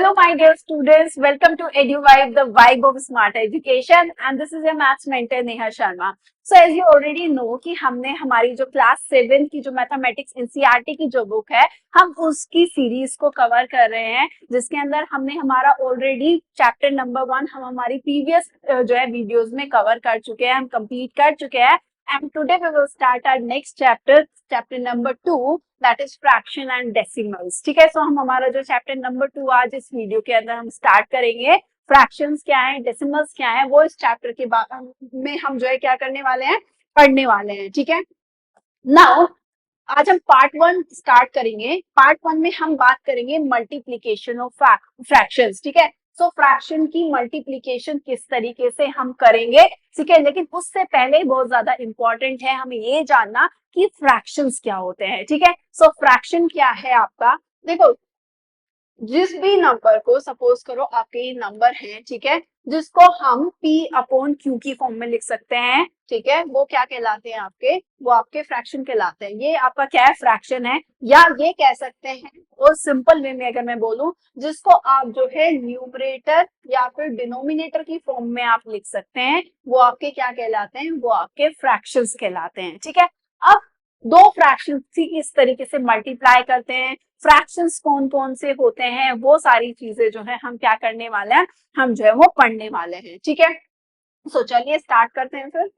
Hello, my dear students. Welcome to EduVibe, the vibe of smart education. And this is your maths mentor Neha Sharma. So, as you already know कि हमने हमारी जो class 7 की जो mathematics NCERT की जो book है, हम उसकी सीरीज को कवर कर रहे हैं, जिसके अंदर हमने हमारा ऑलरेडी चैप्टर नंबर 1 हम हमारी प्रीवियस जो है वीडियोस में कवर कर चुके हैं, हम कंप्लीट कर चुके हैं. And today we will start our next chapter, chapter number 2, that is fraction and decimals. ठीक है, सो हम हमारा जो चैप्टर नंबर 2 आज इस वीडियो के अंदर हम स्टार्ट करेंगे. फ्रैक्शंस क्या है, डेसिमल्स क्या है, वो इस चैप्टर के बाद में हम जो है क्या करने वाले हैं, पढ़ने वाले हैं. ठीक है, नाउ आज हम पार्ट 1 स्टार्ट करेंगे. पार्ट 1 में हम बात करेंगे मल्टीप्लीकेशन ऑफ फ्रैक्शंस. ठीक है, सो फ्रैक्शन की मल्टीप्लीकेशन किस तरीके से हम करेंगे. ठीक है, लेकिन उससे पहले बहुत ज्यादा इंपॉर्टेंट है हमें ये जानना कि फ्रैक्शंस क्या होते हैं. ठीक है, सो फ्रैक्शन क्या है आपका. देखो, जिस भी नंबर को सपोज करो आपके ये नंबर है, ठीक है, जिसको हम P अपॉन Q की फॉर्म में लिख सकते हैं. ठीक है, वो क्या कहलाते हैं आपके, वो आपके फ्रैक्शन कहलाते हैं. ये आपका क्या है, फ्रैक्शन है. या ये कह सकते हैं, और सिंपल वे में अगर मैं बोलूं, जिसको आप जो है न्यूमरेटर या फिर डिनोमिनेटर की फॉर्म में आप लिख सकते हैं, वो आपके क्या कहलाते हैं, वो आपके फ्रैक्शंस कहलाते हैं. ठीक है, अब दो फ्रैक्शंस इस तरीके से मल्टीप्लाई करते हैं. फ्रैक्शंस कौन कौन से होते हैं, वो सारी चीजें जो है हम क्या करने वाले हैं, हम जो है वो पढ़ने वाले हैं. ठीक है, सो चलिए स्टार्ट करते हैं फिर.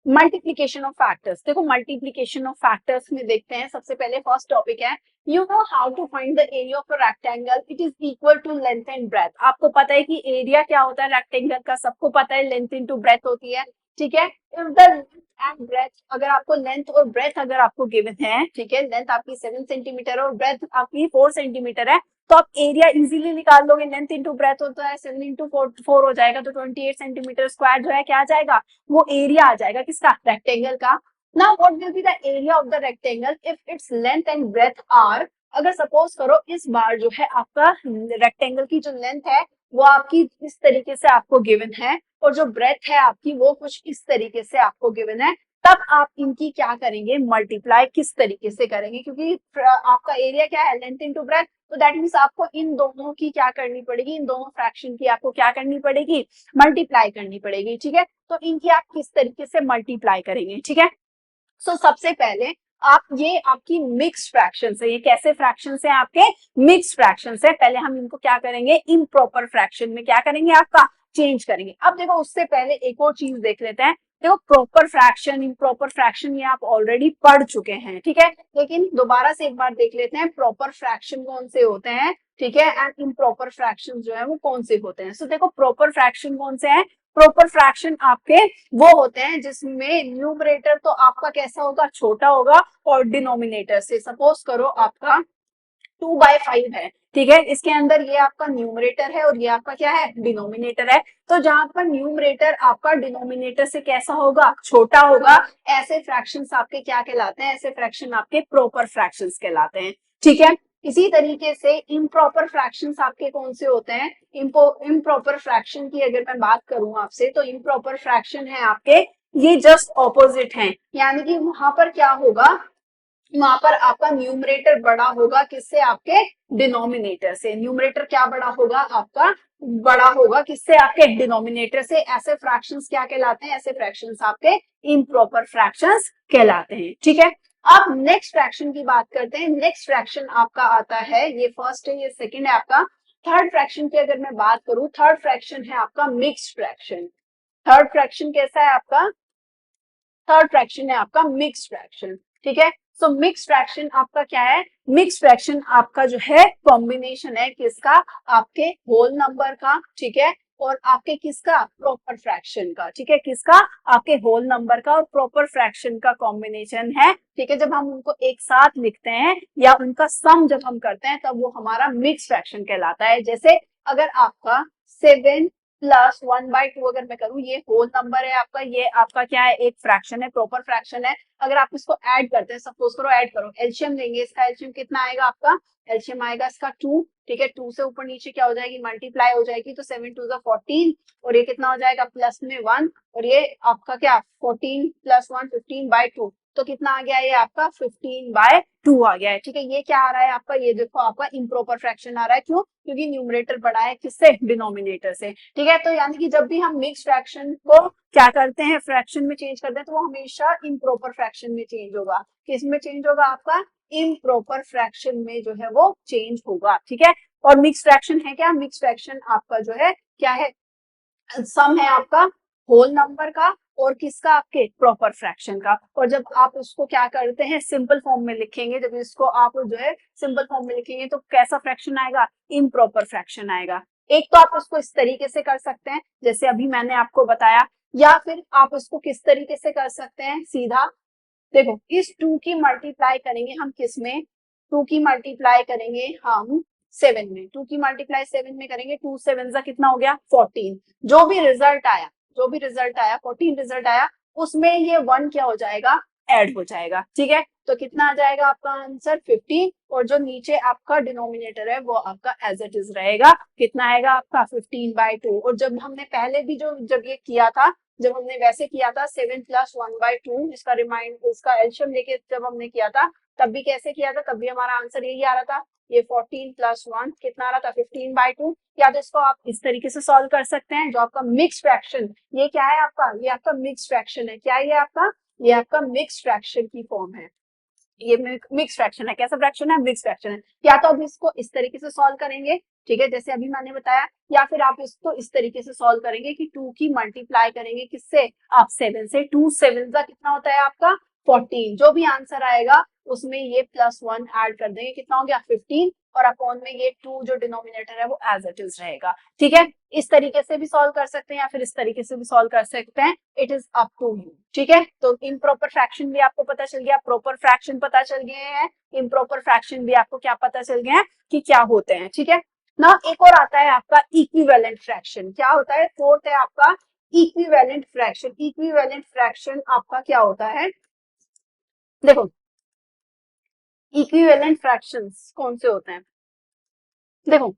Multiplication of factors. देखो, मल्टीप्लीकेशन ऑफ फैक्टर्स में देखते हैं. सबसे पहले फर्स्ट टॉपिक है, you know how to find the area of a rectangle. It is equal to length and breadth. आपको पता है कि एरिया क्या होता है रेक्टेंगल का, सबको पता है, लेंथ इनटू ब्रेथ होती है. ठीक है, इफ द एंड ब्रेथ, अगर आपको लेंथ और ब्रेथ अगर आपको गिवन है, ठीक है, लेंथ आपकी 7 सेंटीमीटर और ब्रेथ आपकी 4 सेंटीमीटर है, तो आप एरिया इजीली निकाल लोगे. लेंथ इंटू ब्रेथ होता है 7 इंटू 4 हो जाएगा, तो 28 सेंटीमीटर स्क्वायर जो है क्या आ जाएगा, वो एरिया आ जाएगा किसका, रेक्टेंगल का. Now what will be the area of the rectangle if it's length and breadth are. अगर सपोज करो इस बार जो है आपका रेक्टेंगल की जो लेंथ है वो आपकी इस तरीके से आपको गिवन है, और जो ब्रेथ है आपकी वो कुछ इस तरीके से आपको गिवन है, तब आप इनकी क्या करेंगे, मल्टीप्लाई किस तरीके से करेंगे. क्योंकि आपका एरिया क्या है, लेंथ इंटू ब्रेथ, तो दैट मीन्स आपको इन दोनों की क्या करनी पड़ेगी, इन दोनों फ्रैक्शन की आपको क्या करनी पड़ेगी, मल्टीप्लाई करनी पड़ेगी. ठीक है, तो इनकी आप किस तरीके से मल्टीप्लाई करेंगे. ठीक है, सो सबसे पहले आप, ये आपकी मिक्स्ड फ्रैक्शंस है. ये कैसे फ्रैक्शंस है, आपके मिक्स्ड फ्रैक्शंस है. पहले हम इनको क्या करेंगे, इम्प्रॉपर फ्रैक्शन में क्या करेंगे, आपका चेंज करेंगे. अब देखो, उससे पहले एक और चीज देख लेते हैं. देखो, प्रॉपर फ्रैक्शन, इम्प्रॉपर फ्रैक्शन ये आप ऑलरेडी पढ़ चुके हैं. ठीक है, लेकिन दोबारा से एक बार देख लेते हैं प्रॉपर फ्रैक्शन कौन से होते हैं. ठीक है, एंड इम्प्रॉपर फ्रैक्शन जो है वो कौन से होते हैं. सो देखो, प्रॉपर फ्रैक्शन कौन से हैं. प्रॉपर फ्रैक्शन आपके वो होते हैं जिसमें न्यूमरेटर तो आपका कैसा होगा, छोटा होगा, और डिनोमिनेटर से सपोज करो आपका 2/5 है. ठीक है, इसके अंदर ये आपका न्यूमरेटर है और ये आपका क्या है, डिनोमिनेटर है. तो जहां पर न्यूमरेटर आपका डिनोमिनेटर से कैसा होगा, छोटा होगा, ऐसे फ्रैक्शंस आपके क्या कहलाते हैं, ऐसे फ्रैक्शन आपके प्रॉपर फ्रैक्शंस कहलाते हैं. ठीक है, इसी तरीके से इम्प्रॉपर फ्रैक्शंस आपके कौन से होते हैं. इम्प्रॉपर फ्रैक्शन की अगर मैं बात करूं आपसे, तो इम्प्रॉपर फ्रैक्शन है आपके ये जस्ट ऑपोजिट हैं. यानी कि वहां पर क्या होगा, वहां पर आपका न्यूमरेटर बड़ा होगा किससे, आपके डिनोमिनेटर से. न्यूमरेटर क्या बड़ा होगा, आपका बड़ा होगा किससे, आपके डिनोमिनेटर से. ऐसे फ्रैक्शंस क्या कहलाते हैं, ऐसे फ्रैक्शंस आपके इम्प्रॉपर फ्रैक्शंस कहलाते हैं. ठीक है, अब नेक्स्ट फ्रैक्शन की बात करते हैं. नेक्स्ट फ्रैक्शन आपका आता है, ये फर्स्ट है, ये सेकंड है आपका. थर्ड फ्रैक्शन की अगर मैं बात करूं, थर्ड फ्रैक्शन है आपका मिक्स्ड फ्रैक्शन. थर्ड फ्रैक्शन कैसा है आपका, थर्ड फ्रैक्शन है आपका मिक्स्ड फ्रैक्शन. ठीक है, सो मिक्स फ्रैक्शन आपका क्या है, मिक्स फ्रैक्शन आपका जो है कॉम्बिनेशन है किसका, आपके होल नंबर का. ठीक है, और आपके किसका, प्रॉपर फ्रैक्शन का. ठीक है, किसका, आपके होल नंबर का और प्रॉपर फ्रैक्शन का कॉम्बिनेशन है. ठीक है, जब हम उनको एक साथ लिखते हैं या उनका सम जब हम करते हैं, तब वो हमारा मिक्स फ्रैक्शन कहलाता है. जैसे अगर आपका 7 प्लस 1/2 अगर मैं करूं, ये होल नंबर है आपका, ये आपका क्या है, एक फ्रैक्शन है, प्रॉपर फ्रैक्शन है. अगर आप इसको ऐड करते हैं, सपोज करो ऐड करो, एलसीएम लेंगे, इसका एलसीएम कितना आएगा, आपका एलसीएम आएगा इसका 2. ठीक है, 2 से ऊपर नीचे क्या हो जाएगी, मल्टीप्लाई हो जाएगी, तो 7 2 14, और ये कितना हो जाएगा, प्लस में 1, और ये आपका क्या 14 प्लस 1 15/2. तो कितना आ गया ये आपका 15/2 आ गया है। ठीक है, ये क्या आ रहा है आपका, ये देखो आपका इम्प्रॉपर फ्रैक्शन आ रहा है। क्यों? क्योंकि न्यूमरेटर बड़ा है किससे, डिनोमिनेटर से। ठीक है, तो यानी कि जब भी हम मिक्स फ्रैक्शन को क्या करते हैं, फ्रैक्शन में चेंज करते हैं, तो वो हमेशा इम्प्रॉपर फ्रैक्शन में चेंज होगा। किस में चेंज होगा आपका, इम्प्रॉपर फ्रैक्शन में जो है वो चेंज होगा। ठीक है, और मिक्स फ्रैक्शन है क्या, मिक्स फ्रैक्शन आपका जो है क्या है, सम है आपका होल नंबर का और किसका, आपके प्रॉपर फ्रैक्शन का। और जब आप उसको क्या करते हैं, सिंपल फॉर्म में लिखेंगे, जब इसको आप जो है सिंपल फॉर्म में लिखेंगे तो कैसा फ्रैक्शन आएगा, इम्प्रॉपर फ्रैक्शन आएगा। एक तो आप उसको इस तरीके से कर सकते हैं जैसे अभी मैंने आपको बताया, या फिर आप उसको किस तरीके से कर सकते हैं, सीधा देखो इस 2 की मल्टीप्लाई करेंगे हम किस में, 2 की मल्टीप्लाई करेंगे हम 7 में, 2 की मल्टीप्लाई 7 में करेंगे, 2 7 जा कितना हो गया 14। जो भी रिजल्ट आया, जो भी रिजल्ट आया 14 रिजल्ट आया, उसमें ये 1 क्या हो जाएगा, ऐड हो जाएगा। ठीक है, तो कितना आ जाएगा आपका आंसर 15, और जो नीचे आपका डिनोमिनेटर है वो आपका एज इट इज रहेगा। कितना आएगा आपका 15/2। और जब हमने पहले भी जो जब ये किया था, जब हमने वैसे किया था 7 + 1/2, इसका रिमाइंड इसका एल्शियम लेके जब हमने किया था, तब भी कैसे किया था, तब भी हमारा आंसर यही आ रहा था, ये 14 + 1 कितना आ रहा था 15/2। या तो इसको आप इस तरीके से सॉल्व कर सकते हैं, जो आपका मिक्स फ्रैक्शन, ये क्या है आपका, ये आपका मिक्स फ्रैक्शन है। क्या ये आपका, ये आपका मिक्स फ्रैक्शन की फॉर्म है, ये मिक्स फ्रैक्शन है। कैसा फ्रैक्शन है, मिक्स फ्रैक्शन है। या तो आप इसको इस तरीके से सॉल्व करेंगे, ठीक है, जैसे अभी मैंने बताया, या फिर आप इसको इस तरीके से सॉल्व करेंगे कि 2 की मल्टीप्लाई करेंगे किससे, आप 7 से, 2 7 का कितना होता है आपका 14। जो भी आंसर आएगा उसमें ये +1 ऐड कर देंगे, कितना हो गया 15, और अपॉन में ये 2 जो डिनोमिनेटर है वो एज इट इज रहेगा। ठीक है, इस तरीके से भी सॉल्व कर सकते हैं या फिर इस तरीके से भी सॉल्व कर सकते हैं, it is up to you. ठीक है, तो इम्प्रॉपर फ्रैक्शन भी आपको पता चल गया, प्रॉपर फ्रैक्शन पता चल गए हैं, इम्प्रॉपर फ्रैक्शन भी आपको क्या पता चल गए हैं कि क्या होते हैं। ठीक है ना, एक और आता है आपका इक्विवेलेंट फ्रैक्शन। क्या होता है, फोर्थ है आपका इक्विवेलेंट फ्रैक्शन। इक्विवेलेंट फ्रैक्शन आपका क्या होता है, देखो इक्विवेलेंट फ्रैक्शंस कौन से होते हैं, देखो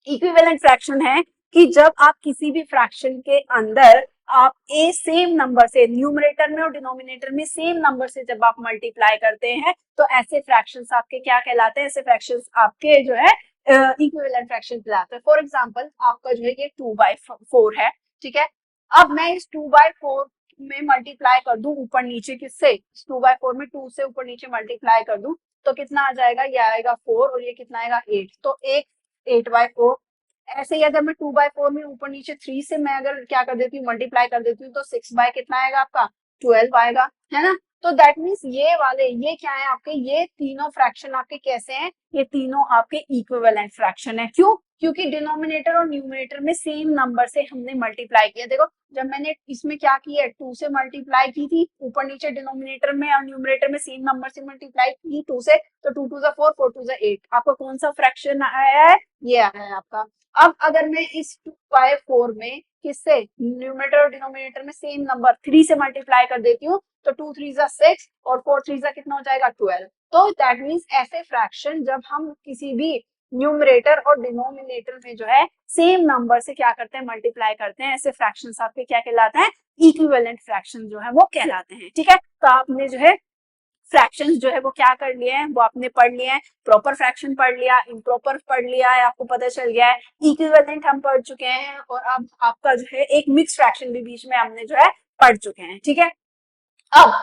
इक्विवेलेंट फ्रैक्शन है कि जब आप किसी भी फ्रैक्शन के अंदर आप ए सेम नंबर से, न्यूमरेटर में और डिनोमिनेटर में सेम नंबर से जब आप मल्टीप्लाई करते हैं, तो ऐसे फ्रैक्शंस आपके क्या कहलाते हैं, ऐसे फ्रैक्शंस आपके जो है इक्विवेलेंट फ्रैक्शन कहलाते हैं। फॉर एग्जांपल आपका जो है ये 2/4 है। ठीक है, अब मैं इस 2/4 में मल्टीप्लाई कर दूं ऊपर नीचे किससे, 2/4 में 2 से ऊपर नीचे मल्टीप्लाई कर दूं तो कितना आ जाएगा, ये आएगा 4 और ये कितना आएगा 8। तो एक 8/4, ऐसे ही अगर मैं 2/4 में ऊपर नीचे 3 से मैं अगर क्या कर देती हूँ, मल्टीप्लाई कर देती हूँ, तो 6 बाय कितना आएगा आपका 12 आएगा, है ना। तो दैट मीन्स ये वाले, ये क्या है आपके, ये तीनों फ्रैक्शन आपके कैसे हैं, ये तीनों आपके इक्विवेलेंट फ्रैक्शन है। क्यों? क्योंकि डिनोमिनेटर और न्यूमरेटर में सेम नंबर से हमने मल्टीप्लाई किया। देखो जब मैंने इसमें क्या किया, 2 से मल्टीप्लाई की थी, ऊपर नीचे डिनोमिनेटर में और न्यूमरेटर में सेम नंबर से मल्टीप्लाई की 2 से, तो 2 2 4 4 2 8, आपका कौन सा फ्रैक्शन आया है, ये आया है आपका। अब अगर मैं इस 2/4 में किससे, न्यूमरेटर और डिनोमिनेटर में सेम नंबर 3 से मल्टीप्लाई कर देती हूँ, तो 2 3 जा 6 और 4 3 जा कितना हो जाएगा 12। तो दैट मीन्स ऐसे फ्रैक्शन जब हम किसी भी न्यूमरेटर और डिनोमिनेटर में जो है सेम नंबर से क्या करते हैं, मल्टीप्लाई करते हैं, ऐसे फ्रैक्शंस आपके क्या कहलाते हैं, इक्विवेलेंट फ्रैक्शन जो है वो कहलाते हैं। ठीक है, तो आपने जो है फ्रैक्शंस जो है वो क्या कर लिए हैं, वो आपने पढ़ लिए हैं, प्रॉपर फ्रैक्शन पढ़ लिया, इम्प्रॉपर पढ़ लिया है, आपको पता चल गया है, इक्विवेलेंट हम पढ़ चुके हैं, और अब आपका जो है एक मिक्स फ्रैक्शन भी बीच में हमने जो है पढ़ चुके हैं। ठीक है, अब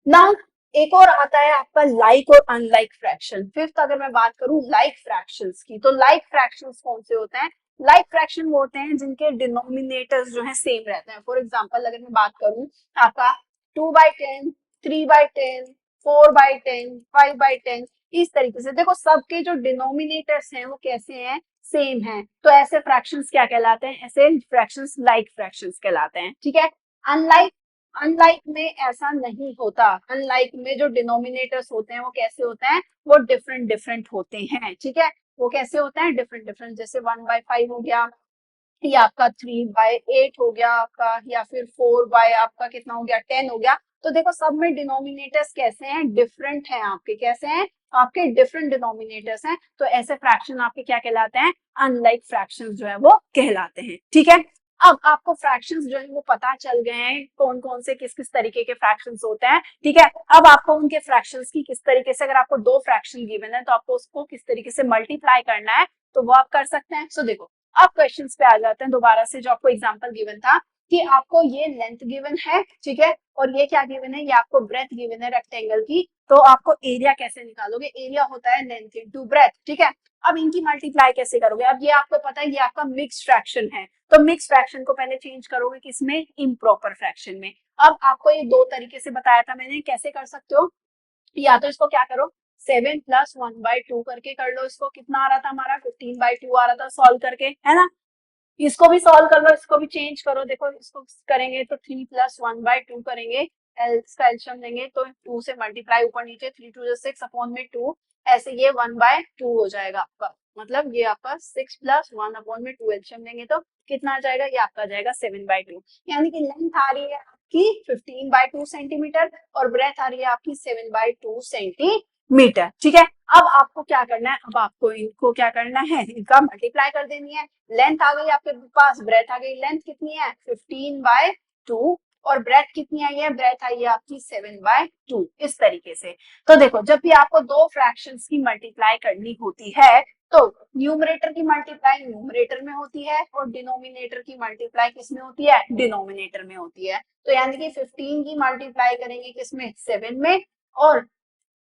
नाउ एक और आता है आपका लाइक और अनलाइक फ्रैक्शन। फिफ्थ अगर मैं बात करूं लाइक फ्रैक्शंस की, तो लाइक फ्रैक्शंस कौन से होते हैं, लाइक फ्रैक्शन वो होते हैं जिनके डिनोमिनेटर्स जो है सेम रहते हैं। फॉर एग्जांपल अगर मैं बात करूं आपका 2/10, 3/10, 4/10, 5/10, इस तरीके से देखो सबके जो डिनोमिनेटर्स हैं वो कैसे हैं, सेम हैं, तो ऐसे फ्रैक्शंस क्या कहलाते हैं, ऐसे फ्रैक्शंस लाइक फ्रैक्शंस कहलाते हैं। ठीक है, अनलाइक, अनलाइक में ऐसा नहीं होता। अनलाइक में जो डिनोमिनेटर्स होते हैं वो कैसे होते हैं, वो डिफरेंट डिफरेंट होते हैं। ठीक है, वो कैसे होते हैं, डिफरेंट डिफरेंट, जैसे 1/5 हो गया, या आपका 3/8 हो गया आपका, या फिर 4 आपका कितना हो गया 10 हो गया। तो देखो सब में डिनोमिनेटर्स कैसे हैं, डिफरेंट हैं आपके, कैसे हैं आपके, डिफरेंट डिनोमिनेटर्स हैं, तो ऐसे फ्रैक्शन आपके क्या कहलाते हैं, अनलाइक फ्रैक्शंस जो है वो कहलाते हैं। ठीक है, अब आपको फ्रैक्शंस जो है वो पता चल गए हैं, कौन कौन से किस किस तरीके के फ्रैक्शंस होते हैं, ठीक है। अब आपको उनके फ्रैक्शंस की किस तरीके से, अगर आपको दो फ्रैक्शन गिवन है तो आपको उसको किस तरीके से मल्टीप्लाई करना है तो वो आप कर सकते हैं। सो देखो अब क्वेश्चंस पे आ जाते हैं दोबारा से, जो आपको एग्जांपल गिवन था कि आपको ये लेंथ गिवन है, ठीक है, और ये क्या गिवन है, ये आपको ब्रेथ गिवन है रेक्टेंगल की, तो आपको एरिया कैसे निकालोगे, एरिया होता है लेंथ इनटू ब्रेथ, ठीक है। अब इनकी मल्टीप्लाई कैसे करोगे, अब ये आपको पता है ये आपका मिक्स फ्रैक्शन है, तो मिक्स फ्रैक्शन को पहले चेंज करोगे किसमें, इम्प्रॉपर फ्रैक्शन में। अब आपको ये दो तरीके से बताया था मैंने कैसे कर सकते हो, या तो इसको क्या करो 7+1/2 करके कर लो, इसको कितना आ रहा था हमारा 15/2 आ रहा था सॉल्व करके, है ना। इसको भी सॉल्व कर लो, इसको भी चेंज करो, देखो इसको करेंगे तो 3+1/2 करेंगे, इसका एलसीएम लेंगे तो 2 से मल्टीप्लाई ऊपर नीचे, 3×2 = 6/2, ऐसे ये 1/2 हो जाएगा आपका, मतलब ये आपका 6+1/2 एलसीएम लेंगे तो कितना आ जाएगा, ये आपका जाएगा 7/2, यानी कि लेंथ आ रही है आपकी 15/2 सेंटीमीटर और ब्रेथ आ रही है आपकी 7/2 सेंटीमीटर, ठीक है। अब आपको क्या करना है, अब आपको इनको क्या करना है, इनका मल्टीप्लाई कर देनी है, लेंथ आ गई आपके पास, ब्रेथ आ गई, लेंथ कितनी है 15/2 और ब्रेथ कितनी आई है, ब्रेथ आई है आपकी 7/2, इस तरीके से। तो देखो जब भी आपको दो फ्रैक्शंस की मल्टीप्लाई करनी होती है तो न्यूमरेटर की मल्टीप्लाई न्यूमरेटर में होती है और डिनोमिनेटर की मल्टीप्लाई किसमें होती है, डिनोमिनेटर में होती है। तो यानी कि 15 की मल्टीप्लाई करेंगे किसमें, 7 में, और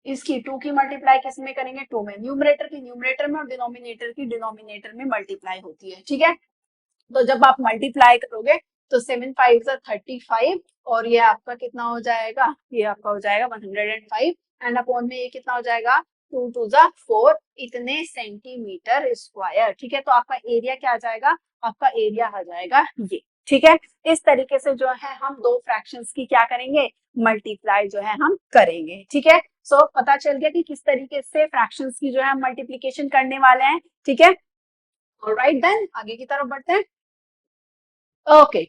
इसकी 2 की मल्टीप्लाई किस में करेंगे, 2 में, न्यूमरेटर की न्यूमरेटर में और डिनोमिनेटर की डिनोमिनेटर में मल्टीप्लाई होती है, ठीक है। तो जब आप मल्टीप्लाई करोगे तो 7×5 = 35 और ये आपका कितना हो जाएगा, ये आपका हो जाएगा 105 एंड अपॉन में ये कितना हो जाएगा 2×2 = 4 इतने सेंटीमीटर स्क्वायर, ठीक है। तो आपका एरिया क्या आ जाएगा, आपका एरिया आ जाएगा ये, ठीक है। इस तरीके से जो है हम दो फ्रैक्शंस की क्या करेंगे, मल्टीप्लाई जो है हम करेंगे, ठीक है। सो पता चल गया कि किस तरीके से फ्रैक्शंस की जो है मल्टीप्लीकेशन करने वाले हैं, ठीक है। ऑलराइट देन आगे की तरफ बढ़ते हैं। Okay,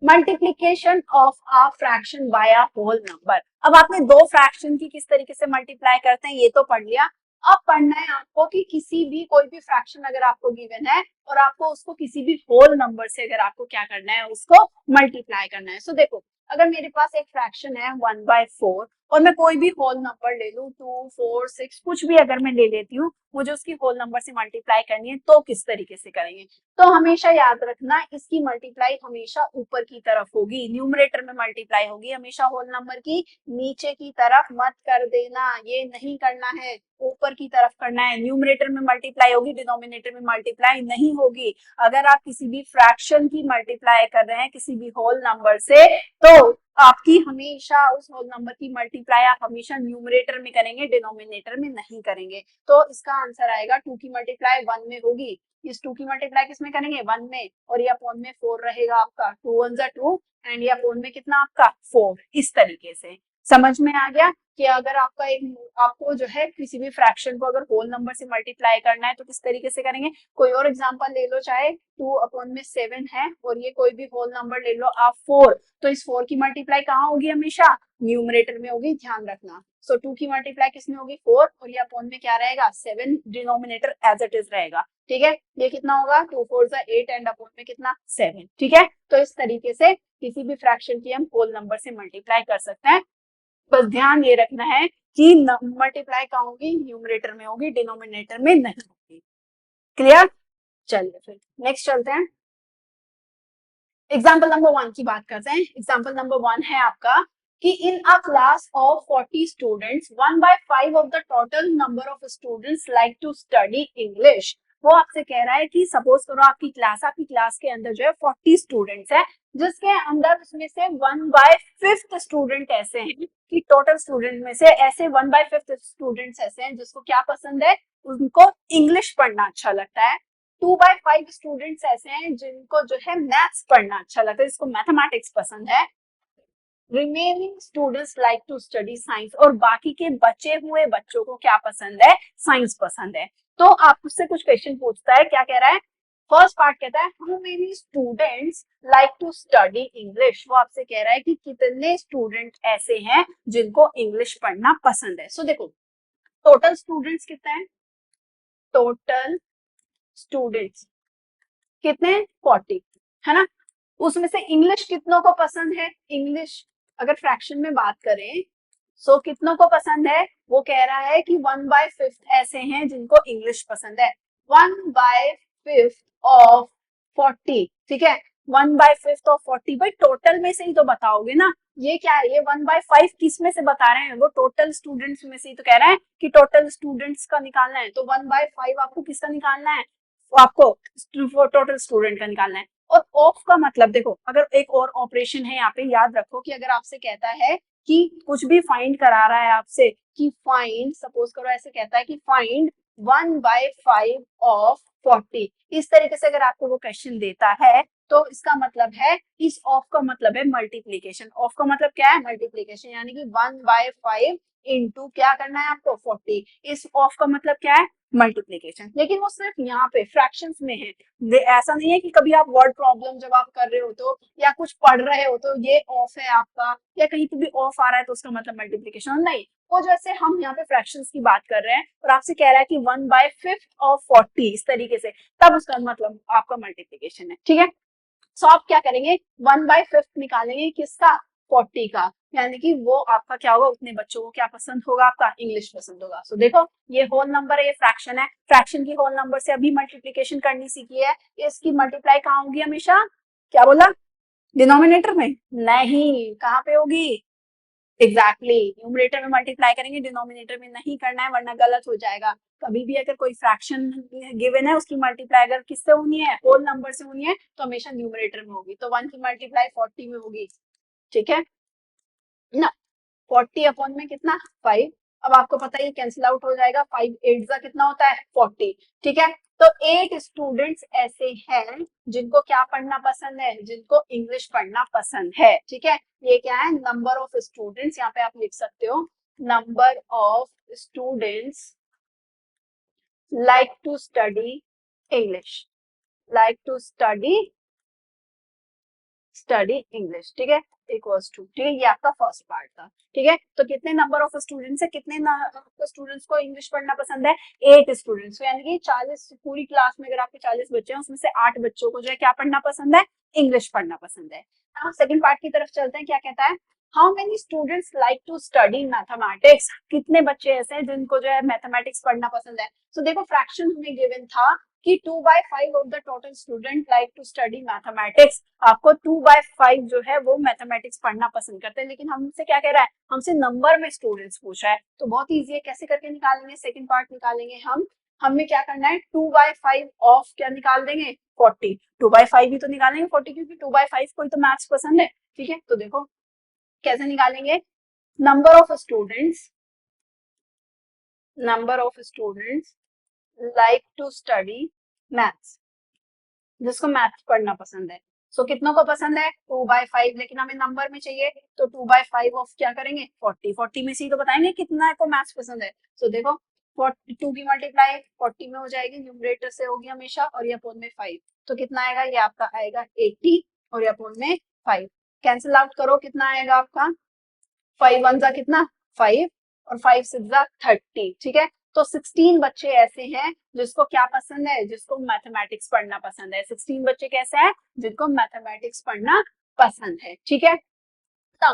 multiplication of a fraction by a whole number. अब आपने दो फ्रैक्शन की किस तरीके से मल्टीप्लाई करते हैं ये तो पढ़ लिया, अब पढ़ना है आपको कि किसी भी कोई भी फ्रैक्शन अगर आपको गिवन है और आपको उसको किसी भी होल नंबर से अगर आपको क्या करना है, उसको मल्टीप्लाई करना है। सो देखो अगर मेरे पास एक फ्रैक्शन है 1/4 और मैं कोई भी होल नंबर ले लूं 2, 4, 6 कुछ भी अगर मैं ले लेती हूँ, मुझे उसकी होल नंबर से मल्टीप्लाई करनी है तो किस तरीके से करेंगे। तो हमेशा याद रखना इसकी मल्टीप्लाई हमेशा ऊपर की तरफ होगी, न्यूमरेटर में मल्टीप्लाई होगी हमेशा होल नंबर की, नीचे की तरफ मत कर देना, ये नहीं करना है, ऊपर की तरफ करना है। न्यूमरेटर में मल्टीप्लाई होगी, डिनोमिनेटर में मल्टीप्लाई नहीं होगी। अगर आप किसी भी फ्रैक्शन की मल्टीप्लाई कर रहे हैं किसी भी होल नंबर से तो आपकी हमेशा उस होल नंबर की मल्टीप्लाई आप हमेशा न्यूमरेटर में करेंगे, डिनोमिनेटर में नहीं करेंगे। तो इसका आंसर आएगा 2 की मल्टीप्लाई 1 में होगी, इस 2 की मल्टीप्लाई किसमें करेंगे 1 में, और ये अपॉन में 4 रहेगा आपका, 2 1 = 2 एंड ये अपॉन में कितना आपका 4, इस तरीके से। समझ में आ गया कि अगर आपका एक आपको जो है किसी भी फ्रैक्शन को अगर होल नंबर से मल्टीप्लाई करना है तो किस तरीके से करेंगे। कोई और एग्जांपल ले लो, चाहे 2/7 है और ये कोई भी होल नंबर ले लो आप 4, तो इस 4 की मल्टीप्लाई कहाँ होगी, हमेशा न्यूमरेटर में होगी, ध्यान रखना। सो 2 की मल्टीप्लाई किसमें होगी 4 और ये अपॉन में क्या रहेगा 7, डिनोमिनेटर एज इट इज रहेगा, ठीक है। ये कितना होगा 2 4 = 8 एंड अपॉन में कितना 7, ठीक है। तो इस तरीके से किसी भी फ्रैक्शन की हम होल नंबर से मल्टीप्लाई कर सकते हैं। बस ध्यान ये रखना है कि मल्टीप्लाई कहाँ होगी, न्यूमरेटर में होगी, डिनोमिनेटर में नहीं होगी। क्लियर, चलिए फिर नेक्स्ट चलते हैं। एग्जाम्पल नंबर 1 की बात करते हैं। एग्जाम्पल नंबर 1 है आपका कि in a class of 40 students 1/5 of the total number of students like to study English. वो आपसे कह रहा है कि सपोज करो आपकी क्लास के अंदर जो है 40 स्टूडेंट्स है, जिसके अंदर उसमें से 1/5 स्टूडेंट ऐसे हैं कि टोटल स्टूडेंट में से ऐसे 1/5 स्टूडेंट्स ऐसे हैं जिसको क्या पसंद है, उनको इंग्लिश पढ़ना अच्छा लगता है। 2/5 स्टूडेंट्स ऐसे हैं जिनको जो है मैथ्स पढ़ना अच्छा लगता है, जिसको मैथमेटिक्स पसंद है। Remaining students like to study science, और बाकी के बचे हुए बच्चों को क्या पसंद है, साइंस पसंद है। तो आपसे कुछ क्वेश्चन पूछता है, क्या कह रहा है, फर्स्ट पार्ट कहता है how many students like to study English. वो आपसे कह रहा है कि कितने स्टूडेंट ऐसे हैं जिनको इंग्लिश पढ़ना पसंद है। सो देखो टोटल स्टूडेंट्स कितने हैं, टोटल स्टूडेंट्स कितने 40, है ना। उसमें से इंग्लिश कितनों को पसंद है? इंग्लिश अगर फ्रैक्शन में बात करें सो कितनों को पसंद है? वो कह रहा है कि 1/5 ऐसे हैं जिनको इंग्लिश पसंद है। 1/5 ऑफ 40, ठीक है। 1/5 ऑफ 40, भाई टोटल में से ही तो बताओगे ना। ये क्या है? ये 1/5 किस में से बता रहे हैं? वो टोटल स्टूडेंट्स में से ही तो कह रहे हैं कि टोटल स्टूडेंट्स का निकालना है। तो 1/5 आपको किसका निकालना है? आपको टोटल स्टूडेंट का निकालना है। और ऑफ का मतलब देखो, अगर एक और ऑपरेशन है यहाँ पे, याद रखो कि अगर आपसे कहता है कि कुछ भी फाइंड करा रहा है आपसे कि फाइंड, सपोज करो ऐसे कहता है कि फाइंड 1/5 ऑफ 40, इस तरीके से अगर आपको वो क्वेश्चन देता है तो इसका मतलब है, इस ऑफ का मतलब है मल्टीप्लीकेशन। ऑफ का मतलब क्या है? मल्टीप्लीकेशन, यानी कि 1/5 इंटू क्या करना है आपको? 40। इस ऑफ का मतलब क्या है? मल्टीप्लीकेशन। लेकिन वो सिर्फ यहाँ पे फ्रैक्शंस में है। ऐसा नहीं है कि कभी आप वर्ड प्रॉब्लम जब आप कर रहे हो तो, या कुछ पढ़ रहे हो तो ये ऑफ है आपका, या कहीं पे भी ऑफ आ रहा है तो उसका मतलब मल्टीप्लीकेशन नहीं। वो जैसे हम यहाँ पे फ्रैक्शंस की बात कर रहे हैं और आपसे कह रहा है कि 1/5 ऑफ 40 इस तरीके से, तब उसका मतलब आपका मल्टीप्लीकेशन है, ठीक है। सो आप क्या करेंगे? 1/5 निकालेंगे किसका? 40 का। यानी कि वो आपका क्या होगा? उतने बच्चों को क्या पसंद होगा? आपका इंग्लिश पसंद होगा। सो देखो, ये होल नंबर है, ये फ्रैक्शन है। फ्रैक्शन की होल नंबर से अभी मल्टीप्लीकेशन करनी सीखी है। इसकी मल्टीप्लाई कहाँ होगी हमेशा? क्या बोला? डिनोमिनेटर में नहीं, कहाँ पे होगी? एग्जैक्टली, न्यूमरेटर में मल्टीप्लाई करेंगे, डिनोमिनेटर में नहीं करना है वरना गलत हो जाएगा। कभी भी अगर कोई फ्रैक्शन गिवन है उसकी मल्टीप्लाई अगर किससे होनी है? होल नंबर से होनी है, तो हमेशा न्यूमरेटर में होगी। तो 1 की मल्टीप्लाई 40 में होगी, ठीक है ना। 40 अपॉन में कितना? 5। अब आपको पता है कैंसिल आउट हो जाएगा। 5 8 का कितना होता है? 40, ठीक है। तो 8 स्टूडेंट्स ऐसे हैं जिनको क्या पढ़ना पसंद है? जिनको इंग्लिश पढ़ना पसंद है, ठीक है। ये क्या है? नंबर ऑफ स्टूडेंट्स, यहाँ पे आप लिख सकते हो number of students like to study English, like to study English, ठीक है। इक्वल्स टू, ठीक है, ये आपका फर्स्ट पार्ट था, ठीक है। तो कितने नंबर ऑफ स्टूडेंट्स है? कितने स्टूडेंट्स को इंग्लिश पढ़ना पसंद है? 8 स्टूडेंट्स। यानी कि 40, पूरी क्लास में अगर आपके 40 बच्चे हैं उसमें से 8 बच्चों को जो है क्या पढ़ना पसंद है? इंग्लिश पढ़ना पसंद है। हम सेकंड पार्ट की तरफ चलते हैं। क्या कहता है? How many students like to study mathematics? कितने बच्चे ऐसे हैं जिनको जो है मैथमेटिक्स पढ़ना पसंद है? तो देखो, फ्रैक्शन हमें गिवन था कि 2/5 of the total student like to study mathematics. आपको 2/5 जो है वो मैथमेटिक्स पढ़ना पसंद करते हैं, लेकिन हमसे क्या कह रहा है? हमसे नंबर में स्टूडेंट्स पूछ रहा है। तो बहुत इजी है, कैसे करके निकालेंगे? सेकंड पार्ट निकालेंगे हम। हमें क्या करना है? 2/5 ऑफ क्या निकाल देंगे? 40। 2/5 ही तो निकालेंगे 40, क्योंकि 2/5 कोई तो मैथ्स पसंद है, ठीक है। तो देखो कैसे निकालेंगे? Number of students, number of students like to study maths, जिसको मैथ्स पढ़ना पसंद है। सो कितनों को पसंद है? 2/5, लेकिन हमें नंबर में चाहिए तो 2/5 ऑफ क्या करेंगे? 40। 40 में से ही तो बताएंगे कितना को मैथ्स पसंद है। सो देखो, 2 की मल्टीप्लाई 40 में हो जाएगी, न्यूमरेटर से होगी हमेशा, और ये अपोन में 5। तो कितना आएगा? ये आपका आएगा 80, और ये अपोन में 5। कैंसिल आउट करो, कितना आएगा आपका? 5 1 जा कितना? 5, और 5 6 जा 30, ठीक है। तो 16 बच्चे ऐसे हैं जिसको क्या पसंद है? जिसको मैथमेटिक्स पढ़ना पसंद है। 16 बच्चे कैसे हैं? जिनको मैथमेटिक्स पढ़ना पसंद है, ठीक है। तो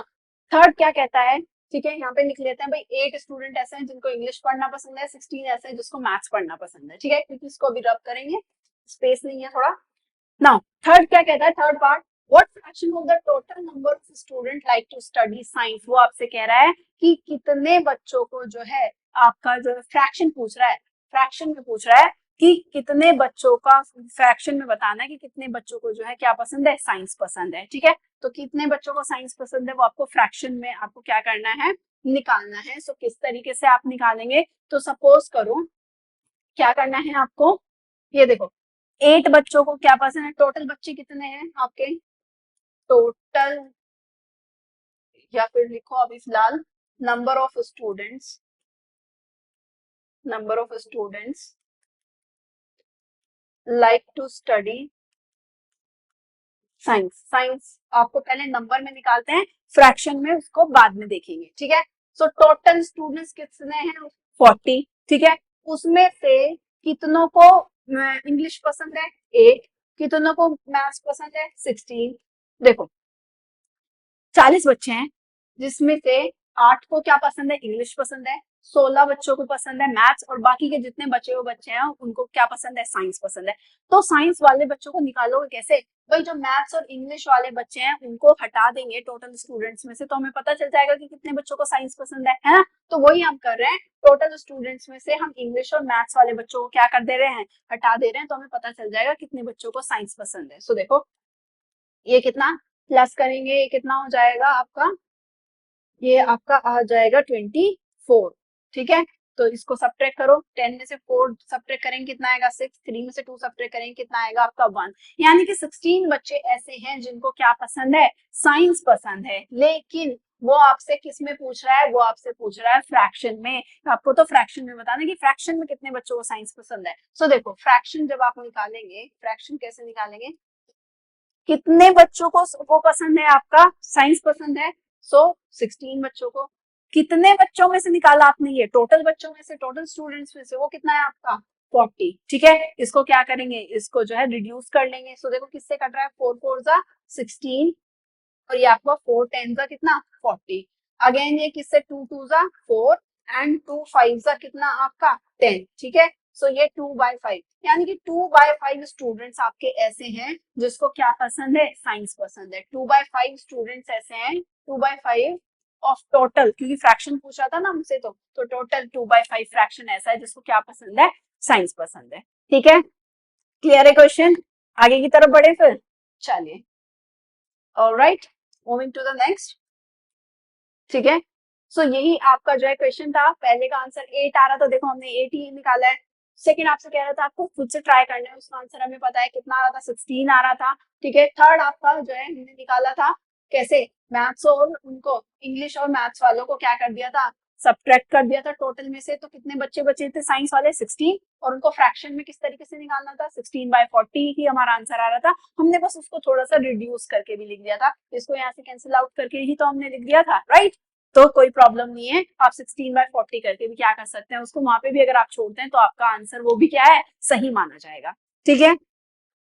थर्ड क्या कहता है? ठीक है, यहाँ पे लिख लेते हैं भाई, 8 स्टूडेंट ऐसे हैं जिनको इंग्लिश पढ़ना पसंद है, 16 ऐसे हैं जिसको मैथ्स पढ़ना पसंद है, ठीक है, क्योंकि इसको भी रब करेंगे, स्पेस नहीं है थोड़ा। नाउ थर्ड क्या कहता है? Third part, what fraction of the total number of student like to study science? वो आपसे कह रहा है कि कितने बच्चों को जो है, आपका जो फ्रैक्शन पूछ रहा है, फ्रैक्शन में पूछ रहा है कि कितने बच्चों का, फ्रैक्शन में बताना है कि कितने बच्चों को जो है क्या पसंद है? साइंस पसंद है, ठीक है। तो कितने बच्चों को साइंस पसंद है वो आपको फ्रैक्शन में आपको क्या करना है? निकालना है। सो किस तरीके से आप निकालेंगे? तो सपोज करो क्या करना है आपको, ये देखो, 8 बच्चों को क्या पसंद है? टोटल बच्चे कितने हैं आपके? टोटल, या फिर लिखो अभी फिलहाल, number of students, number of students like to study science. Science आपको पहले नंबर में निकालते हैं, फ्रैक्शन में उसको बाद में देखेंगे, ठीक है। सो टोटल स्टूडेंट्स कितने हैं? 40, ठीक है। उसमें से कितनों को इंग्लिश पसंद है? 8। कितनों को मैथ्स पसंद है? 16। देखो 40 बच्चे हैं, जिसमें से 8 को क्या पसंद है, इंग्लिश पसंद है, 16 बच्चों को पसंद है मैथ्स, और बाकी के जितने बचे हुए बच्चे हैं उनको क्या पसंद है, साइंस पसंद है। तो साइंस वाले बच्चों को निकालोगे कैसे? भाई जो मैथ्स और इंग्लिश वाले बच्चे हैं उनको हटा देंगे टोटल स्टूडेंट्स में से, तो हमें पता चल जाएगा कि कितने बच्चों को साइंस पसंद है ना। तो वही हम कर रहे हैं, टोटल स्टूडेंट्स में से हम इंग्लिश और मैथ्स वाले बच्चों को क्या कर दे रहे हैं, हटा दे रहे हैं, तो हमें पता चल जाएगा कितने बच्चों को साइंस पसंद है। सो देखो ये कितना प्लस करेंगे, ये कितना हो जाएगा आपका, ये आपका आ जाएगा 24। ठीक है, तो इसको सब्ट्रैक्ट करो, 10 में से 4 सब्ट्रैक्ट करेंगे कितना आएगा 6, 3 में से 2 सब्ट्रैक्ट करेंगे कितना आएगा आपका 1। यानी कि 16 बच्चे ऐसे हैं जिनको क्या पसंद है, साइंस पसंद है। लेकिन वो आपसे किस में पूछ रहा है, वो आपसे पूछ रहा है फ्रैक्शन में। आपको तो फ्रैक्शन में बताना कि फ्रैक्शन में कितने बच्चों को साइंस पसंद है। सो देखो फ्रैक्शन जब आप निकालेंगे, फ्रैक्शन कैसे निकालेंगे, कितने बच्चों को वो पसंद है, आपका साइंस पसंद है। सो 16 बच्चों को, कितने बच्चों में से निकाला आपने, ये टोटल बच्चों में से, टोटल स्टूडेंट्स में से, वो कितना है आपका 40। ठीक है, इसको क्या करेंगे, इसको जो है रिड्यूस कर लेंगे। सो देखो किससे कट रहा है, 4 4 जा 16, और ये आपका 4 10 जा कितना 40। अगेन ये किससे 2 2 जा 4 एंड 2 5 जा कितना आपका 10। ठीक है, सो ये 2/5, यानी कि 2/5 स्टूडेंट्स आपके ऐसे हैं जिसको क्या पसंद है, साइंस पसंद है। 2/5 स्टूडेंट्स ऐसे हैं, 2/5 ऑफ टोटल, क्योंकि फ्रैक्शन पूछा था ना हमसे, तो टोटल 2/5 फ्रैक्शन ऐसा है जिसको क्या पसंद है, साइंस पसंद है। ठीक है, क्लियर है क्वेश्चन? आगे की तरफ बढ़े फिर, चलिए। All right, moving to the next. ठीक है, सो यही आपका जो है क्वेश्चन था। पहले का आंसर 8 आ रहा था, देखो हमने 8 ही निकाला है। सेकंड आपसे कह रहा था आपको खुद से ट्राई करना है, उसका आंसर हमें पता है कितना आ रहा था, 16 आ रहा था। ठीक है, थर्ड आपका जो है हमने निकाला था कैसे, मैथ्स और उनको इंग्लिश और मैथ्स वालों को क्या कर दिया था, सब्ट्रैक्ट कर दिया था टोटल में से। तो कितने बच्चे बचे थे साइंस वाले, 16, और उनको फ्रैक्शन में किस तरीके से निकालना था, 16/40 ही हमारा आंसर आ रहा था। हमने बस उसको थोड़ा सा रिड्यूस करके भी लिख दिया था, इसको यहाँ से कैंसिल आउट करके ही तो हमने लिख दिया था, राइट। तो कोई प्रॉब्लम नहीं है, आप 16/40 करके भी क्या कर सकते हैं, उसको वहां पे भी अगर आप छोड़ते हैं तो आपका आंसर वो भी क्या है, सही माना जाएगा। ठीक है,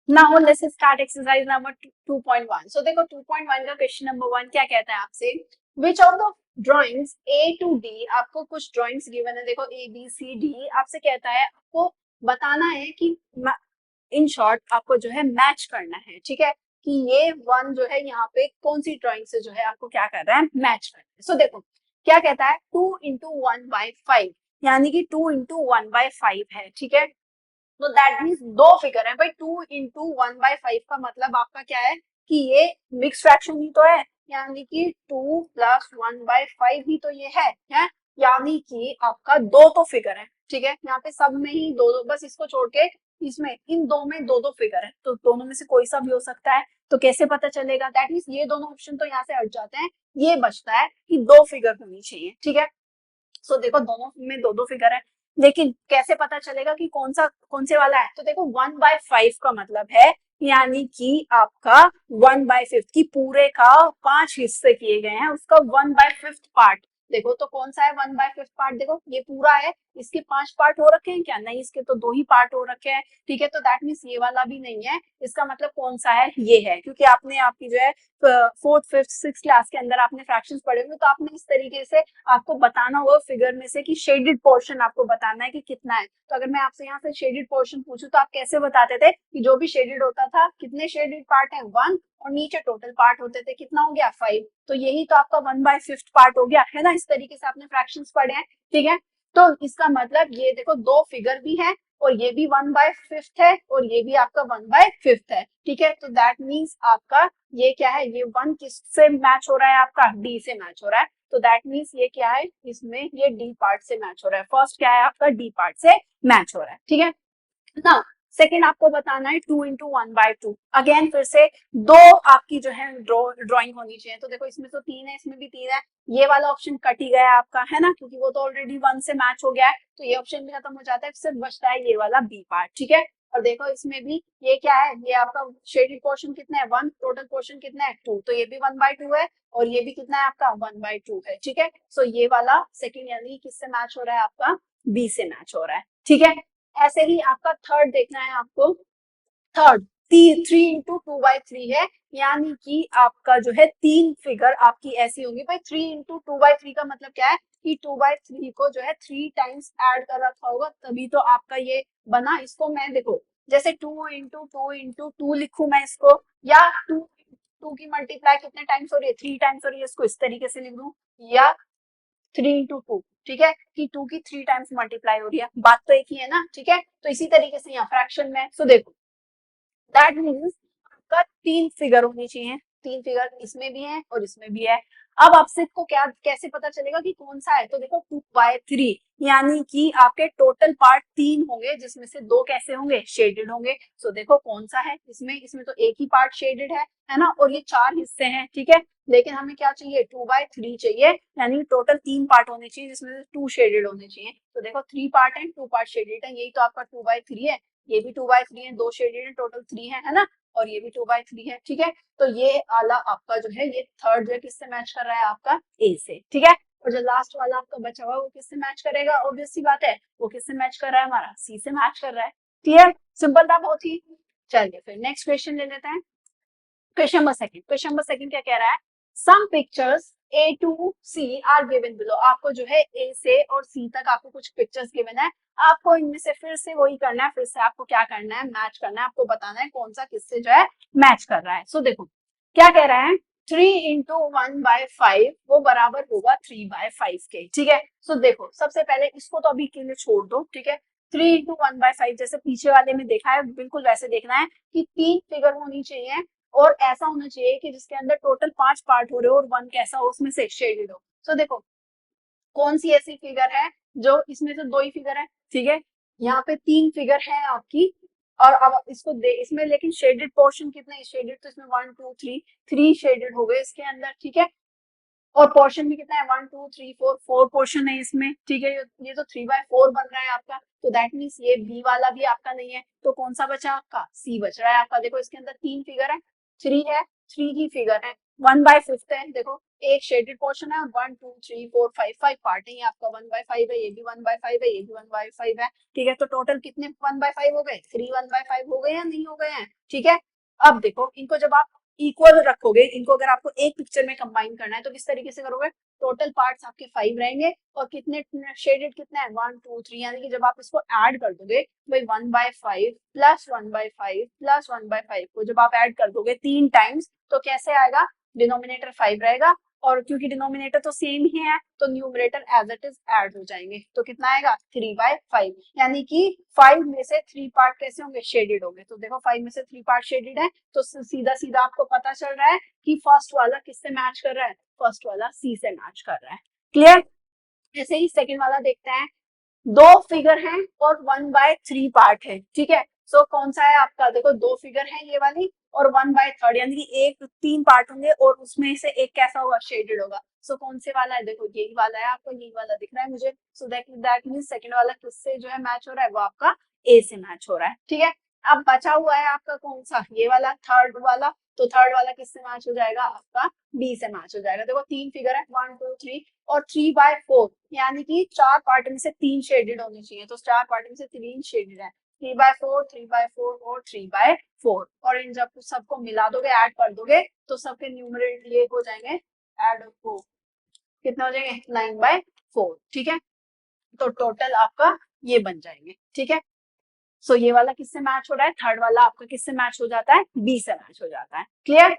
now let's start exercise number 2.1। सो देखो 2.1 का क्वेश्चन नंबर 1 क्या कहता है आपसे, which of the drawings A to D, आपको कुछ ड्राइंग्स गिवन है, देखो ए बी सी डी, आपसे कहता है आपको बताना है कि इन शॉर्ट आपको जो है मैच करना है। ठीक है, कि ये वन जो है यहाँ पे कौन सी ड्राइंग से जो है आपको क्या कर रहा है, मैच करना है। सो देखो क्या कहता है, 2 × 1/5, यानी कि 2 × 1/5 है। ठीक है, तो दैट मीन्स दो फिगर है भाई, 2 × 1/5 का मतलब आपका क्या है कि ये मिक्स फ्रैक्शन ही तो है, यानी कि 2 + 1/5 ही तो ये है? यानी कि आपका दो तो फिगर है। ठीक है, यहाँ पे सब में ही दो दो, बस इसको छोड़ के इसमें इन दो में दो दो फिगर है, तो दोनों में से कोई सा भी हो सकता है। तो कैसे पता चलेगा, दैट मीन्स ये दोनों ऑप्शन तो यहाँ से हट जाते हैं, ये बचता है कि दो फिगर होनी चाहिए। ठीक है, सो देखो दोनों में दो दो फिगर है, लेकिन कैसे पता चलेगा कि कौन से वाला है, तो देखो 1/5 का मतलब है, यानी कि आपका 1/5 की पूरे का 5 हिस्से किए गए हैं, उसका 1/5 पार्ट। देखो तो कौन सा है 1/5 पार्ट, देखो ये पूरा है, इसके 5 पार्ट हो रखे हैं क्या, नहीं, इसके तो 2 ही पार्ट हो रखे हैं। ठीक है, तो दैट मीन्स ये वाला भी नहीं है, इसका मतलब कौन सा है, ये है, क्योंकि आपने आपकी जो है 4th 5th 6th क्लास के अंदर आपने फ्रैक्शंस पढ़े होंगे, तो आपने इस तरीके से आपको बताना होगा फिगर में से कि शेडेड पोर्शन आपको बताना है कि कितना है। तो अगर मैं आपसे यहाँ से शेडेड पोर्शन पूछूं तो आप कैसे बताते थे कि जो भी शेडेड होता था, कितने शेडेड पार्ट है 1, और नीचे टोटल पार्ट होते थे कितना हो गया 5, तो यही तो आपका 1/5 पार्ट हो गया है ना। इस तरीके से आपने फ्रैक्शंस पढ़े हैं। ठीक है, तो इसका मतलब ये देखो दो फिगर भी है, और ये भी 1/5 है, और ये भी आपका 1/5 है। ठीक है, तो दैट मीन्स आपका ये क्या है, ये 1 किससे मैच हो रहा है, आपका डी से मैच हो रहा है। तो दैट मीन्स ये क्या है, इसमें ये डी पार्ट से मैच हो रहा है, फर्स्ट क्या है आपका, डी पार्ट से मैच हो रहा है। ठीक है ना, सेकेंड आपको बताना है 2 × 1/2। अगेन फिर से दो आपकी जो है ड्राइंग होनी चाहिए, तो देखो इसमें तो 3 है, इसमें भी 3 है, ये वाला ऑप्शन कट ही गया आपका, है ना, क्योंकि वो तो ऑलरेडी 1 से मैच हो गया है, तो ये ऑप्शन भी खत्म हो जाता है, सिर्फ बचता है ये वाला बी पार्ट। ठीक है, और देखो इसमें भी ये क्या है, ये आपका शेडेड पोर्शन कितना है 1, टोटल पोर्शन कितना है 2, तो ये भी 1/2 है, और ये भी कितना है आपका 1/2 है। ठीक है, सो ये वाला सेकेंड यानी किससे मैच हो रहा है, आपका बी से मैच हो रहा है। ठीक है, ऐसे ही आपका थर्ड देखना है आपको, third three into two by three है, यानी कि आपका जो है तीन फिगर आपकी ऐसी होंगी भाई। Three into two by three का मतलब क्या है कि टू बाई थ्री को जो है थ्री टाइम्स ऐड कर रखा होगा, तभी तो आपका ये बना। इसको मैं देखो जैसे टू इंटू टू लिखू मैं इसको, या टू की मल्टीप्लाई कितने टाइम्स हो रही है, थ्री टाइम्स हो रही है, इसको इस तरीके से लिख दूं, या थ्री इंटू टू, ठीक है, कि टू की थ्री टाइम्स मल्टीप्लाई हो रही है, बात तो एक ही है ना, ठीक है। तो इसी तरीके से यहाँ फ्रैक्शन में, सो देखो दैट मीन्स आपका तीन फिगर होनी चाहिए, तीन फिगर इसमें भी है और इसमें भी है। अब आपसे को क्या कैसे पता चलेगा कि कौन सा है, तो देखो टू बाय थ्री, यानी कि आपके टोटल पार्ट तीन होंगे, जिसमें से दो कैसे होंगे, शेडेड होंगे। सो देखो कौन सा है इसमें, इसमें तो एक ही पार्ट शेडेड है ना, और ये चार हिस्से हैं, ठीक है। लेकिन हमें क्या चाहिए, टू बाय थ्री चाहिए, यानी टोटल तीन पार्ट होने चाहिए, जिसमें से टू शेडेड होने चाहिए। तो देखो थ्री पार्ट है, टू पार्ट शेडेड है, यही तो आपका टू बाय थ्री है। ये भी टू बाय थ्री है, दो शेडेड है, टोटल थ्री है ना, और ये भी टू बाय थ्री है, ठीक है। तो ये वाला आपका जो है, ये थर्ड जो है किससे मैच कर रहा है, आपका ए से, ठीक है। और जो लास्ट वाला आपका बचा हुआ वो किससे मैच करेगा, ऑब्वियस सी बात है, वो किससे मैच कर रहा है, हमारा सी से मैच कर रहा है। क्लियर, सिंपल था बहुत ही। चलिए फिर नेक्स्ट क्वेश्चन ले लेते हैं। Question number second, question number second क्या कह रहा है, some pictures A to C are given below. आपको जो है ए से और सी तक आपको कुछ पिक्चर्स गिवन है, आपको इनमें से फिर से वही करना है, फिर से आपको क्या करना है, मैच करना है, आपको बताना है कौन सा किससे जो है मैच कर रहा है। सो देखो क्या कह रहा है, three into one by five वो बराबर होगा थ्री बाय फाइव के, ठीक है। सो देखो सबसे पहले इसको तो अभी के लिए छोड़ दो, ठीक है। Three into one by five जैसे पीछे वाले में देखा है, बिल्कुल वैसे देखना है कि तीन फिगर होनी चाहिए, और ऐसा होना चाहिए कि जिसके अंदर टोटल पांच पार्ट हो रहे हो और वन कैसा हो, उसमें से शेडेड हो। सो देखो कौन सी ऐसी फिगर है जो इसमें से दो ही फिगर है, ठीक है, यहाँ पे तीन फिगर है आपकी, और अब इसको दे इसमें, लेकिन शेडेड पोर्शन कितने, शेडेड तो इसमें one two three, three shaded हो गए इसके अंदर, ठीक है। और पोर्शन भी कितना है, one two three four, four portion है इसमें, ठीक है। ये तो थ्री बाय फोर बन रहा है आपका, तो दैट मीन्स ये बी वाला भी आपका नहीं है, तो कौन सा बचा आपका, सी बच रहा है आपका। देखो इसके अंदर तीन फिगर है, थ्री है, थ्री की फिगर है, वन बाय फिफ्थ है, देखो एक शेडेड पोर्शन है, और one two three four five, five part है, ये आपका वन बाय फाइव है, ये भी वन बाय फाइव है, ये भी वन बाय फाइव है, ठीक है। तो टोटल कितने वन बाय फाइव हो गए, थ्री वन बाय फाइव हो गए या नहीं हो गए हैं, ठीक है। अब देखो इनको जब आप इक्वल रखोगे, इनको अगर आपको एक पिक्चर में कंबाइन करना है तो किस तरीके से करोगे, टोटल पार्ट्स आपके फाइव रहेंगे, और कितने शेडेड कितना है, वन टू थ्री, यानी कि जब आप इसको ऐड कर दोगे, भाई one by five plus one by five plus one by five को जब आप ऐड कर दोगे तीन टाइम्स, तो कैसे आएगा, डिनोमिनेटर फाइव रहेगा, और क्योंकि डिनोमिनेटर तो सेम ही है, तो numerator as it is add हो जाएंगे, तो कितना आएगा, थ्री बाय फाइव, यानी कि फाइव में से थ्री पार्ट कैसे होंगे, शेडेड होंगे। तो देखो फाइव में से थ्री पार्ट शेडेड है, तो सीधा सीधा आपको पता चल रहा है कि फर्स्ट वाला किससे मैच कर रहा है, फर्स्ट वाला सी से मैच कर रहा है। क्लियर, ऐसे ही सेकंड वाला देखते हैं, दो फिगर हैं और वन बाय थ्री पार्ट है, ठीक है। सो कौन सा है आपका, देखो दो फिगर है ये वाली, और वन बाय थर्ड, यानी कि एक तीन पार्ट होंगे और उसमें से एक कैसा होगा, शेडेड होगा। सो कौन से वाला है, देखो यही वाला है आपको, यही वाला दिख रहा है मुझे। सो दैट मींस सेकंड वाला किससे जो है मैच हो रहा है, वो आपका ए से मैच हो रहा है, ठीक है। अब बचा हुआ है आपका कौन सा, ये वाला थर्ड वाला, तो थर्ड वाला किससे मैच हो जाएगा, आपका बी से मैच हो जाएगा। देखो तीन फिगर है, वन टू थ्री, और थ्री बाय फोर, यानी कि चार पार्ट में से तीन शेडेड होनी चाहिए, तो चार पार्ट में से तीन शेडेड है, three by four, three by four और थ्री बाय फोर, और इन जब सबको मिला दोगे, ऐड कर दोगे, तो सबके न्यूमरेटर ये हो जाएंगे, ऐड हो कितना हो जाएंगे, नाइन बाय फोर, ठीक है। तो टोटल आपका ये बन जाएंगे, ठीक है। सो ये वाला किससे मैच हो रहा है, थर्ड वाला आपका किससे मैच हो जाता है, बी से मैच हो जाता है। क्लियर,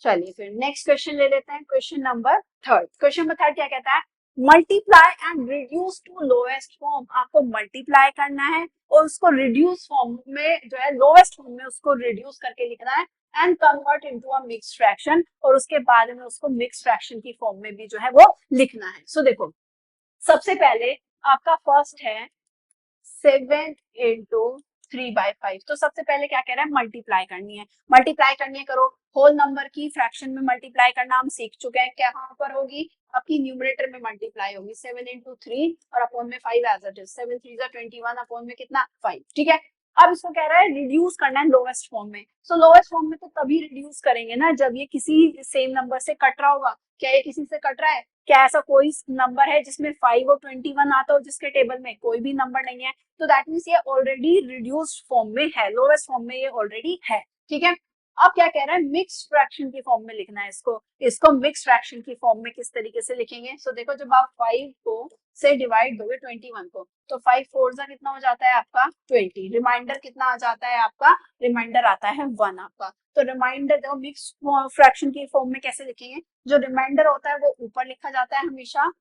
चलिए फिर नेक्स्ट क्वेश्चन ले लेते हैं, question number third. Question number third क्या कहता है, multiply and reduce to lowest form. आपको मल्टीप्लाई करना है और उसको रिड्यूस फॉर्म में जो है, लोएस्ट फॉर्म में उसको रिड्यूस करके लिखना है, and convert into a mixed fraction, और उसके बाद में उसको मिक्स्ड फ्रैक्शन की फॉर्म में भी जो है वो लिखना है। सो देखो सबसे पहले आपका फर्स्ट है seven into three by five, तो सबसे पहले क्या कह रहा है, मल्टीप्लाई करनी है, मल्टीप्लाई करनी है, करो। होल नंबर की फ्रैक्शन में मल्टीप्लाई करना हम सीख चुके हैं, क्या यहाँ पर होगी, आपकी न्यूमरेटर में मल्टीप्लाई होगी, सेवन इंटू थ्री और अपॉन में five as it is, seven three जा 21 अपॉन में कितना, फाइव, ठीक है। अब इसको कह रहा है रिड्यूस करना है लोवेस्ट फॉर्म में। सो लोवेस्ट फॉर्म में तो तभी रिड्यूस करेंगे ना जब ये किसी सेम नंबर से कट रहा होगा। क्या ये किसी से कट रहा है, क्या ऐसा कोई नंबर है जिसमें 5 और 21 आता हो जिसके टेबल में, कोई भी नंबर नहीं है, तो दैट मीन्स ये ऑलरेडी रिड्यूस्ड फॉर्म में है, लोवेस्ट फॉर्म में ये ऑलरेडी है, ठीक है। अब क्या कह रहा है, मिक्स फ्रैक्शन की फॉर्म में लिखना है इसको। इसको मिक्स फ्रैक्शन की फॉर्म में किस तरीके से लिखेंगे, सो देखो जब आप 5 को से डिवाइड दोगे 21 को, तो 5 4 जा कितना हो जाता है आपका 20, रिमाइंडर कितना आ जाता है आपका, रिमाइंडर आता है 1 आपका। तो रिमाइंडर देखो मिक्स फ्रैक्शन की फॉर्म में कैसे लिखेंगे, जो रिमाइंडर होता है वो ऊपर लिखा जाता है हमेशा,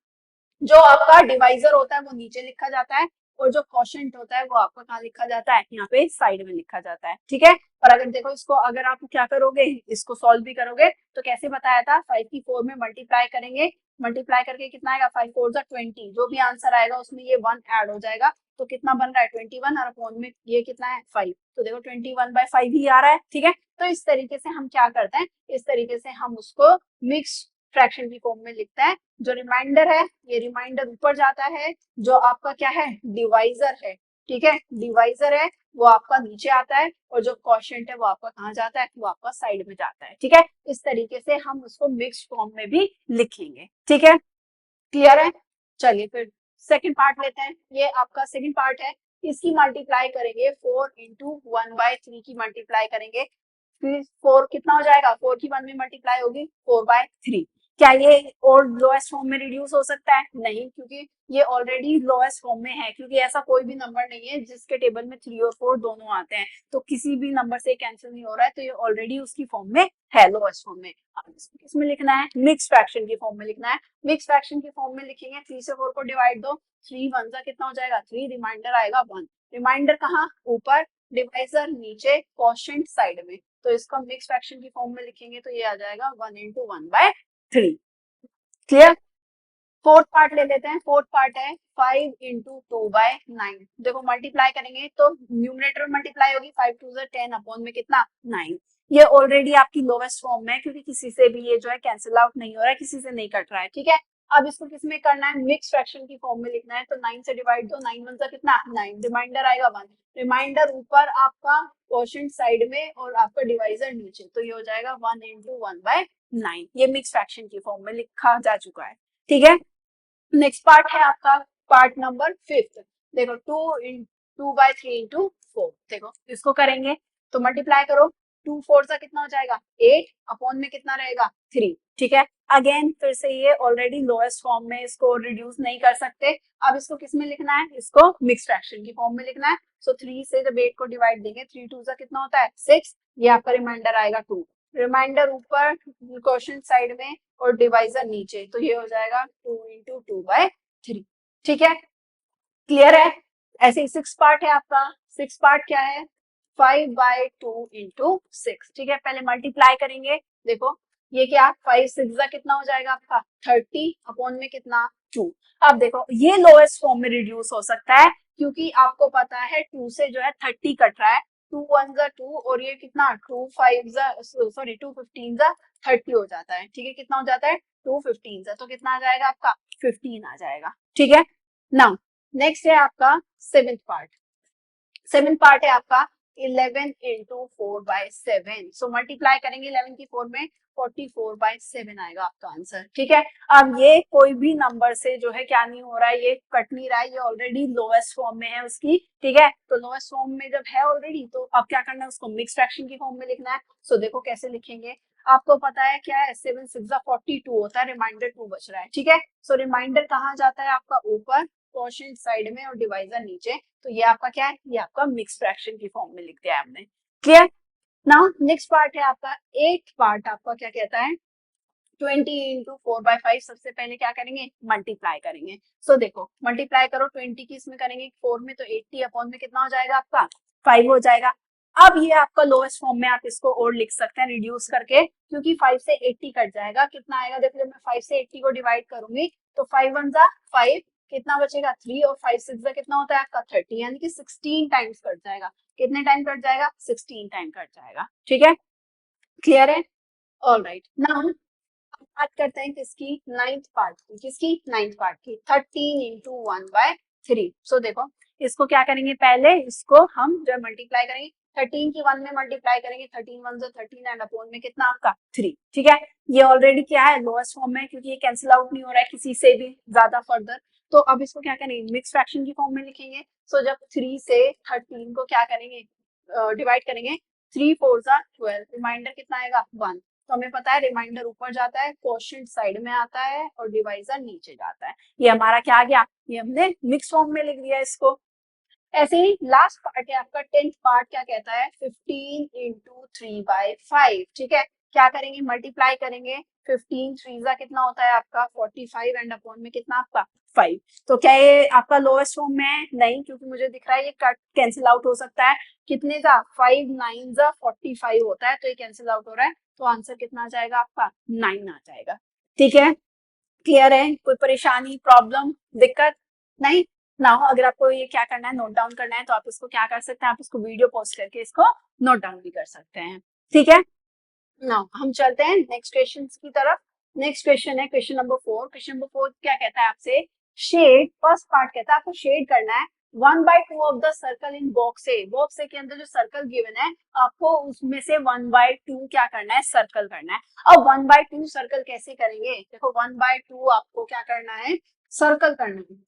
जो आपका डिवाइजर होता है वो नीचे लिखा जाता है, और जो क्वोशंट होता है वो आपका कहाँ लिखा जाता है, यहाँ पे साइड में लिखा जाता है, ठीक है। और अगर देखो इसको अगर आप क्या करोगे, इसको सॉल्व भी करोगे तो कैसे बताया था, 5 की 4 में मल्टीप्लाई करेंगे, मल्टीप्लाई करके कितना आएगा 5 4 जा 20, जो भी आंसर आएगा उसमें ये 1 ऐड हो जाएगा, तो कितना बन रहा है 21, और अपॉन में ये कितना है 5, तो देखो 21/5 ही आ रहा है, ठीक है। तो इस तरीके से हम क्या करते हैं, इस तरीके से हम उसको मिक्स फ्रैक्शन की फॉर्म में लिखते हैं। जो रिमाइंडर है, ये रिमाइंडर ऊपर जाता है, जो आपका क्या है डिवाइजर है, ठीक है, डिवाइजर है वो आपका नीचे आता है, और जो क्वोशंट है वो आपका कहाँ जाता है, वो आपका साइड में जाता है, ठीक है। इस तरीके से हम उसको मिक्स्ड फॉर्म में भी लिखेंगे, ठीक है, क्लियर है। चलिए फिर सेकंड पार्ट लेते हैं, ये आपका सेकंड पार्ट है, इसकी मल्टीप्लाई करेंगे 4 इंटू 1/3 की मल्टीप्लाई करेंगे, फिर 4 कितना हो जाएगा, 4 की 1 में मल्टीप्लाई होगी 4/3, क्या ये और लोएस्ट फॉर्म में रिड्यूस हो सकता है, नहीं, क्योंकि ये ऑलरेडी लोएस्ट फॉर्म में है, क्योंकि ऐसा कोई भी नंबर नहीं है जिसके टेबल में 3 और 4 दोनों आते हैं, तो किसी भी नंबर से कैंसिल नहीं हो रहा है, तो ये ऑलरेडी उसकी फॉर्म में है, लोएस्ट फॉर्म में। अब इसको किसमें लिखना है, मिक्स फ्रैक्शन की फॉर्म में लिखना है। मिक्स फ्रैक्शन की फॉर्म में लिखेंगे, 3 से 4 को डिवाइड दो, 3 1 जा कितना हो जाएगा 3, रिमाइंडर आएगा 1, रिमाइंडर कहाँ ऊपर, डिवाइजर नीचे, क्वोशंट साइड में, तो इसको मिक्स फ्रैक्शन की फॉर्म में लिखेंगे तो ये आ जाएगा 1 इंटू 1/3, क्लियर। फोर्थ पार्ट ले लेते हैं, फोर्थ पार्ट है 5 इंटू 2/9, देखो मल्टीप्लाई करेंगे तो न्यूमरेटर मल्टीप्लाई होगी, 5 2 10 अपॉन में कितना 9, ये ऑलरेडी आपकी लोवेस्ट फॉर्म में है, क्योंकि किसी से भी ये जो है कैंसिल आउट नहीं हो रहा है, किसी से नहीं कट रहा है, ठीक है। अब इसको किसमें करना है, मिक्स फ्रैक्शन की फॉर्म में लिखना है, तो 9 से डिवाइड दो, 9 1 कितना 9, रिमाइंडर आएगा 1, रिमाइंडर ऊपर आपका क्वोशंट साइड में और आपका डिवाइजर नीचे, तो ये हो जाएगा 1 इंटू 1/9, ये मिक्स फ्रैक्शन की फॉर्म में लिखा जा चुका है, ठीक है। नेक्स्ट पार्ट है आपका पार्ट नंबर 5, देखो 2/3 इंटू 4, देखो इसको करेंगे तो मल्टीप्लाई करो, 2 4 का कितना हो जाएगा 8, अपॉन में कितना रहेगा 3, ठीक है। अगेन फिर से ये ऑलरेडी लोएस्ट फॉर्म में, इसको रिड्यूस नहीं कर सकते, अब इसको किस में लिखना है, इसको मिक्स फ्रैक्शन की फॉर्म में लिखना है, सो 3 से जब 8 को डिवाइड देंगे, 3 2 का कितना होता है 6, ये आपका रिमाइंडर आएगा 2, रिमाइंडर ऊपर क्वोशंट साइड में और डिवाइजर नीचे, तो ये हो जाएगा 2 इंटू 2/3, ठीक है, क्लियर है। ऐसे ही 6 पार्ट है आपका, 6 पार्ट क्या है 5/2 इंटू 6, ठीक है, पहले मल्टीप्लाई करेंगे, देखो ये क्या 5 6 जा कितना हो जाएगा आपका 30, अपॉन में कितना 2, अब देखो ये लोएस्ट फॉर्म में रिड्यूस हो सकता है, क्योंकि आपको पता है 2 से जो है 30 कट रहा है, 2 1 जा 2, और ये कितना 2 5 जा सॉरी 2 15 जा 30 हो जाता है, ठीक है, कितना हो जाता है 2 15 जा, तो कितना आ जाएगा आपका 15 आ जाएगा, ठीक है। नाउ नेक्स्ट है आपका सेवेंथ पार्ट, सेवेंथ पार्ट है आपका 11 इंटू 4/7, सो मल्टीप्लाई करेंगे 11 की 4 में 44/7 आएगा आपका आंसर, ठीक है। अब ये कोई भी नंबर से जो है क्या नहीं हो रहा है, ये कट नहीं रहा है, ये ऑलरेडी लोएस्ट फॉर्म में है उसकी, ठीक है, तो लोएस्ट फॉर्म में जब है ऑलरेडी, तो अब क्या करना है, उसको मिक्स फ्रैक्शन की फॉर्म में लिखना है, सो देखो कैसे लिखेंगे, आपको पता है क्या है 7 6 42 होता है, रिमाइंडर 2 बच रहा है, ठीक है, सो रिमाइंडर कहाँ जाता है आपका ऊपर क्वोशंट साइड में और डिवाइजर नीचे, तो ये आपका क्या है, ये आपका मिक्स फ्रैक्शन की फॉर्म में लिख दिया है हमने, क्लियर। नाउ नेक्स्ट पार्ट है आपका 8th पार्ट, आपका क्या कहता है 20 इंटू 4/5, सबसे पहले क्या करेंगे मल्टीप्लाई करेंगे, सो देखो मल्टीप्लाई करो 20 की इसमें करेंगे 4 में, तो 80 अपॉन में कितना हो जाएगा आपका 5 हो जाएगा। अब ये आपका लोएस्ट फॉर्म में, आप इसको और लिख सकते हैं रिड्यूस करके, क्योंकि 5 से 80 कट जाएगा, कितना आएगा देखो, जब मैं 5 से 80 को डिवाइड करूंगी तो 5 1 जा 5, कितना बचेगा 3, और 5 6 जा कितना होता है आपका 30, यानी कि 16 टाइम्स कट जाएगा, कितने टाइम कट जाएगा 16 टाइम कट जाएगा, ठीक है, क्लियर है। ऑल राइट, नाउ बात करते हैं किसकी, नाइन्थ पार्ट की, किसकी नाइन्थ पार्ट की, 13 इंटू 1/3, सो देखो इसको क्या करेंगे, पहले इसको हम जो मल्टीप्लाई करेंगे, 13 की 1 में मल्टीप्लाई करेंगे, 13 1 13 एंड अपॉन में कितना आपका 3, ठीक है, ये ऑलरेडी क्या है लोएस्ट फॉर्म में, क्योंकि ये कैंसिल आउट नहीं हो रहा है किसी से भी ज्यादा फर्दर, तो अब इसको क्या करेंगे मिक्स फ्रैक्शन की फॉर्म में लिखेंगे, सो जब 3 से 13 को क्या करेंगे डिवाइड करेंगे, 3 4 जा 12, रिमाइंडर कितना आएगा 1। तो हमें पता है रिमाइंडर ऊपर जाता है, क्वोशिएंट साइड में आता है और डिवाइजर नीचे जाता है। ये हमारा क्या आ गया, ये हमने मिक्स फॉर्म में लिख दिया इसको। ऐसे ही लास्ट पार्ट है आपका 10th पार्ट, क्या कहता है 15 इंटू 3/5। ठीक है, क्या करेंगे मल्टीप्लाई करेंगे, 15 3 जा कितना होता है आपका 45 एंड अपॉन में कितना आपका 5। तो क्या ये आपका लोएस्ट फॉर्म में है, नहीं, क्योंकि मुझे दिख रहा है ये कट कैंसिल आउट हो सकता है। कितने जा 5 9 जा 45 होता है, तो ये कैंसिल आउट हो रहा है, तो आंसर कितना आ जाएगा आपका 9 आ जाएगा। ठीक है, क्लियर है, कोई परेशानी प्रॉब्लम दिक्कत नहीं ना हो। अगर आपको ये क्या करना है नोट डाउन करना है, तो आप इसको क्या कर सकते हैं, आप इसको वीडियो पोस्ट करके इसको नोट डाउन भी कर सकते हैं। ठीक है, ना हम चलते हैं नेक्स्ट क्वेश्चन की तरफ। नेक्स्ट क्वेश्चन है क्वेश्चन नंबर 4। क्वेश्चन नंबर 4 क्या कहता है आपसे, शेड, फर्स्ट पार्ट कहता है आपको शेड करना है 1/2 of the circle in box A. Box A के अंदर जो सर्कल गिवन है, आपको उसमें से 1/2 क्या करना है, सर्कल करना है। अब 1/2 सर्कल कैसे करेंगे, देखो 1/2 आपको क्या करना है, सर्कल करना है।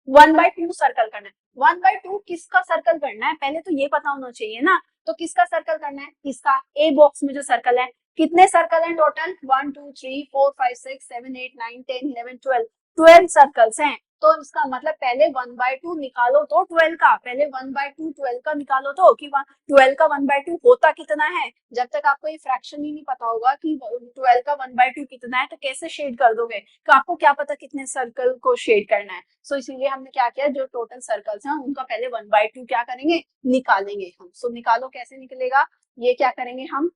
1/2 सर्कल करना है, 1/2 किसका सर्कल करना है, पहले तो ये पता होना चाहिए ना। तो किसका सर्कल करना है, किसका, ए बॉक्स में जो सर्कल है, कितने सर्कल हैं टोटल 1 2 3 4 5 6 7 8 9 10 11 12, 12 सर्कल्स हैं। तो इसका मतलब पहले 1/2 निकालो तो 12 का, पहले 1/2 12 का निकालो तो कि 12 का 1/2 होता कितना है। जब तक आपको ये फ्रैक्शन ही नहीं पता होगा कि 12 का 1/2 कितना है, तो कैसे शेड कर दोगे, तो आपको क्या पता कितने सर्कल को शेड करना है। सो इसीलिए हमने क्या किया, जो टोटल सर्कल्स हैं उनका पहले 1/2 क्या करेंगे, निकालेंगे हम। सो निकालो, कैसे निकलेगा, ये क्या करेंगे हम,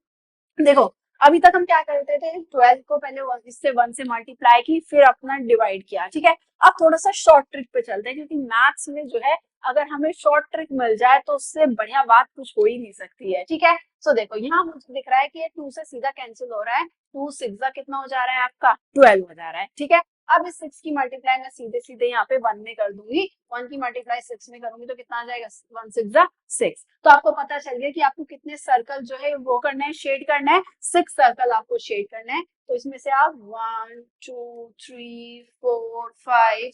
देखो अभी तक हम क्या करते थे, 12 को पहले इससे 1 से मल्टीप्लाई की, फिर अपना डिवाइड किया। ठीक है, अब थोड़ा सा शॉर्ट ट्रिक पे चलते हैं, क्योंकि मैथ्स में जो है अगर हमें शॉर्ट ट्रिक मिल जाए तो उससे बढ़िया बात कुछ हो ही नहीं सकती है। ठीक है, सो देखो यहाँ मुझे दिख रहा है कि ये 2 से सीधा कैंसिल हो रहा है, 2 6 कितना हो जा रहा है आपका 12 हो जा रहा है। ठीक है, अब इस 6 की मल्टीप्लाई मैं सीधे सीधे यहाँ पे 1 में कर दूंगी, 1 की मल्टीप्लाई 6 में करूंगी तो कितना आ जाएगा 1 6 6। तो आपको पता चल गया कि आपको कितने सर्कल जो है वो करना है, शेड करना है, 6 सर्कल आपको शेड करना है। तो इसमें से आप 1 2 3 4 5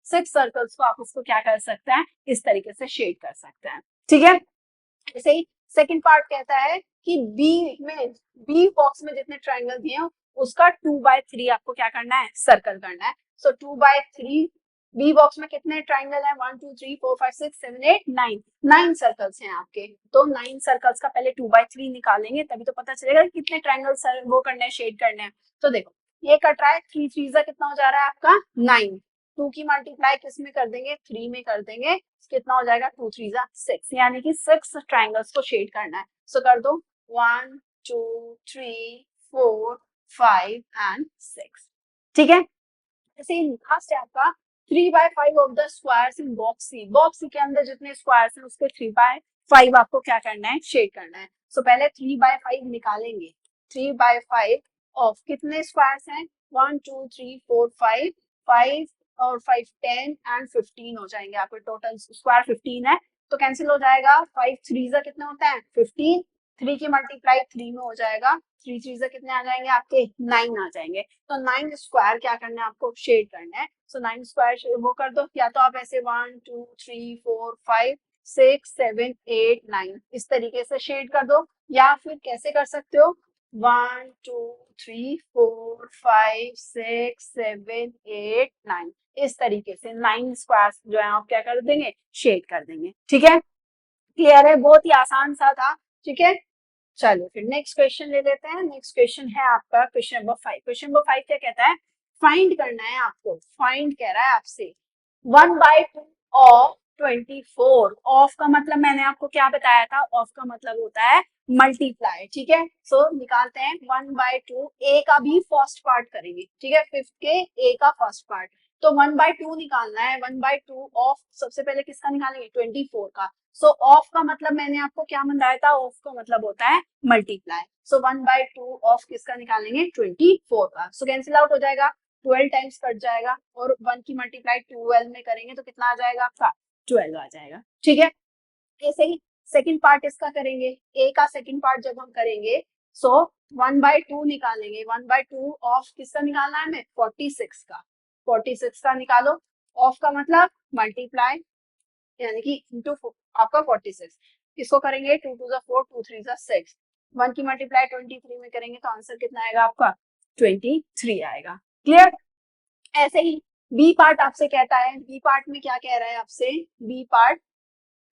6 सर्कल्स को आप उसको क्या कर सकते हैं, इस तरीके से शेड कर सकते हैं। ठीक है, ऐसे ही सेकंड पार्ट कहता है कि बी बॉक्स में जितने ट्राइंगल दिए हैं उसका 2/3 आपको क्या करना है, सर्कल करना है। सो 2/3, बी बॉक्स में कितने ट्राइंगल है 1 2 3 4 5 6 7 8 9, 9 सर्कल्स हैं आपके। तो 9 सर्कल्स का पहले 2/3 निकालेंगे, तभी तो पता चलेगा कि कितने ट्राइंगल वो करने हैं, शेड करने हैं। तो देखो ये कट रहा है, 3 3 कितना हो जा रहा है आपका 9, 2 की मल्टीप्लाई किस में कर देंगे, 3 में कर देंगे, कितना हो जाएगा 2 3 6, यानी कि 6 ट्राइंगल्स को शेड करना है। सो कर दो 1 2 3 4 5 एंड 6। ठीक है, ऐसे ही लास्ट है आपका 3/5 of the squares in box C. Box C के अंदर जितने स्क्वायर्स हैं उसके 3/5 आपको क्या करना है, शेड करना है। सो पहले 3/5 निकालेंगे, 3/5 ऑफ कितने स्क्वायर्स हैं 1 2 3 4 5, 5 और 5 10 एंड 15 हो जाएंगे आपके, टोटल स्क्वायर 15 है। तो कैंसिल हो जाएगा, 5 3 कितने होते हैं 15, 3 की मल्टीप्लाई 3 में हो जाएगा, 3 3 कितने आ जाएंगे आपके 9 आ जाएंगे। तो 9 स्क्वायर क्या करना है आपको, शेड करना है। सो 9 स्क्वायर वो कर दो, या तो आप ऐसे 1 2 3 4 5 6 7 8 9 इस तरीके से शेड कर दो, या फिर कैसे कर सकते हो 1 2 3 4 5 6 7 8 9 इस तरीके से 9 स्क्वायर जो है आप क्या कर देंगे, शेड कर देंगे। ठीक है, क्लियर है, बहुत ही आसान सा था। ठीक है, चलो फिर नेक्स्ट क्वेश्चन ले लेते हैं। नेक्स्ट क्वेश्चन है आपका क्वेश्चन नंबर 5। क्वेश्चन नंबर 5 क्या कहता है, फाइंड करना है आपको, फाइंड कह रहा है आपसे 1/2 ऑफ 24। ऑफ का मतलब मैंने आपको क्या बताया था, ऑफ का मतलब होता है मल्टीप्लाई। ठीक है, सो निकालते हैं 1/2, ए का भी फर्स्ट पार्ट करेंगे। ठीक है, फिफ्थ के ए का फर्स्ट पार्ट, तो 1/2 निकालना है। 1/2 ऑफ सबसे पहले किसका निकालेंगे 24 का। सो ऑफ का मतलब मैंने आपको क्या बताया था, ऑफ का मतलब होता है मल्टीप्लाई। सो 1/2 ऑफ किसका निकालेंगे 24 का। सो कैंसिल आउट हो जाएगा, 12 टाइम्स कट जाएगा, और 1 की मल्टीप्लाई 12 में करेंगे तो कितना आ जाएगा आपका 12 आ जाएगा। ठीक है, ऐसे ही सेकंड पार्ट इसका करेंगे, ए का सेकंड पार्ट जब हम करेंगे, सो 1/2 निकालेंगे। 1/2 ऑफ किसका निकालना है हमें 46 का, 46 का निकालो। ऑफ का मतलब मल्टीप्लाई, यानी कि इंटू आपका 46। इसको करेंगे 2 2 4 2 3 6, 1 की मल्टीप्लाई 23 में करेंगे तो आंसर कितना आएगा आपका 23 आएगा। क्लियर। ऐसे ही बी पार्ट आपसे कहता है, बी पार्ट में क्या कह रहा है आपसे, बी पार्ट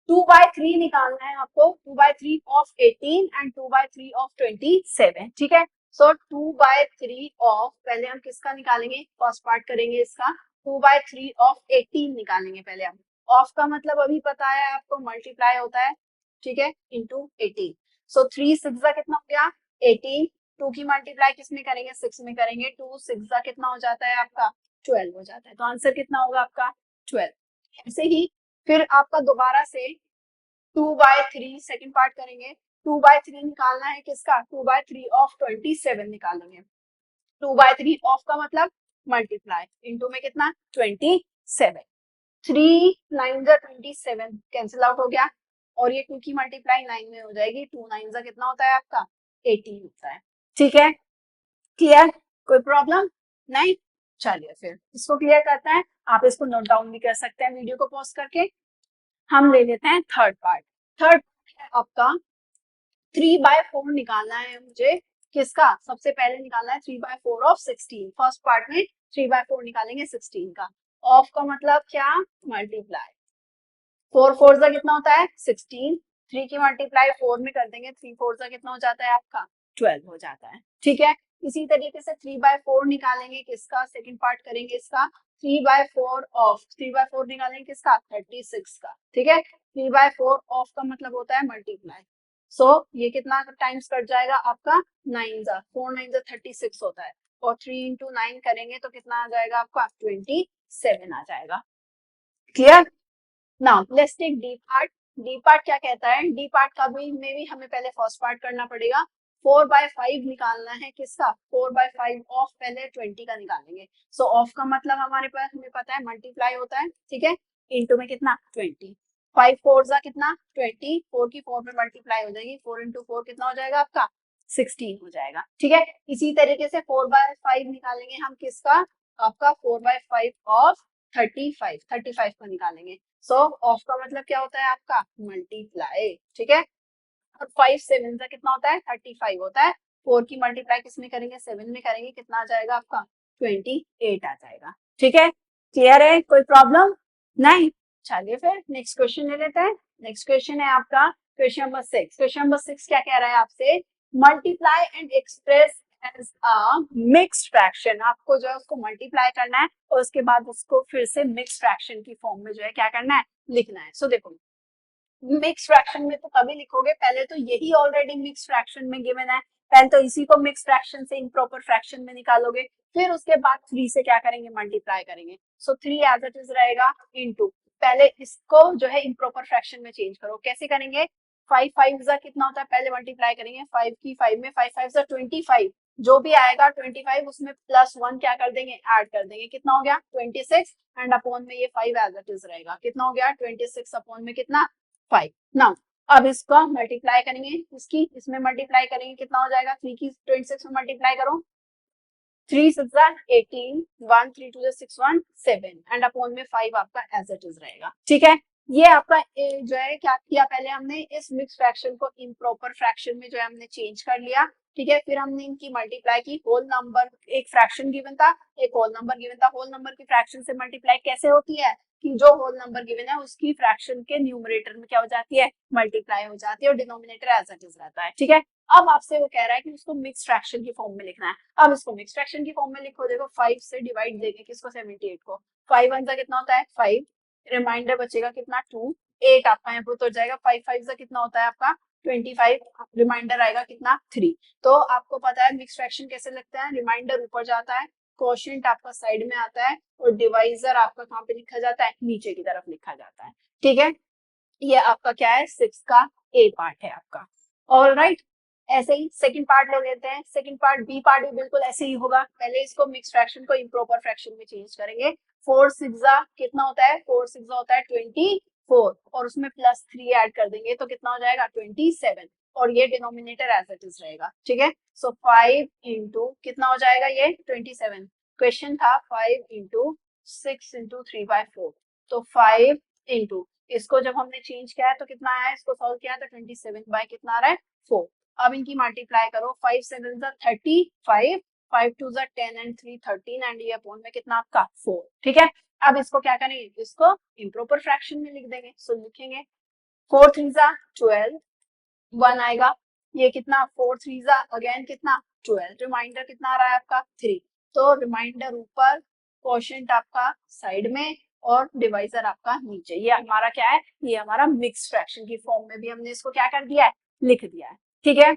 2/3 निकालना है आपको, 2/3 ऑफ 18 एंड 2/3 ऑफ 27। ठीक है, सो 2/3 ऑफ, पहले हम किसका निकालेंगे, फर्स्ट पार्ट करेंगे इसका, 2/3 ऑफ 18 निकालेंगे पहले हम। ऑफ का मतलब अभी पता है आपको, मल्टीप्लाई होता है, ठीक है, इंटू 18। सो 3 6 कितना हो गया 18, 2 की मल्टीप्लाई किस में करेंगे 6 में करेंगे, 2 6 कितना हो जाता है आपका 12 हो जाता है, तो आंसर कितना होगा आपका 12। ऐसे ही फिर आपका दोबारा से 2/3 सेकेंड पार्ट करेंगे, 2/3 निकालना है किसका, 2/3 ऑफ 27 निकालेंगे, 2/3 ऑफ का मतलब मल्टीप्लाई, इनटू में कितना 27, 3 9 27 कैंसिल आउट हो गया, और ये 2 की मल्टीप्लाई 9 में हो जाएगी, 2 9 कितना होता है आपका 18 होता है। ठीक है, क्लियर, कोई प्रॉब्लम नहीं। चलिए फिर इसको क्लियर करते हैं, आप इसको नोट डाउन भी कर सकते हैं वीडियो को पॉज करके। हम ले लेते हैं थर्ड पार्ट। थर्ड है आपका 3/4 निकालना है मुझे, किसका, सबसे पहले निकालना है 3/4 ऑफ 16। फर्स्ट पार्ट में 3/4 निकालेंगे 16 का, ऑफ का मतलब क्या, मल्टीप्लाई, 4 4 जा कितना होता है 16, 3 की मल्टीप्लाई 4 में कर देंगे, 3 4 जा कितना हो जाता है आपका 12 हो जाता है। ठीक है, इसी तरीके से 3/4 निकालेंगे किसका, सेकंड पार्ट करेंगे इसका, 3/4 ऑफ, 3/4 निकालेंगे किसका 36 का। ठीक है, 3/4 ऑफ का मतलब होता है मल्टीप्लाई, सो ये कितना टाइम्स कट जाएगा आपका 9 जा, 4 9 जा 36 होता है, और 3 इंटू 9 करेंगे तो कितना आ जाएगा आपका 27 आ जाएगा। Clear. Now let's take D part. D part क्या कहता है, डी पार्ट का भी में भी हमें पहले फर्स्ट पार्ट करना पड़ेगा, 4/5 निकालना है किसका, 4/5 ऑफ पहले 20 का निकालेंगे, सो ऑफ का मतलब हमारे पास हमें पता है मल्टीप्लाई होता है, ठीक है, इंटू में कितना 20, 5 4 जा कितना 20, 4 की 4 में मल्टीप्लाई हो जाएगी, 4 इंटू 4 कितना हो जाएगा आपका 16 हो जाएगा। ठीक है, इसी तरीके से 4/5 निकालेंगे हम किसका, आपका 4/5 ऑफ 35 का निकालेंगे, सो ऑफ का मतलब क्या होता है आपका मल्टीप्लाई। ठीक है, और 5 7 से कितना होता है 35 होता है, 4 की मल्टीप्लाई किस में करेंगे 7 में करेंगे, कितना आ जाएगा आपका 28 आ जाएगा। ठीक है, क्लियर है, कोई प्रॉब्लम नहीं। चलिए फिर नेक्स्ट क्वेश्चन ले लेते हैं। नेक्स्ट क्वेश्चन है आपका क्वेश्चन नंबर 6। क्वेश्चन नंबर 6 क्या कह रहा है आपसे, multiply and express as a mixed fraction, आपको जो है उसको मल्टीप्लाई करना है और उसके बाद उसको फिर से मिक्स्ड फ्रैक्शन की फॉर्म में जो है क्या करना है, लिखना है। सो देखो मिक्स फ्रैक्शन में तो कभी लिखोगे, पहले तो यही ऑलरेडी मिक्स फ्रैक्शन में गिवन है, पहले तो इसी को मिक्स फ्रैक्शन से इम्प्रॉपर फ्रैक्शन में निकालोगे, फिर उसके बाद 3 से क्या करेंगे मल्टीप्लाई करेंगे, सो 3 एज इट इज रहेगा इनटू, पहले इसको जो है इम्प्रॉपर फ्रैक्शन में चेंज करो, कैसे करेंगे, 5 5 जा कितना होता है, पहले मल्टीप्लाई करेंगे 5 की 5 में, 5 5 जा 25, जो भी आएगा 25 उसमें +1 क्या कर देंगे ऐड कर देंगे, कितना हो गया 26, एंड अपॉन में ये 5 एज इट इज रहेगा, कितना हो गया 26 अपॉन में कितना 5। नाउ अब इसका मल्टीप्लाई करेंगे, इसकी इसमें मल्टीप्लाई करेंगे, कितना हो जाएगा 3 की 26 में मल्टीप्लाई करो, 3 6 18, 1 3 2 6 1 7, एंड अपॉन में 5 आपका एज इट इज रहेगा। ठीक है, ये आपका जो है क्या किया, पहले हमने इस मिक्स फ्रैक्शन को इम्प्रॉपर फ्रैक्शन में जो है हमने चेंज कर लिया। ठीक है, फिर हमने इनकी मल्टीप्लाई की, होल नंबर एक फ्रैक्शन गिवन था, एक होल नंबर गिवन था, होल नंबर की फ्रैक्शन से मल्टीप्लाई कैसे होती है कि जो होल नंबर गिवन है उसकी फ्रैक्शन के न्यूमरेटर में क्या हो जाती है मल्टीप्लाई हो जाती है, और डिनोमिनेटर एज इट इज रहता है। ठीक है, अब आपसे वो कह रहा है कि उसको मिक्स फ्रैक्शन की फॉर्म में लिखना है, अब इसको मिक्स फ्रैक्शन की फॉर्म में लिखो, देखो 5 से डिवाइड देंगे किसको 78 को, 5 1 कितना होता है 5, रिमाइंडर बचेगा कितना 2, 8 आपका यहाँ पे उतर जाएगा, 5 5 से कितना होता है आपका 25, रिमाइंडर आएगा कितना 3। तो आपको पता है मिक्स फ्रैक्शन कैसे लिखते हैं, रिमाइंडर ऊपर जाता है, क्वोशिएंट आपका साइड में आता है, और डिवाइजर आपका कहाँ पे लिखा जाता है, नीचे की तरफ लिखा जाता है। ठीक है, ये आपका क्या है 6 का ए पार्ट है आपका। ऑलराइट, ऐसे ही सेकंड पार्ट ले लेते हैं। सेकंड पार्ट बी पार्ट भी बिल्कुल ऐसे ही होगा, पहले इसको मिक्स फ्रैक्शन को इम्प्रॉपर फ्रैक्शन में चेंज करेंगे, 4 6 कितना होता है 4 6 होता है 24, और उसमें +3 ऐड कर देंगे तो कितना हो जाएगा 27, और ये डिनोमिनेटर एज इट इज रहेगा। ठीक है, सो 5 इंटू कितना हो जाएगा ये 27, क्वेश्चन था 5 इंटू 6 इंटू 3/4, तो 5 इंटू इसको जब हमने चेंज किया है तो कितना आया, इसको सॉल्व किया है तो 27 बाय कितना आ रहा है 4। अब इनकी मल्टीप्लाई करो, 5 7 जा 35, 5 2 जा 10 एंड 3 13 एंड ये अपॉन में कितना आपका 4। ठीक है, अब इसको क्या करेंगे, इसको इम्प्रॉपर फ्रैक्शन में लिख देंगे। सो लिखेंगे 4 3 जा 12, 1 आएगा, ये कितना 4 3 जा अगेन कितना 12, रिमाइंडर कितना आ रहा है आपका 3। तो रिमाइंडर ऊपर, क्वोशिएंट आपका साइड में और डिवाइजर आपका नीचे। ये हमारा क्या है, ये हमारा मिक्स फ्रैक्शन की फॉर्म में भी हमने इसको क्या कर दिया है, लिख दिया है। ठीक है,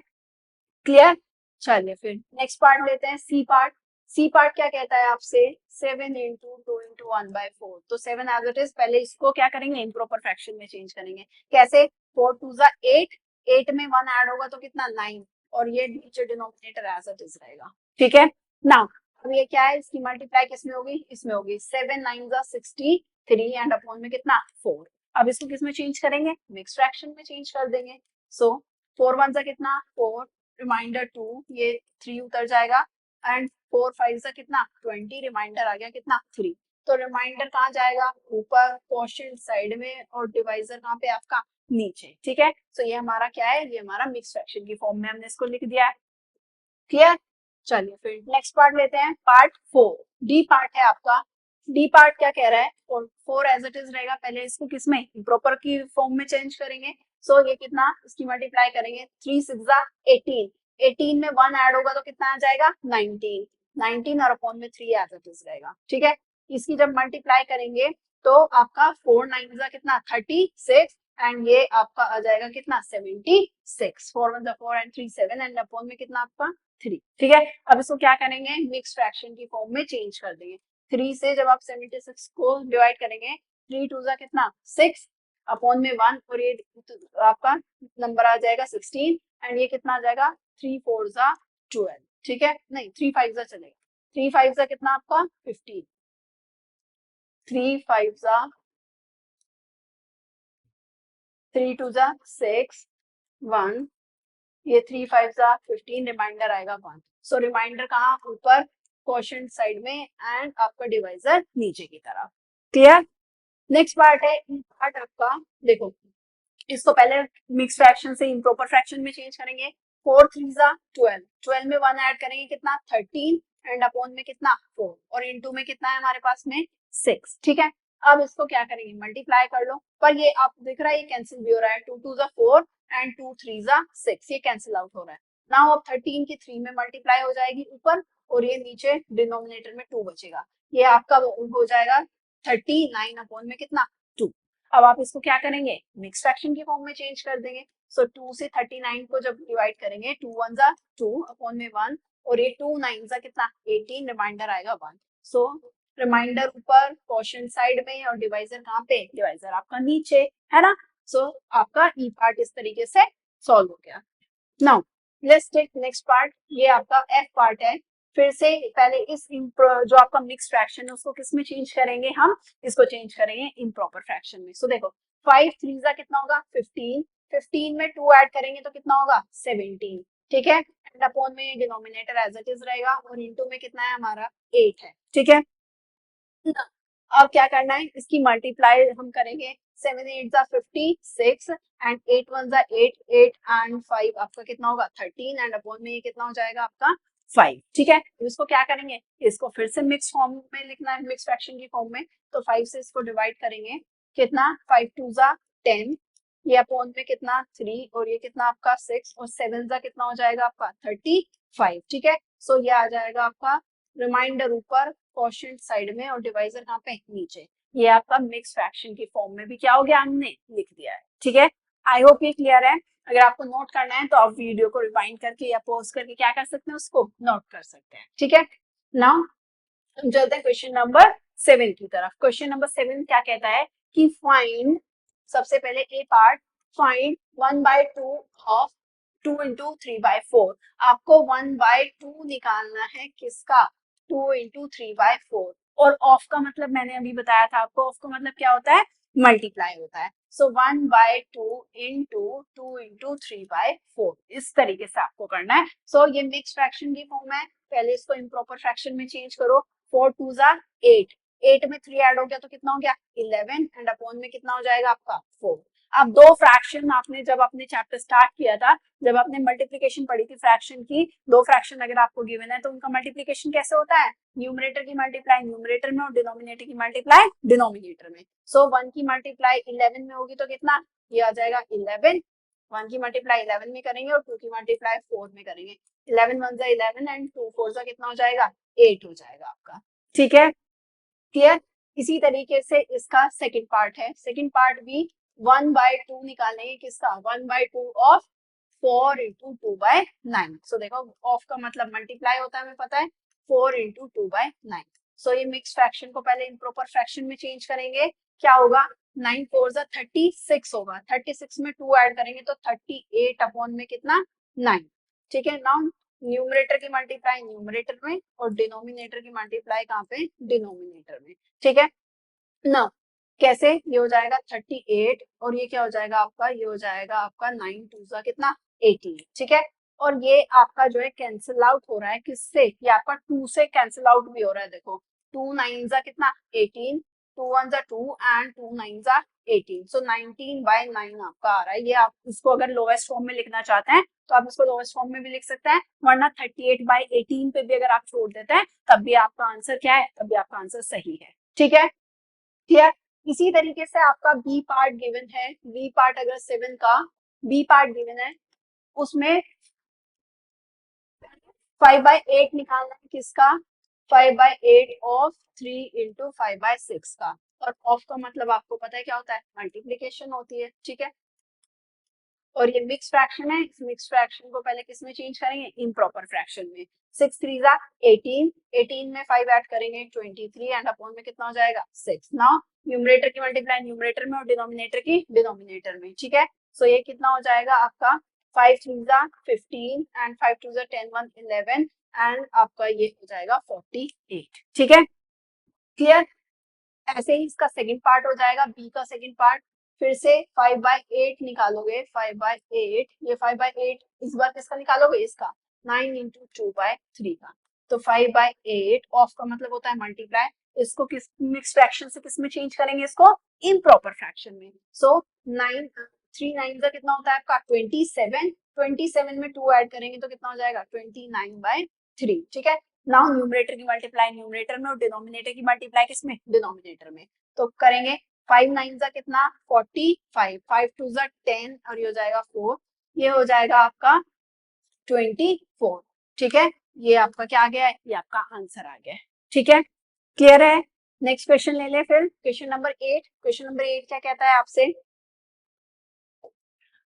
क्लियर। चलिए फिर नेक्स्ट पार्ट लेते हैं, सी पार्ट। सी पार्ट क्या कहता है आपसे, 7 इंटू 2 इंटू 1/4। तो 7 एज इट इज, पहले इसको क्या करेंगे, इम्प्रॉपर फ्रैक्शन में चेंज करेंगे। कैसे, 4 2 जा 8, 8 में 1 ऐड होगा तो कितना 9, और ये नीचे डिनोमिनेटर एज इट इज रहेगा। ठीक है, नाउ अब ये क्या है, इसकी मल्टीप्लाई किसमें होगी, इसमें होगी। 7 9 जा 63 एंड अपॉन में कितना 4। अब इसको किसमें चेंज करेंगे, मिक्स फ्रैक्शन में चेंज कर देंगे। सो 4 1 जा कितना 4, रिमाइंडर 2, ये 3 उतर जाएगा एंड 4 5 से कितना 20, रिमाइंडर आ गया कितना 3। तो रिमाइंडर कहाँ जाएगा, ऊपर क्वोशिएंट साइड में और डिवाइजर कहाँ पे आपका नीचे। ठीक है, सो ये हमारा क्या है, ये हमारा मिक्स फ्रैक्शन की फॉर्म में हमने इसको लिख दिया है। क्लियर। चलिए फिर नेक्स्ट पार्ट लेते हैं, पार्ट 4। डी पार्ट है आपका। डी पार्ट क्या कह रहा है, और 4 एज इट इज रहेगा, पहले इसको किसमें, प्रॉपर की फॉर्म में चेंज करेंगे। सो ये कितना, इसकी मल्टीप्लाई करेंगे, 3 6 जा 18, 18 में 1 ऐड होगा तो कितना आ जाएगा 19, 19 और अपॉन में 3 एज इट इज रहेगा। ठीक है, इसकी जब मल्टीप्लाई करेंगे तो आपका 4 9 जा कितना 36 एंड ये आपका आ जाएगा कितना 76, 4 1 जा 4 एंड 3 7 एंड अपॉन में कितना आपका 3। ठीक है, अब इसको क्या करेंगे, मिक्स फ्रैक्शन की फॉर्म में चेंज कर देंगे। 3 से जब आप 76 को डिवाइड करेंगे, 3 2 जा कितना 6 अपॉन में 1, और ये आपका नंबर आ जाएगा 16 एंड ये कितना आ जाएगा 3 4 जा 12। ठीक है, नहीं 3 5 जा चलेगा, 3 5 जा कितना आपका 15, 3 5 जा 3 2 जा 6 1, ये 3 5 जा 15, रिमाइंडर आएगा 1। सो रिमाइंडर कहाँ, ऊपर क्वोशिएंट साइड में एंड आपका डिवाइजर नीचे की तरफ। क्लियर। नेक्स्ट पार्ट है पार्ट आपका, देखो इसको पहले मिक्स फ्रैक्शन से इम्प्रॉपर फ्रैक्शन में चेंज करेंगे। 4 3 जा 12, 12 में 1 ऐड करेंगे कितना 13 एंड अपॉन में कितना 4, और इनटू में कितना है हमारे पास में 6। ठीक है, अब इसको क्या करेंगे, मल्टीप्लाई कर लो, पर ये आप दिख रहा है ये कैंसिल भी हो रहा है, 2 2 जा 4 एंड 2 3 जा 6, ये कैंसिल आउट हो रहा है। नाउ अब 13 की 3 में मल्टीप्लाई हो जाएगी ऊपर, और ये नीचे डिनोमिनेटर में 2 बचेगा, ये आपका हो जाएगा 39 अपॉन में कितना 2। अब आप इसको क्या करेंगे, मिक्स फ्रैक्शन की फॉर्म में चेंज कर देंगे। सो 2 से 39 को जब डिवाइड करेंगे, 2 1 जा 2 अपॉन में 1, और ये 2 9 जा कितना 18, रिमाइंडर आएगा 1। सो रिमाइंडर ऊपर क्वोशिएंट साइड में और डिवाइजर कहाँ पे, डिवाइजर आपका नीचे है ना। सो आपका ई पार्ट इस तरीके से सॉल्व हो गया। Now let's take next part, ये आपका एफ पार्ट है। फिर से पहले इस जो आपका मिक्स फ्रैक्शन है उसको किस में चेंज करेंगे, हम इसको चेंज करेंगे इम्प्रॉपर फ्रैक्शन में। सो देखो 5 3 जा कितना होगा 15, 15 में 2 ऐड करेंगे तो कितना होगा 17। ठीक है, एंड अपॉन में डिनोमिनेटर एज इट इज रहेगा, और इनटू में कितना है हमारा 8 है। ठीक है, अब क्या करना है, इसकी मल्टीप्लाई हम करेंगे, 7 8 जा 56 एंड 8 1 जा 8, 8 एंड 5 आपका कितना होगा 13 एंड अपॉन में ये कितना हो जाएगा आपका 5। ठीक है, तो इसको क्या करेंगे, इसको फिर से मिक्स फॉर्म में लिखना है, मिक्स फ्रैक्शन की फॉर्म में। तो 5 से इसको डिवाइड करेंगे, कितना 5 2 जा 10, ये अपॉन में कितना 3, और ये कितना आपका 6, और 7 जा कितना हो जाएगा आपका 35। ठीक है, सो ये आ जाएगा आपका रिमाइंडर ऊपर क्वोशिएंट साइड में और डिवाइजर कहाँ पे नीचे। ये आपका मिक्स फ्रैक्शन की फॉर्म में भी क्या हो गया, हमने लिख दिया है। ठीक है, आई होप ये क्लियर है। अगर आपको नोट करना है तो आप वीडियो को रिवाइंड करके या पॉज करके क्या कर सकते हैं, उसको नोट कर सकते हैं। ठीक है, नाउ हम चलते हैं क्वेश्चन नंबर 7 की तरफ। क्वेश्चन नंबर 7 क्या कहता है कि फाइंड, सबसे पहले ए पार्ट, फाइंड 1/2 ऑफ 2 इंटू 3/4। आपको 1/2 निकालना है किसका, 2 इंटू 3/4। और ऑफ का मतलब मैंने अभी बताया था आपको, ऑफ का मतलब क्या होता है, मल्टीप्लाई होता है। सो 1/2 इंटू 2 इंटू 3/4, इस तरीके से आपको करना है। सो ये मिक्स फ्रैक्शन की फॉर्म है, पहले इसको इम्प्रॉपर फ्रैक्शन में चेंज करो। 4 2 जा 8, 8 में 3 ऐड हो गया तो कितना हो गया 11 एंड अपॉन में कितना हो जाएगा आपका 4। अब दो फ्रैक्शन आपने जब अपने चैप्टर स्टार्ट किया था, जब आपने मल्टीप्लिकेशन पढ़ी थी फ्रैक्शन की, दो फ्रैक्शन अगर आपको गिवन है तो उनका मल्टीप्लिकेशन कैसे होता है, न्यूमरेटर की मल्टीप्लाई न्यूमरेटर में और डिनोमिनेटर की मल्टीप्लाई डिनोमिनेटर में। सो 1 की मल्टीप्लाई 11 में होगी तो कितना, ये आ जाएगा 11, 1 की मल्टीप्लाई 11 में करेंगे और 2 की मल्टीप्लाई 4 में करेंगे, 11 1 जा 11 एंड 2 4 जा कितना हो जाएगा 8 हो जाएगा आपका। ठीक है, क्लियर। इसी तरीके से इसका सेकंड पार्ट है, सेकंड पार्ट भी 1/2 निकालेंगे किसका, 1/2 ऑफ 4 इंटू 2/9। सो देखो ऑफ का मतलब मल्टीप्लाई होता है हमें पता है, 4 इंटू 2/9। सो ये मिक्स फ्रैक्शन को पहले इम्प्रॉपर फ्रैक्शन में चेंज करेंगे, क्या होगा 9 4 जा 36 होगा, 36 में 2 ऐड करेंगे तो 38 अपॉन में कितना 9। ठीक है, नाउ न्यूमरेटर की मल्टीप्लाई न्यूमरेटर में और डिनोमिनेटर की मल्टीप्लाई कहाँ पे, डिनोमिनेटर में। ठीक है ना, कैसे, ये हो जाएगा 38 और ये क्या हो जाएगा आपका, ये हो जाएगा आपका 9 2 जा कितना 18। ठीक है, और ये आपका जो है कैंसिल आउट हो रहा है किससे, ये आपका 2 से कैंसिल आउट भी हो रहा है, देखो 2 9 जा कितना 18, 2 1 जा 2 एंड 2 9 जा 18। सो 19/9 आपका आ रहा है। ये आप इसको अगर लोवेस्ट फॉर्म में लिखना चाहते हैं तो आप इसको लोवेस्ट फॉर्म में भी लिख सकते हैं, वरना 38/18 पे भी अगर आप छोड़ देते हैं तब भी आपका आंसर क्या है, तब भी आपका आंसर सही है। ठीक है, क्लियर। इसी तरीके से आपका बी पार्ट गिवन है, बी पार्ट अगर 7 का बी पार्ट गिवन है, उसमें 5/8 निकालना है किसका, 5/8 ऑफ 3 इंटू 5/6 का, और ऑफ का मतलब आपको पता है क्या होता है, मल्टीप्लीकेशन होती है। ठीक है, और ये मिक्स फ्रैक्शन है, इस मिक्स फ्रैक्शन को पहले किस में चेंज करेंगे, इम्प्रॉपर फ्रैक्शन में। 6 3 जा 18, 18 में 5 ऐड करेंगे 23 एंड अपॉन में कितना हो जाएगा 6। नाउ न्यूमरेटर की मल्टीप्लाई न्यूमरेटर में और डिनोमिनेटर की डिनोमिनेटर में। ठीक है, सो ये कितना हो जाएगा आपका 5 3 जा 15 एंड 5 2 जा 10 1 11 एंड आपका ये हो जाएगा 48। ठीक है, क्लियर। ऐसे ही इसका सेकंड पार्ट हो जाएगा, बी का सेकंड पार्ट, फिर से 5/8 निकालोगे, 5/8, ये 5/8 इस बार किसका निकालोगे, इसका 9 इंटू 2/3 का। तो 5/8 ऑफ का मतलब होता है मल्टीप्लाई, इसको किस मिक्स फ्रैक्शन से किस में चेंज करेंगे, इसको इम्प्रॉपर फ्रैक्शन में। सो 9 3 9 का कितना होता है आपका 27, 27 में 2 ऐड करेंगे तो कितना हो जाएगा 29/3। ठीक है, नाउ न्यूमरेटर की मल्टीप्लाई न्यूमरेटर में और डिनोमिनेटर की मल्टीप्लाई किसमें, डिनोमिनेटर में। तो करेंगे 5 9 जा कितना 45, 5 2 जा 10 और ये हो जाएगा 4, ये हो जाएगा आपका 24। ठीक है, ये आपका क्या आ गया है, ये आपका आंसर आ गया है। ठीक है, क्लियर है। नेक्स्ट क्वेश्चन ले ले फिर, क्वेश्चन नंबर 8। क्वेश्चन नंबर 8 क्या कहता है आपसे,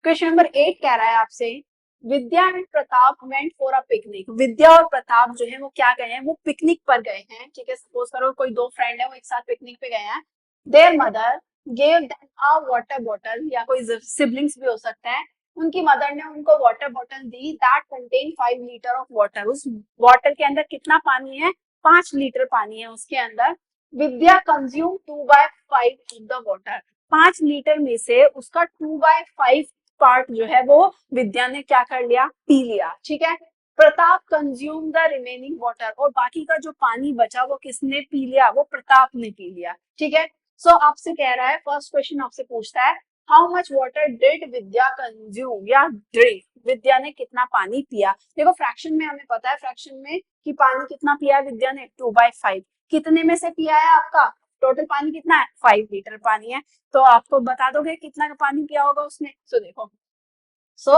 क्वेश्चन नंबर 8 कह रहा है आपसे, Vidya and Pratap went for a picnic. Vidya और प्रताप जो है वो क्या गए हैं, वो पिकनिक पर गए हैं। ठीक है, सपोज करो कोई दो फ्रेंड है वो एक साथ पिकनिक पे गए हैं। There mother gave them a water bottle, या कोई सिबलिंग्स भी हो सकते हैं, उनकी मदर ने उनको water bottle the that contain 5 litre of water. उस बॉटल के अंदर कितना पानी है, 5 लीटर पानी है उसके अंदर। Vidya consume 2/5 of the water, 5 litre में से उसका 2/5 पार्ट जो है वो विद्या ने क्या कर लिया, पी लिया। ठीक है, Pratap consume the remaining water, और बाकी का जो पानी बचा वो किसने पी लिया, वो प्रताप ने पी लिया। ठीक है, सो आपसे कह रहा है, फर्स्ट क्वेश्चन आपसे पूछता है how much water did Vidya consume, या ड्रिंक, विद्या ने कितना पानी पिया। देखो फ्रैक्शन में हमें पता है, फ्रैक्शन में कि पानी कितना पिया है विद्या ने, 2/5। कितने में से पिया है आपका, टोटल पानी कितना है, 5 लीटर पानी है। तो आपको बता दोगे कितना का पानी पिया होगा उसने। सो देखो,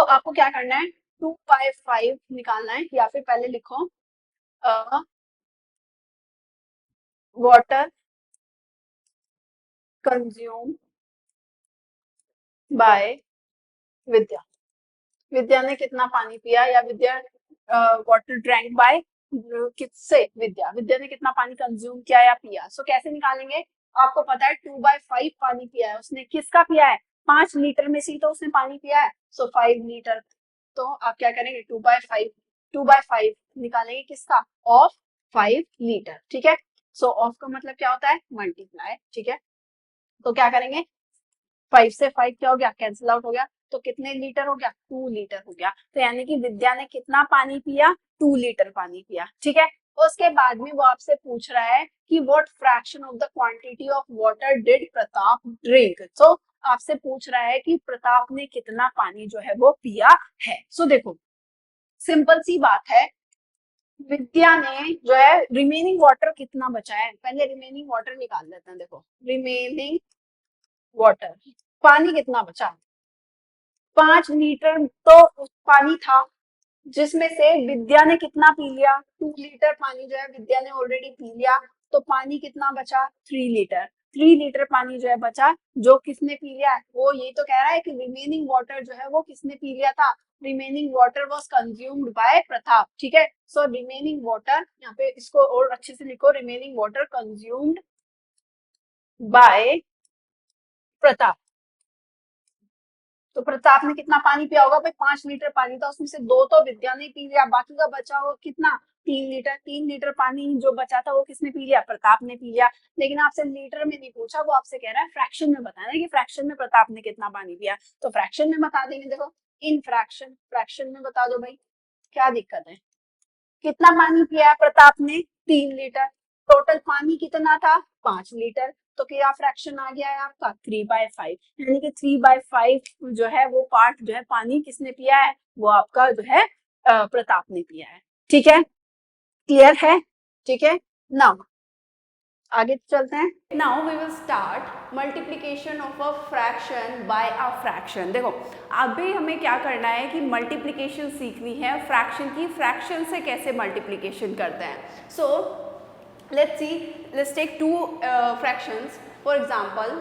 आपको क्या करना है, 2/5 निकालना है, या फिर पहले लिखो वाटर कंज्यूम बाय विद्या, विद्या ने कितना पानी पिया, या विद्या वाटर ड्रैंक बाय किससे, विद्या, विद्या ने कितना पानी कंज्यूम किया या पिया। सो कैसे निकालेंगे, आपको पता है 2/5 पानी पिया है उसने, किसका पिया है, 5 लीटर में से तो उसने पानी पिया है, सो 5 लीटर। तो आप क्या करेंगे 2/5 निकालेंगे किसका, ऑफ 5 लीटर। ठीक है, सो ऑफ का मतलब क्या होता है, मल्टीप्लाई। ठीक है, तो क्या करेंगे, 5 से 5 क्या हो गया, कैंसिल आउट हो गया, तो कितने लीटर हो गया, 2 लीटर हो गया। तो यानी कि विद्या ने कितना पानी पिया, 2 लीटर पानी पिया। ठीक है, उसके बाद में वो आपसे पूछ रहा है कि what fraction of the quantity of water did Pratap drink. So आपसे पूछ रहा है कि प्रताप ने कितना पानी जो है वो पिया है। सो देखो सिंपल सी बात है, विद्या ने जो है रिमेनिंग वाटर कितना बचा है, पहले रिमेनिंग वाटर निकाल लेते हैं। देखो रिमेनिंग वाटर, पानी कितना बचा, 5 लीटर तो पानी था, जिसमें से विद्या ने कितना पी लिया, 2 लीटर पानी जो है विद्या ने ऑलरेडी पी लिया। तो पानी कितना बचा, 3 लीटर। 3 लीटर पानी जो है बचा, जो किसने पी लिया, वो यही तो कह रहा है कि रिमेनिंग वाटर जो है वो किसने पी लिया था, remaining water was consumed by Pratap. ठीक है, सो रिमेनिंग वाटर, यहाँ पे इसको और अच्छे से लिखो, remaining water consumed by Pratap. तो प्रताप ने कितना पानी पिया होगा भाई, 5 लीटर पानी था, उसमें से 2 तो विद्या ने पी लिया, बाकी का बचा हो कितना, 3 लीटर। 3 लीटर पानी जो बचा था वो किसने पी लिया, प्रताप ने पी लिया। लेकिन आपसे लीटर में नहीं पूछा, वो आपसे कह रहा है फ्रैक्शन में बताना है कि फ्रैक्शन में प्रताप ने कितना पानी पिया। तो फ्रैक्शन में बता देंगे, देखो इन फ्रैक्शन, फ्रैक्शन में बता दो भाई, क्या दिक्कत है। कितना पानी पिया प्रताप ने, 3 लीटर। टोटल पानी कितना था, 5 लीटर। तो क्या फ्रैक्शन आ गया है आपका, 3/5, यानी कि 3/5 जो है वो पार्ट जो है पानी किसने पिया है, वो आपका जो है प्रताप ने पिया है। ठीक है, क्लियर है। ठीक है, नाउ आगे चलते हैं। Now we will start multiplication of a fraction by a fraction. देखो अभी हमें क्या करना है कि मल्टीप्लीकेशन सीखनी है फ्रैक्शन की, फ्रैक्शन से कैसे मल्टीप्लीकेशन करते हैं। सो let's see, let's take two fractions. For example,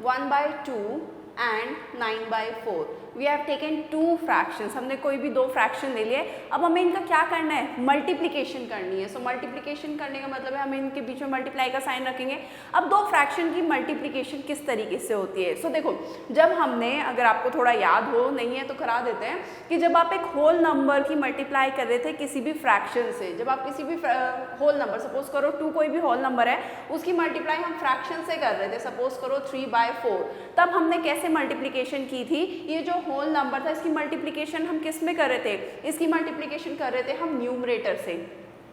1/2 and 9/4. We have taken two fractions. हमने कोई भी 2 फ्रैक्शन ले लिए, अब हमें इनका क्या करना है, मल्टीप्लिकेशन करनी है। सो मल्टीप्लिकेशन करने का मतलब है हमें इनके बीच में मल्टीप्लाई का साइन रखेंगे। अब 2 फ्रैक्शन की मल्टीप्लिकेशन किस तरीके से होती है। सो देखो जब हमने, अगर आपको थोड़ा याद हो, नहीं है तो करा देते हैं, कि जब आप एक होल नंबर की मल्टीप्लाई कर रहे थे किसी भी फ्रैक्शन से, जब आप किसी भी होल नंबर, सपोज करो 2 कोई भी होल नंबर है, उसकी मल्टीप्लाई हम फ्रैक्शन से कर रहे थे, सपोज करो 3/4, तब हमने कैसे मल्टीप्लिकेशन की थी, ये जो होल नंबर था इसकी मल्टीप्लिकेशन हम किस में कर रहे थे, इसकी मल्टीप्लिकेशन कर रहे थे हम न्यूमरेटर से,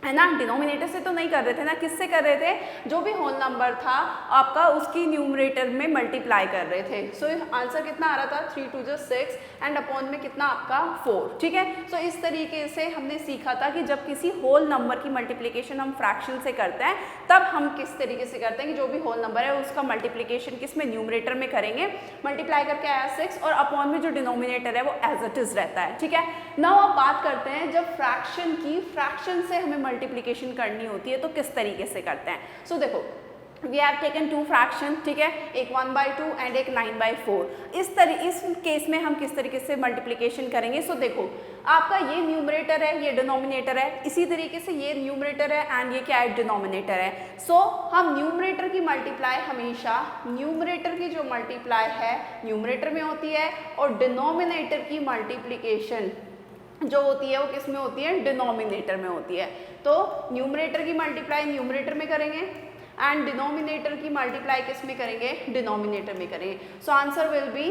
है ना, डिनोमिनेटर से तो नहीं कर रहे थे ना, किससे कर रहे थे, जो भी होल नंबर था आपका उसकी न्यूमरेटर में मल्टीप्लाई कर रहे थे। सो आंसर कितना आ रहा था, 3 2 6 एंड अपॉन में कितना आपका 4। ठीक है, सो इस तरीके से हमने सीखा था कि जब किसी होल नंबर की मल्टीप्लिकेशन हम फ्रैक्शन से करते हैं तब हम किस तरीके से करते हैं कि जो भी होल नंबर है उसका मल्टीप्लिकेशन किस में, न्यूमरेटर में करेंगे, मल्टीप्लाई करके आया 6 और अपॉन में जो डिनोमिनेटर है वो एज इट इज रहता है। ठीक है, नाउ अब बात करते हैं जब फ्रैक्शन की, फ्रैक्शन से हमें मल्टीप्लिकेशन करनी होती है तो किस तरीके से करते हैं। सो देखो वी हैव टेकन 2 फ्रैक्शन, ठीक है, एक 1/2 एंड एक 9/4। इस केस में हम किस तरीके से मल्टीप्लिकेशन करेंगे। सो देखो आपका ये न्यूमरेटर है, ये डिनोमिनेटर है, इसी तरीके से ये न्यूमरेटर है एंड ये क्या है, डिनोमिनेटर है। सो हम न्यूमरेटर की मल्टीप्लाई हमेशा, न्यूमरेटर की जो मल्टीप्लाई है न्यूमरेटर में होती है और डिनोमिनेटर की मल्टीप्लिकेशन जो होती है वो किस में होती है, डिनोमिनेटर में होती है। तो न्यूमरेटर की मल्टीप्लाई न्यूमरेटर में करेंगे एंड डिनोमिनेटर की मल्टीप्लाई किस में करेंगे, डिनोमिनेटर में करेंगे। So answer will be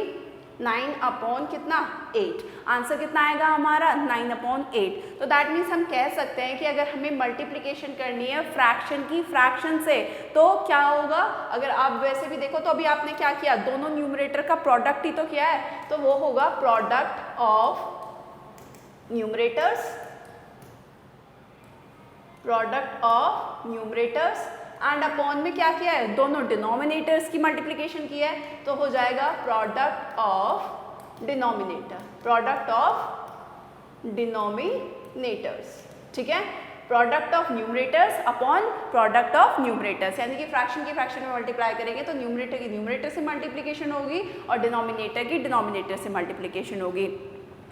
9 upon कितना, 8। आंसर कितना आएगा हमारा, 9/8। तो दैट मीन्स हम कह सकते हैं कि अगर हमें मल्टीप्लिकेशन करनी है फ्रैक्शन की, फ्रैक्शन से, तो क्या होगा, अगर आप वैसे भी देखो तो अभी आपने क्या किया, दोनों न्यूमरेटर का प्रोडक्ट ही तो किया है, तो वो होगा product of numerators, product of numerators and upon में क्या किया है, दोनों डिनोमिनेटर्स की मल्टीप्लिकेशन की है, तो हो जाएगा product of denominator, product of denominators. ठीक है, product of numerators upon product of numerators, यानी कि फ्रैक्शन की फ्रैक्शन में मल्टीप्लाई करेंगे तो न्यूमरेटर की न्यूमरेटर से मल्टीप्लिकेशन होगी और डिनोमिनेटर की डिनोमिनेटर से मल्टीप्लिकेशन होगी।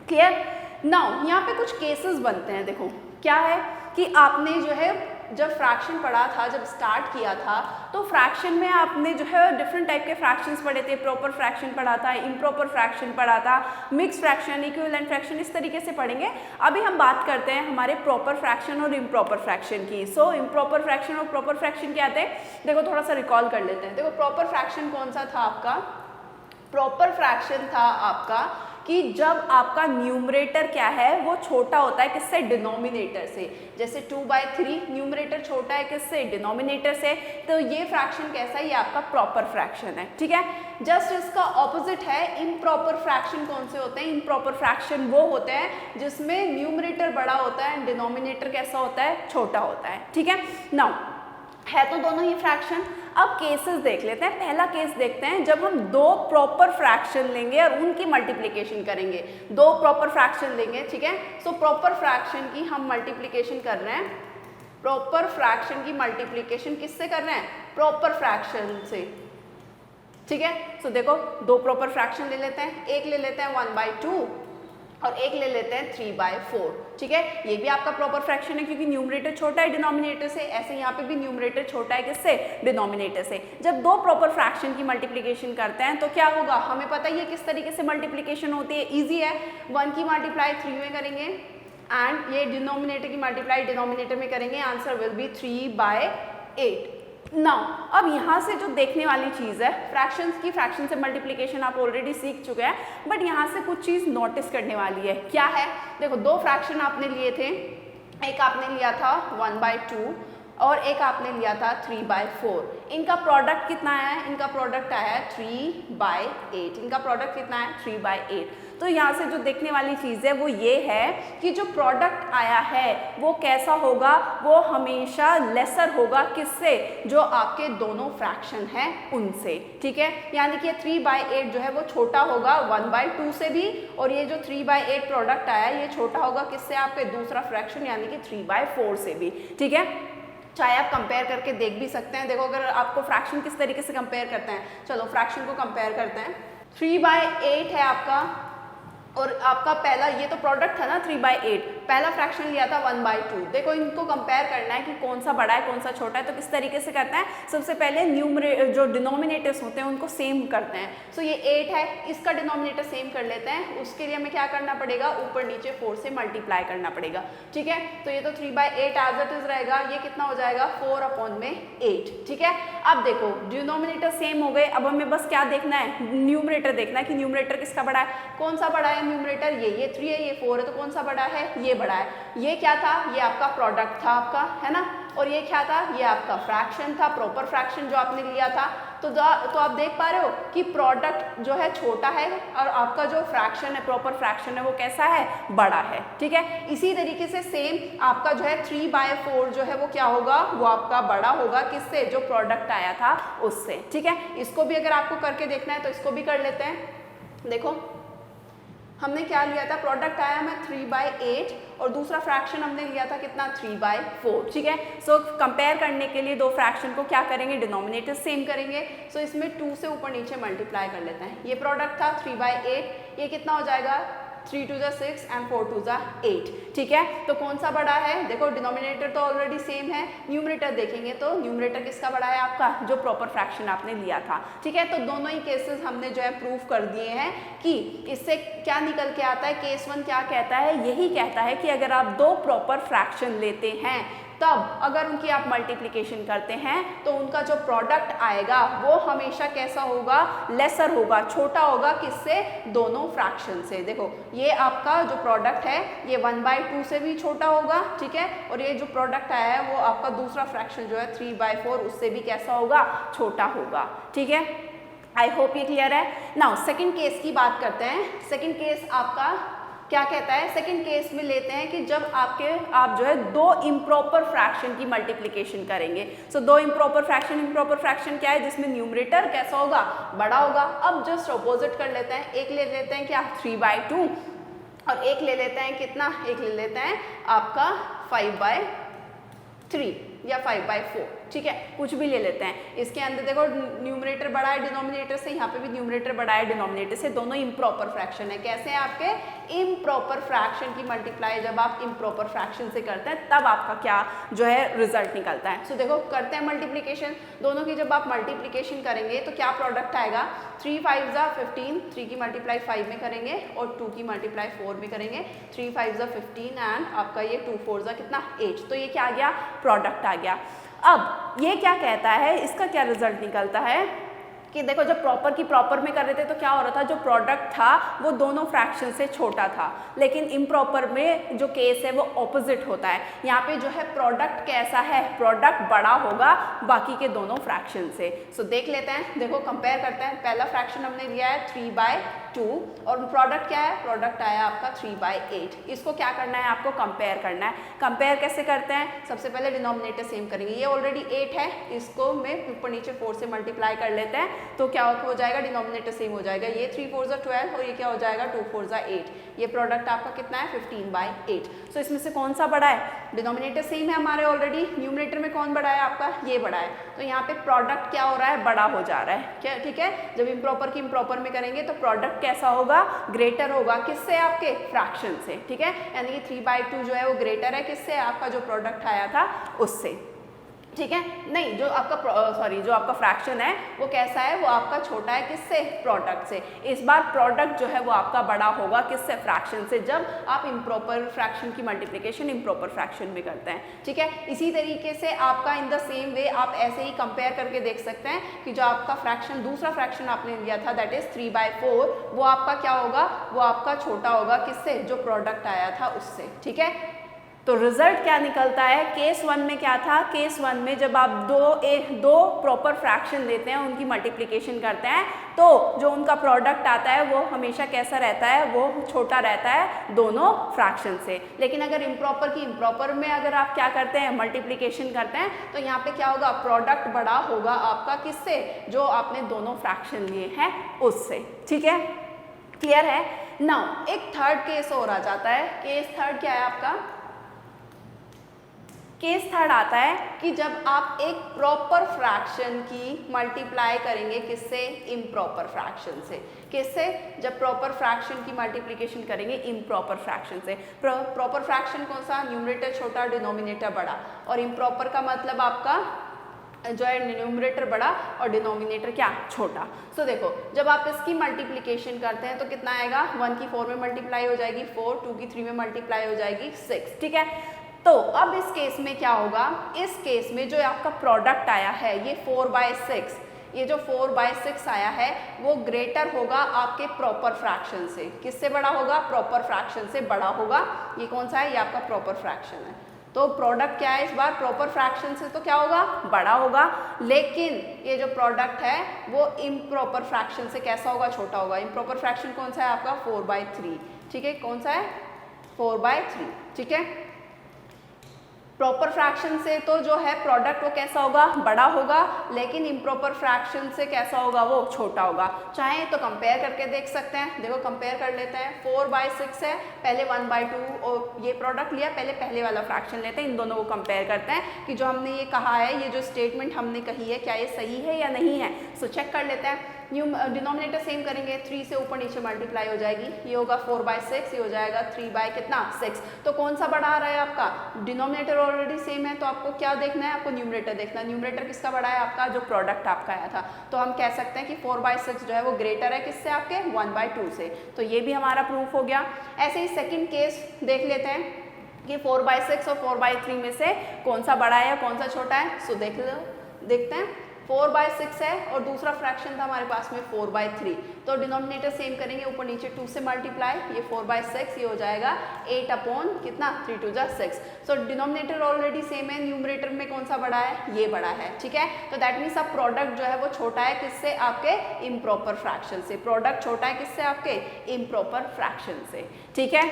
क्लियर। नाउ यहाँ पे कुछ केसेस बनते हैं। देखो क्या है कि आपने जो है जब फ्रैक्शन पढ़ा था, जब स्टार्ट किया था, तो फ्रैक्शन में आपने जो है डिफरेंट टाइप के फ्रैक्शंस पढ़े थे, प्रॉपर फ्रैक्शन पढ़ा था, इम्प्रॉपर फ्रैक्शन पढ़ा था, मिक्स फ्रैक्शन, इक्विवेलेंट फ्रैक्शन, इस तरीके से पढ़ेंगे। अभी हम बात करते हैं हमारे प्रॉपर फ्रैक्शन और इम्प्रॉपर फ्रैक्शन की। सो इम्प्रॉपर फ्रैक्शन और प्रॉपर फ्रैक्शन क्या आते हैं, देखो थोड़ा सा रिकॉल कर लेते हैं। देखो प्रॉपर फ्रैक्शन कौन सा था आपका, प्रॉपर फ्रैक्शन था आपका कि जब आपका न्यूमरेटर क्या है वो छोटा होता है किससे, डिनोमिनेटर से। जैसे 2/3 न्यूमरेटर छोटा है किससे, डिनोमिनेटर से, तो ये फ्रैक्शन कैसा है, ये आपका प्रॉपर फ्रैक्शन है। ठीक है, जस्ट इसका ऑपोजिट है इम्प्रॉपर फ्रैक्शन। कौन से होते हैं इम्प्रॉपर फ्रैक्शन, वो होते हैं जिसमें न्यूमरेटर बड़ा होता है, डिनोमिनेटर कैसा होता है, छोटा होता है। ठीक है, नाउ है तो दोनों ही फ्रैक्शन। अब केसेस देख लेते हैं। पहला केस देखते हैं जब हम दो प्रॉपर फ्रैक्शन लेंगे और उनकी मल्टीप्लिकेशन करेंगे। दो प्रॉपर फ्रैक्शन लेंगे, ठीक है, सो प्रॉपर फ्रैक्शन की हम मल्टीप्लिकेशन कर रहे हैं। प्रॉपर फ्रैक्शन की मल्टीप्लिकेशन किससे कर रहे हैं, प्रॉपर फ्रैक्शन से। ठीक है, सो देखो दो प्रॉपर फ्रैक्शन ले लेते हैं। एक ले लेते हैं 1/2 और एक ले लेते हैं 3/4। ठीक है, ये भी आपका प्रॉपर फ्रैक्शन है क्योंकि न्यूमरेटर छोटा है डिनोमिनेटर से। ऐसे यहाँ पे भी न्यूमरेटर छोटा है किससे, डिनोमिनेटर से। जब दो प्रॉपर फ्रैक्शन की मल्टीप्लिकेशन करते हैं तो क्या होगा, हमें पता ही है किस तरीके से मल्टीप्लिकेशन होती है, ईजी है। 1 की मल्टीप्लाई 3 में करेंगे एंड ये डिनोमिनेटर की मल्टीप्लाई डिनोमिनेटर में करेंगे, आंसर विल बी 3/8। नाउ अब यहाँ से जो देखने वाली चीज़ है, फ्रैक्शंस की फ्रैक्शन से मल्टीप्लिकेशन आप ऑलरेडी सीख चुके हैं, बट यहाँ से कुछ चीज़ नोटिस करने वाली है। क्या है, देखो दो फ्रैक्शन आपने लिए थे, एक आपने लिया था 1/2 और एक आपने लिया था 3/4। इनका प्रोडक्ट कितना आया है, इनका प्रोडक्ट आया है 3/8। इनका प्रोडक्ट कितना है, 3/8। तो यहाँ से जो देखने वाली चीज़ है वो ये है कि जो प्रोडक्ट आया है वो कैसा होगा, वो हमेशा लेसर होगा किससे, जो आपके दोनों फ्रैक्शन हैं उनसे। ठीक है, यानी कि 3/8 जो है वो छोटा होगा 1/2 से भी, और ये जो 3/8 प्रोडक्ट आया है ये छोटा होगा किससे, आपके दूसरा फ्रैक्शन यानी कि 3/4 से भी। ठीक है, चाहे आप कंपेयर करके देख भी सकते हैं। देखो अगर आपको फ्रैक्शन किस तरीके से कंपेयर करते हैं, चलो फ्रैक्शन को कंपेयर करते हैं। 3/8 है आपका और आपका पहला, ये तो प्रोडक्ट था ना 3/8, पहला फ्रैक्शन लिया था 1/2। देखो इनको कंपेयर करना है कि कौन सा बड़ा है कौन सा छोटा है, तो किस तरीके से करते हैं, सबसे पहले जो डिनोमिनेटर्स होते हैं उनको सेम करते हैं। सो ये 8 है, इसका डिनोमिनेटर सेम कर लेते हैं। उसके लिए हमें क्या करना पड़ेगा, ऊपर नीचे 4 से मल्टीप्लाई करना पड़ेगा। ठीक है, तो ये तो 3/8 एज इट इज रहेगा, ये कितना हो जाएगा 4/8। ठीक है, अब देखो डिनोमिनेटर सेम हो गए, अब हमें बस क्या देखना है, न्यूमरेटर देखना है कि न्यूमरेटर किसका बड़ा है, कौन सा बड़ा है न्यूमरेटर, ये 3 है, ये 4 है, तो कौन सा बड़ा है, ये बड़ा है। ये क्या था, ये आपका प्रोडक्ट था आपका, है ना, और ये क्या था, ये आपका फ्रैक्शन था, प्रॉपर फ्रैक्शन जो आपने लिया था। तो आप देख पा रहे हो कि प्रोडक्ट जो है छोटा है और आपका जो फ्रैक्शन है, प्रॉपर फ्रैक्शन है, वो कैसा है, बड़ा है। ठीक है, इसी तरीके से सेम आपका जो है 3/4 जो है वो क्या होगा, वो आपका बड़ा होगा किससे, जो प्रोडक्ट आया था उससे। ठीक है, इसको भी अगर आपको करके देखना है तो इसको भी कर लेते हैं। देखो हमने क्या लिया था, प्रोडक्ट आया मैं 3/8 और दूसरा फ्रैक्शन हमने लिया था कितना, 3/4। ठीक है, सो कंपेयर करने के लिए दो फ्रैक्शन को क्या करेंगे, डिनोमिनेटर सेम करेंगे। सो इसमें 2 से ऊपर नीचे मल्टीप्लाई कर लेते हैं। ये प्रोडक्ट था 3/8, ये कितना हो जाएगा, 3 2 6 एंड 4 2 8। ठीक है, तो कौन सा बड़ा है, देखो डिनोमिनेटर तो ऑलरेडी सेम है, न्यूमरेटर देखेंगे तो न्यूमरेटर किसका बड़ा है, आपका जो प्रॉपर फ्रैक्शन आपने लिया था। ठीक है, तो दोनों ही केसेस हमने जो है प्रूफ कर दिए हैं कि इससे क्या निकल के आता है। केस 1 क्या कहता है, यही कहता है कि अगर आप दो प्रॉपर फ्रैक्शन लेते हैं तब अगर उनकी आप मल्टीप्लिकेशन करते हैं तो उनका जो प्रोडक्ट आएगा वो हमेशा कैसा होगा, लेसर होगा, छोटा होगा किससे, दोनों फ्रैक्शन से। देखो ये आपका जो प्रोडक्ट है ये 1/2 से भी छोटा होगा। ठीक है, और ये जो प्रोडक्ट आया है वो आपका दूसरा फ्रैक्शन जो है 3/4 उससे भी कैसा होगा, छोटा होगा। ठीक है, आई होप ये क्लियर है। नाउ सेकेंड केस की बात करते हैं। सेकेंड केस आपका क्या कहता है, सेकंड केस में लेते हैं कि जब आप जो है दो इम्प्रॉपर फ्रैक्शन की मल्टीप्लिकेशन करेंगे। सो दो इम्प्रॉपर फ्रैक्शन क्या है, जिसमें न्यूमरेटर कैसा होगा, बड़ा होगा। अब जस्ट अपोजिट कर लेते हैं, एक ले लेते हैं क्या 3/2 और एक ले लेते हैं कितना, एक ले लेते हैं आपका 5/3 या 5/4। ठीक है, कुछ भी ले लेते हैं। इसके अंदर देखो न्यूमरेटर बड़ा है डिनोमिनेटर से, यहाँ पे भी न्यूमरेटर बड़ा है डिनोमिनेटर से, दोनों इम्प्रॉपर फ्रैक्शन है। कैसे हैं आपके, इम्प्रॉपर फ्रैक्शन की मल्टीप्लाई जब आप इम्प्रॉपर फ्रैक्शन से करते हैं तब आपका क्या जो है रिजल्ट निकलता है। सो देखो करते हैं मल्टीप्लिकेशन, दोनों की जब आप मल्टीप्लिकेशन करेंगे तो क्या प्रोडक्ट आएगा, 3 5 15, 3 की मल्टीप्लाई 5 में करेंगे और 2 की मल्टीप्लाई 4 में करेंगे। 3 5 15 एंड आपका ये 2 4 कितना 8, तो ये क्या आ गया, प्रोडक्ट आ गया। अब ये क्या कहता है, इसका क्या रिजल्ट निकलता है, कि देखो जब प्रॉपर की प्रॉपर में कर रहे थे तो क्या हो रहा था, जो प्रोडक्ट था वो दोनों फ्रैक्शन से छोटा था, लेकिन इम्प्रॉपर में जो केस है वो ऑपोजिट होता है। यहाँ पे जो है प्रोडक्ट कैसा है, प्रोडक्ट बड़ा होगा बाकी के दोनों फ्रैक्शन से। सो देख लेते हैं, देखो कंपेयर करते हैं। पहला फ्रैक्शन हमने लिया है 3/2 और प्रोडक्ट क्या है, प्रोडक्ट आया आपका 3/8। इसको क्या करना है, आपको कंपेयर करना है। कंपेयर कैसे करते हैं, सबसे पहले डिनोमिनेटर सेम करेंगे। ये ऑलरेडी 8 है, इसको मैं ऊपर नीचे 4 से मल्टीप्लाई कर लेते हैं तो क्या हो जाएगा, डिनोमिनेटर सेम हो जाएगा। ये 3 4 12 और ये क्या हो जाएगा 2 4 8। ये प्रोडक्ट आपका कितना है 15/8। सो इसमें से कौन सा बड़ा है, डिनोमिनेटर सेम है हमारे ऑलरेडी, न्यूमरेटर में कौन बड़ा है आपका, ये बड़ा है। तो यहाँ पे प्रोडक्ट क्या हो रहा है, बड़ा हो जा रहा है क्या, ठीक है। जब इम्प्रॉपर की इम्प्रॉपर में करेंगे तो प्रोडक्ट कैसा होगा, ग्रेटर होगा, किससे, आपके फ्रैक्शन से, ठीक है। यानी कि 3/2 जो है वो ग्रेटर है किससे, आपका जो प्रोडक्ट आया था उससे, ठीक है। नहीं, जो आपका जो आपका फ्रैक्शन है वो कैसा है, वो आपका छोटा है किससे, प्रोडक्ट से। इस बार प्रोडक्ट जो है वो आपका बड़ा होगा किससे, फ्रैक्शन से, जब आप इम्प्रॉपर फ्रैक्शन की मल्टीप्लिकेशन इम्प्रॉपर फ्रैक्शन में करते हैं, ठीक है। इसी तरीके से आपका इन द सेम वे आप ऐसे ही कंपेयर करके देख सकते हैं कि जो आपका फ्रैक्शन, दूसरा फ्रैक्शन आपने लिया था दैट इज 3/4, वो आपका क्या होगा, वो आपका छोटा होगा किससे, जो प्रोडक्ट आया था उससे, ठीक है। तो रिजल्ट क्या निकलता है, केस 1 में क्या था, केस 1 में जब आप दो प्रॉपर फ्रैक्शन लेते हैं, उनकी मल्टीप्लिकेशन करते हैं तो जो उनका प्रोडक्ट आता है वो हमेशा कैसा रहता है, वो छोटा रहता है दोनों फ्रैक्शन से। लेकिन अगर इम्प्रॉपर की इम्प्रॉपर में अगर आप क्या करते हैं, मल्टीप्लिकेशन करते हैं तो यहाँ पे क्या होगा, प्रोडक्ट बड़ा होगा आपका किससे, जो आपने दोनों फ्रैक्शन लिए हैं उससे, ठीक है। क्लियर है। नाउ एक थर्ड केस और आ जाता है। केस थर्ड क्या है आपका, केस थर्ड आता है कि जब आप एक प्रॉपर फ्रैक्शन की मल्टीप्लाई करेंगे किससे, इम्प्रॉपर फ्रैक्शन से। किससे, जब प्रॉपर फ्रैक्शन की मल्टीप्लिकेशन करेंगे इम्प्रॉपर फ्रैक्शन से। प्रॉपर फ्रैक्शन कौन सा, न्यूमरेटर छोटा डिनोमिनेटर बड़ा, और इम्प्रॉपर का मतलब आपका जो है न्यूमरेटर बड़ा और डिनोमिनेटर क्या, छोटा। सो देखो जब आप इसकी मल्टीप्लिकेशन करते हैं तो कितना आएगा, 1 की 4 में मल्टीप्लाई हो जाएगी 4, 2 की 3 में मल्टीप्लाई हो जाएगी 6, ठीक है। तो अब इस केस में क्या होगा, इस केस में जो आपका प्रोडक्ट आया है ये 4/6, ये जो 4/6 आया है वो ग्रेटर होगा आपके प्रॉपर फ्रैक्शन से। किससे बड़ा होगा, प्रॉपर फ्रैक्शन से बड़ा होगा। ये कौन सा है, ये आपका प्रॉपर फ्रैक्शन है। तो प्रोडक्ट क्या है इस बार, प्रॉपर फ्रैक्शन से तो क्या होगा, बड़ा होगा, लेकिन ये जो प्रोडक्ट है वो इम्प्रॉपर फ्रैक्शन से कैसा होगा, छोटा होगा। इम्प्रॉपर फ्रैक्शन कौन सा है आपका 4/3, ठीक है। कौन सा है 4/3, ठीक है। प्रॉपर फ्रैक्शन से तो जो है प्रोडक्ट वो कैसा होगा, बड़ा होगा, लेकिन इम्प्रॉपर फ्रैक्शन से कैसा होगा, वो छोटा होगा। चाहे तो कंपेयर करके देख सकते हैं। देखो कंपेयर कर लेते हैं, 4/6 है, पहले 1/2 और ये प्रोडक्ट लिया, पहले वाला फ्रैक्शन लेते हैं, इन दोनों को कंपेयर करते हैं कि जो हमने ये कहा है, ये जो स्टेटमेंट हमने कही है क्या ये सही है या नहीं है। सो चेक कर लेते हैं। डिनोमिनेटर सेम करेंगे, 3 से ऊपर नीचे मल्टीप्लाई हो जाएगी, ये होगा 4/6, ये हो जाएगा 3/6। तो कौन सा बड़ा आ रहा है आपका, डिनोमिनेटर ऑलरेडी सेम है तो आपको क्या देखना है, आपको न्यूमरेटर देखना है। न्यूमरेटर किसका बड़ा है, आपका जो प्रोडक्ट आपका आया था। तो हम कह सकते हैं कि 4/6 जो है वो ग्रेटर है किससे, आपके 1/2 से। तो ये भी हमारा प्रूफ हो गया। ऐसे ही सेकेंड केस देख लेते हैं कि 4/6 और 4/3 में से कौन सा बड़ा है या कौन सा छोटा है। सो देखते हैं, 4/6 है और दूसरा फ्रैक्शन था हमारे पास में 4/3, तो डिनोमिनेटर सेम करेंगे, ऊपर नीचे 2 से मल्टीप्लाई, ये 4/6, ये हो जाएगा 8 अपॉन कितना 3 2 6। सो डिनोमिनेटर ऑलरेडी सेम है, न्यूमरेटर में कौन सा बड़ा है, ये बड़ा है, ठीक है। तो दैट मीन्स अब प्रोडक्ट जो है वो छोटा है किससे, आपके इम्प्रॉपर फ्रैक्शन से। प्रोडक्ट छोटा है किससे, आपके इम्प्रॉपर फ्रैक्शन से, ठीक है।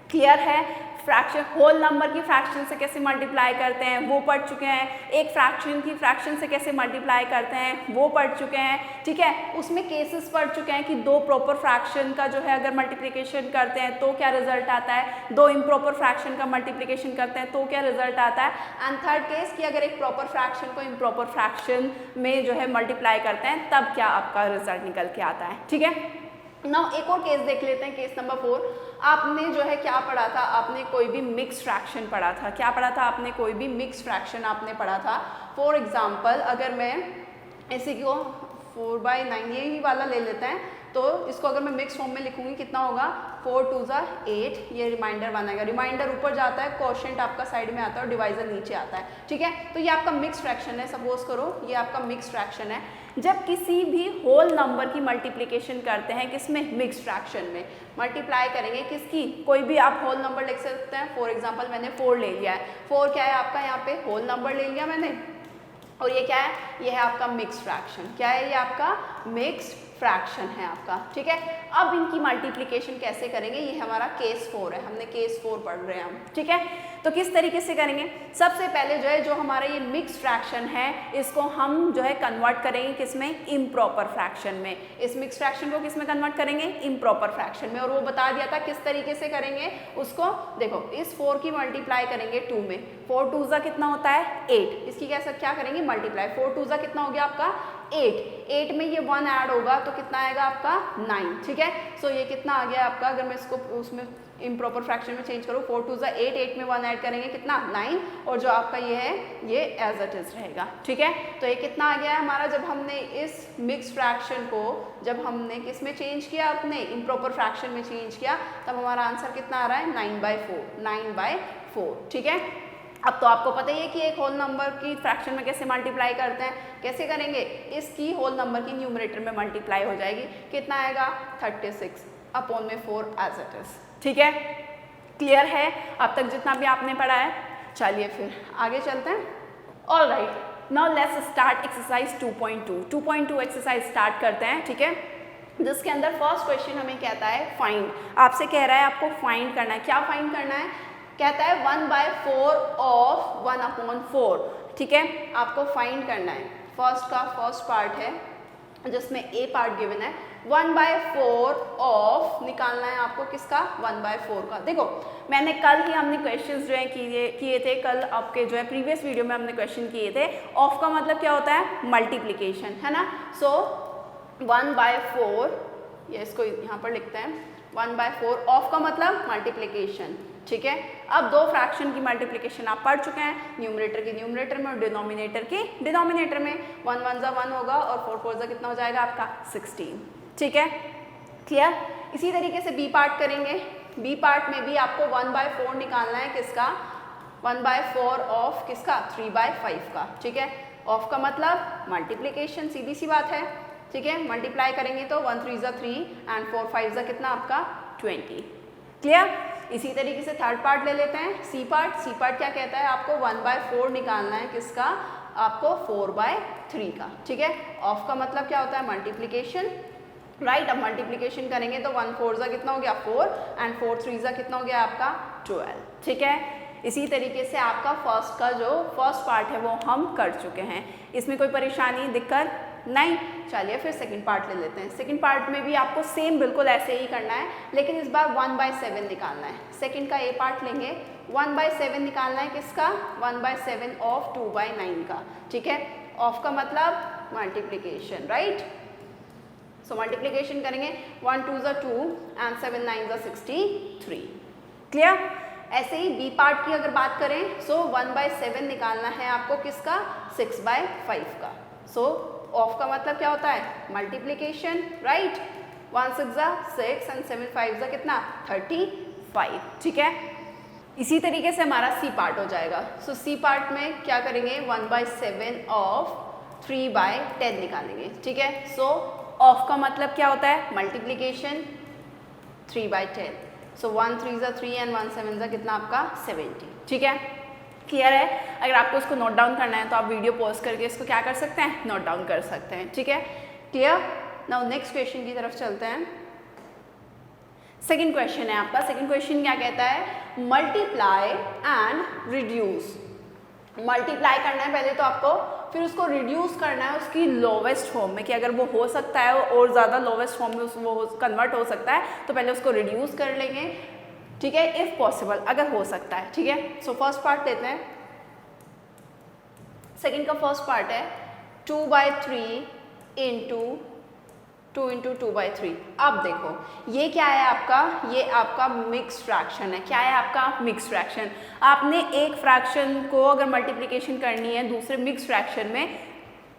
क्लियर है। फ्रैक्शन, होल नंबर की फ्रैक्शन से कैसे मल्टीप्लाई करते हैं वो पढ़ चुके हैं। एक फ्रैक्शन की फ्रैक्शन से कैसे मल्टीप्लाई करते हैं वो पढ़ चुके हैं, ठीक है। उसमें केसेस पढ़ चुके हैं कि दो प्रॉपर फ्रैक्शन का जो है अगर मल्टीप्लिकेशन करते हैं तो क्या रिजल्ट आता है, दो इम्प्रॉपर फ्रैक्शन का मल्टीप्लिकेशन करते हैं तो क्या रिजल्ट आता है। एंड थर्ड केस कि अगर एक प्रॉपर फ्रैक्शन को इम्प्रॉपर फ्रैक्शन में जो है मल्टीप्लाई करते हैं तब क्या आपका रिजल्ट निकल के आता है, ठीक है। नाउ एक और केस देख लेते हैं, केस नंबर 4। आपने जो है क्या पढ़ा था, आपने कोई भी मिक्स फ्रैक्शन पढ़ा था। क्या पढ़ा था आपने, कोई भी मिक्स फ्रैक्शन आपने पढ़ा था। फॉर एग्जांपल अगर मैं इसी को 4/9 यही वाला ले लेते हैं, तो इसको अगर मैं मिक्स फॉर्म में लिखूंगी कितना होगा 4 2 ज़ा 8, ये रिमाइंडर 1 आएगा, रिमाइंडर ऊपर जाता है, कोशेंट आपका साइड में आता है और डिवाइजर नीचे आता है, ठीक है। तो ये आपका मिक्स फ्रैक्शन है, सपोज करो ये आपका मिक्स फ्रैक्शन है। जब किसी भी होल नंबर की मल्टीप्लिकेशन करते हैं किसमें, मिक्स फ्रैक्शन में, मल्टीप्लाई करेंगे किसकी, कोई भी आप होल नंबर लिख सकते हैं। फॉर एग्जांपल मैंने 4 ले लिया है, 4 क्या है आपका यहाँ पे होल नंबर ले लिया मैंने, और ये क्या है, ये है आपका मिक्स फ्रैक्शन, क्या है ये आपका मिक्स फ्रैक्शन है आपका, ठीक है। अब इनकी मल्टीप्लिकेशन कैसे करेंगे, ये हमारा केस 4 है, हमने केस 4 पढ़ रहे हैं हम, ठीक है। तो किस तरीके से करेंगे, सबसे पहले जो है जो हमारा ये मिक्स फ्रैक्शन है इसको हम जो है कन्वर्ट करेंगे किसमें, इम्प्रॉपर फ्रैक्शन में। इस मिक्स फ्रैक्शन को किस में कन्वर्ट करेंगे, इम्प्रॉपर फ्रैक्शन में, और वो बता दिया था किस तरीके से करेंगे उसको। देखो इस 4 की मल्टीप्लाई करेंगे 2 में, 4 2 ज़ा कितना होता है 8, इसकी क्या करेंगे मल्टीप्लाई, 4 2 ज़ा कितना हो गया आपका 8 में ये 1 ऐड होगा तो कितना आएगा आपका 9, ठीक है। सो ये कितना आ गया आपका, अगर मैं इसको उसमें इम्प्रॉपर फ्रैक्शन में चेंज करूँ, 4 2 ज़ा 8 में 1 ऐड करेंगे कितना 9, और जो आपका ये है ये एज इट इज रहेगा, ठीक है। तो ये कितना आ गया है हमारा, जब हमने इस मिक्स फ्रैक्शन को जब हमने किस में चेंज किया, अपने इम्प्रॉपर फ्रैक्शन में चेंज किया, तब हमारा आंसर कितना आ रहा है 9/4, ठीक है। अब तो आपको पता ही है कि एक होल नंबर की फ्रैक्शन में कैसे मल्टीप्लाई करते हैं, कैसे करेंगे, इसकी होल नंबर की न्यूमरेटर में मल्टीप्लाई हो जाएगी, कितना आएगा 36 अपॉन में 4 एज इट इज, ठीक है। क्लियर है अब तक जितना भी आपने पढ़ा है, चलिए फिर आगे चलते हैं। All right, now let's start exercise 2.2 exercise start करते हैं, ठीक है, जिसके अंदर फर्स्ट क्वेश्चन हमें कहता है फाइंड, आपसे कह रहा है आपको फाइंड करना है, क्या फाइंड करना है, कहता है 1/4 ऑफ 1/4, ठीक है, आपको फाइंड करना है। फर्स्ट पार्ट है जिसमें ए पार्ट गिवन है, 1/4 ऑफ निकालना है आपको किसका 1/4 का। देखो मैंने कल ही हमने क्वेश्चंस जो है किए थे, कल आपके जो है प्रीवियस वीडियो में हमने क्वेश्चन किए थे। ऑफ का मतलब क्या होता है, मल्टीप्लिकेशन, है ना। सो 1/4, ये इसको यहाँ पर लिखते हैं 1/4, ऑफ का मतलब मल्टीप्लिकेशन, ठीक है। अब दो फ्रैक्शन की मल्टीप्लिकेशन आप पढ़ चुके हैं, न्यूमरेटर की न्यूमरेटर में और डिनोमिनेटर की डिनोमिनेटर में। 1 1 ज़ा 1 होगा और 4 4 ज़ा कितना हो जाएगा आपका 16, ठीक है, क्लियर। इसी तरीके से बी पार्ट करेंगे, बी पार्ट में भी आपको 1/4 निकालना है किसका, 1/4 ऑफ किसका 3/5 का, ठीक है। ऑफ का मतलब मल्टीप्लिकेशन, सीधी सी बात है, ठीक है। मल्टीप्लाई करेंगे तो 1 3 ज़ा 3 एंड 4 5 ज़ा कितना आपका 20, क्लियर। इसी तरीके से थर्ड पार्ट ले लेते हैं, सी पार्ट। सी पार्ट क्या कहता है, आपको 1/4 निकालना है किसका, आपको 4/3 का, ठीक है। ऑफ का मतलब क्या होता है, मल्टीप्लिकेशन, राइट। अब मल्टीप्लिकेशन करेंगे तो 1 4 ज़ा कितना हो गया 4 एंड 4 3 ज़ा कितना हो गया आपका 12, ठीक है। इसी तरीके से आपका फर्स्ट का जो फर्स्ट पार्ट है वो हम कर चुके हैं, इसमें कोई परेशानी दिक्कत नहीं। चलिए फिर सेकंड पार्ट ले लेते हैं। सेकंड पार्ट में भी आपको सेम बिल्कुल ऐसे ही करना है, लेकिन इस बार 1/7 निकालना है। सेकंड का ए पार्ट लेंगे, 1/7 निकालना है किसका, 1/7 ऑफ 2/9 का, ठीक है। ऑफ का मतलब मल्टीप्लिकेशन, राइट। सो मल्टीप्लिकेशन करेंगे, 1 2 ज़ा 2 एंड 7 9 ज़ा 63, क्लियर। ऐसे ही बी पार्ट की अगर बात करें, सो 1/7 निकालना है आपको किसका 6/5 का। सो ऑफ का मतलब क्या होता है, मल्टीप्लिकेशन, राइट। 1 6 ज़ा 6 एंड 7 5 ज़ा कितना 35, ठीक है। इसी तरीके से हमारा सी पार्ट हो जाएगा। सो सी पार्ट में क्या करेंगे, 1/7 ऑफ 3/10 निकालेंगे, ठीक है। सो ऑफ का मतलब क्या होता है, मल्टीप्लिकेशन, 3/10। सो 1 3 ज़ा 3 एंड 1 7 ज़ा कितना आपका 70, ठीक है, क्लियर है। अगर आपको इसको नोट डाउन करना है तो आप वीडियो पॉज करके इसको क्या कर सकते हैं, नोट डाउन कर सकते हैं, ठीक है, क्लियर। नाउ नेक्स्ट क्वेश्चन की तरफ चलते हैं। सेकंड क्वेश्चन है आपका। सेकंड क्वेश्चन क्या कहता है, मल्टीप्लाई एंड रिड्यूस। मल्टीप्लाई करना है पहले तो आपको, फिर उसको रिड्यूस करना है उसकी लोवेस्ट फॉर्म में, कि अगर वो हो सकता है और ज़्यादा लोवेस्ट फॉर्म में वो कन्वर्ट हो सकता है तो पहले उसको रिड्यूस कर लेंगे, ठीक है, इफ पॉसिबल, अगर हो सकता है, ठीक है। सो फर्स्ट पार्ट लेते हैं। सेकंड का फर्स्ट पार्ट है 2/3 इंटू 2 इंटू 2/3। अब देखो ये क्या है आपका, ये आपका मिक्स फ्रैक्शन है। क्या है आपका मिक्स फ्रैक्शन। आपने एक फ्रैक्शन को अगर मल्टीप्लिकेशन करनी है दूसरे मिक्स फ्रैक्शन में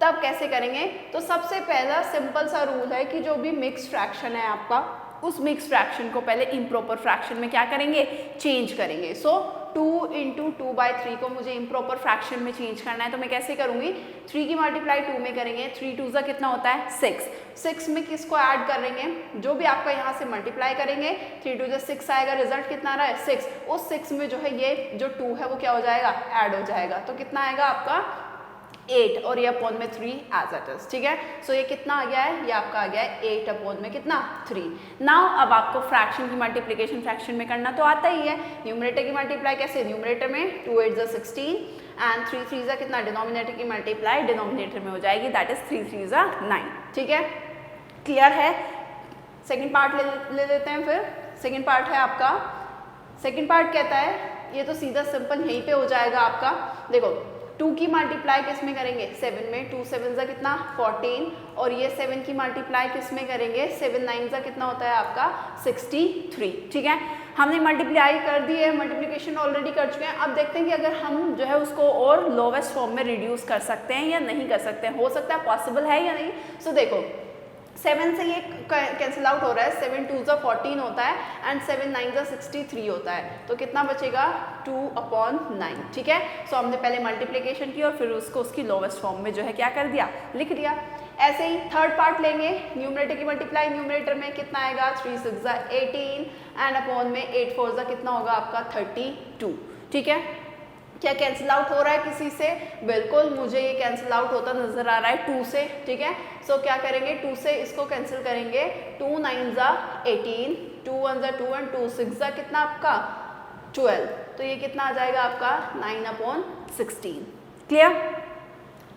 तब कैसे करेंगे? तो सबसे पहला सिंपल सा रूल है कि जो भी मिक्स फ्रैक्शन है आपका, उस मिक्स फ्रैक्शन को पहले इम्प्रॉपर फ्रैक्शन में क्या करेंगे? चेंज करेंगे। सो 2 इंटू 2/3 को मुझे इम्प्रॉपर फ्रैक्शन में चेंज करना है, तो मैं कैसे करूँगी? 3 की मल्टीप्लाई 2 में करेंगे, 3 2 कितना होता है? 6। 6 में किसको ऐड करेंगे? जो भी आपका यहाँ से मल्टीप्लाई करेंगे, 3 2 6 आएगा, रिजल्ट कितना आ रहा है? 6। उस 6 में जो है ये जो 2 है वो क्या हो जाएगा? ऐड हो जाएगा, तो कितना आएगा आपका? 8 और ये अपॉन में 3 एज इट इज। ठीक है, सो ये कितना आ गया है? ये आपका आ गया है 8 अपॉन में कितना? 3। नाउ अब आपको फ्रैक्शन की मल्टीप्लिकेशन फ्रैक्शन में करना तो आता ही है। न्यूमरेटर की मल्टीप्लाई कैसे? न्यूमरेटर में 2 8 16 एंड 3 3 कितना? डिनोमिनेटर की मल्टीप्लाई डिनोमिनेटर में हो जाएगी, दैट इज 3 3 9। ठीक है, क्लियर है? सेकेंड पार्ट ले लेते हैं फिर। सेकेंड पार्ट है आपका, सेकेंड पार्ट कहता है, ये तो सीधा सिंपल यहीं पे हो जाएगा आपका। देखो 2 की मल्टीप्लाई किस में करेंगे? 7 में। 2 7 कितना? 14 और ये 7 की मल्टीप्लाई किस में करेंगे? 7 9 कितना होता है आपका? 63। ठीक है, हमने मल्टीप्लाई कर दी है, मल्टीप्लिकेशन ऑलरेडी कर चुके हैं। अब देखते हैं कि अगर हम जो है उसको और लोवेस्ट फॉर्म में रिड्यूस कर सकते हैं या नहीं कर सकते हैं, हो सकता है, पॉसिबल है या नहीं। सो देखो 7 से ये कैंसिल आउट हो रहा है, 7 2 14 होता है एंड 7 9 63 होता है, तो कितना बचेगा? 2/9। ठीक है, सो हमने पहले मल्टीप्लिकेशन की और फिर उसको उसकी लोवेस्ट फॉर्म में जो है क्या कर दिया? लिख दिया। ऐसे ही थर्ड पार्ट लेंगे, न्यूमरेटर की मल्टीप्लाई, न्यूमरेटर में कितना आएगा? 3 6 18 एंड अपॉन में 8 4 कितना होगा आपका? 32। ठीक है, क्या कैंसिल आउट हो रहा है किसी से? बिल्कुल, मुझे ये कैंसिल आउट होता नजर आ रहा है 2 से। ठीक है, सो क्या करेंगे? 2 से इसको कैंसिल करेंगे, 2 9 18, 2 1 2 एंड 2 6 कितना आपका? 12। तो ये कितना आ जाएगा आपका? 9/16। क्लियर?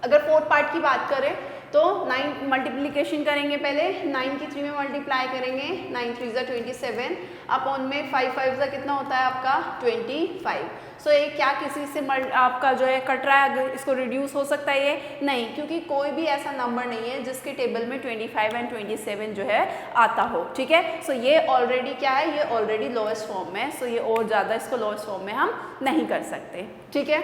अगर फोर्थ पार्ट की बात करें तो 9 मल्टीप्लिकेशन करेंगे, पहले 9 की 3 में मल्टीप्लाई करेंगे, 9 3 27 अपॉन में 5 5 कितना होता है आपका? 25। सो ये क्या किसी से आपका जो है कट रहा है? अगर इसको रिड्यूस हो सकता है ये? नहीं, क्योंकि कोई भी ऐसा नंबर नहीं है जिसके टेबल में 25 एंड 27 जो है आता हो। ठीक है, सो ये ऑलरेडी क्या है? ये ऑलरेडी लोएस्ट फॉर्म में है, सो ये और ज़्यादा इसको लोएस्ट फॉर्म में हम नहीं कर सकते। ठीक है,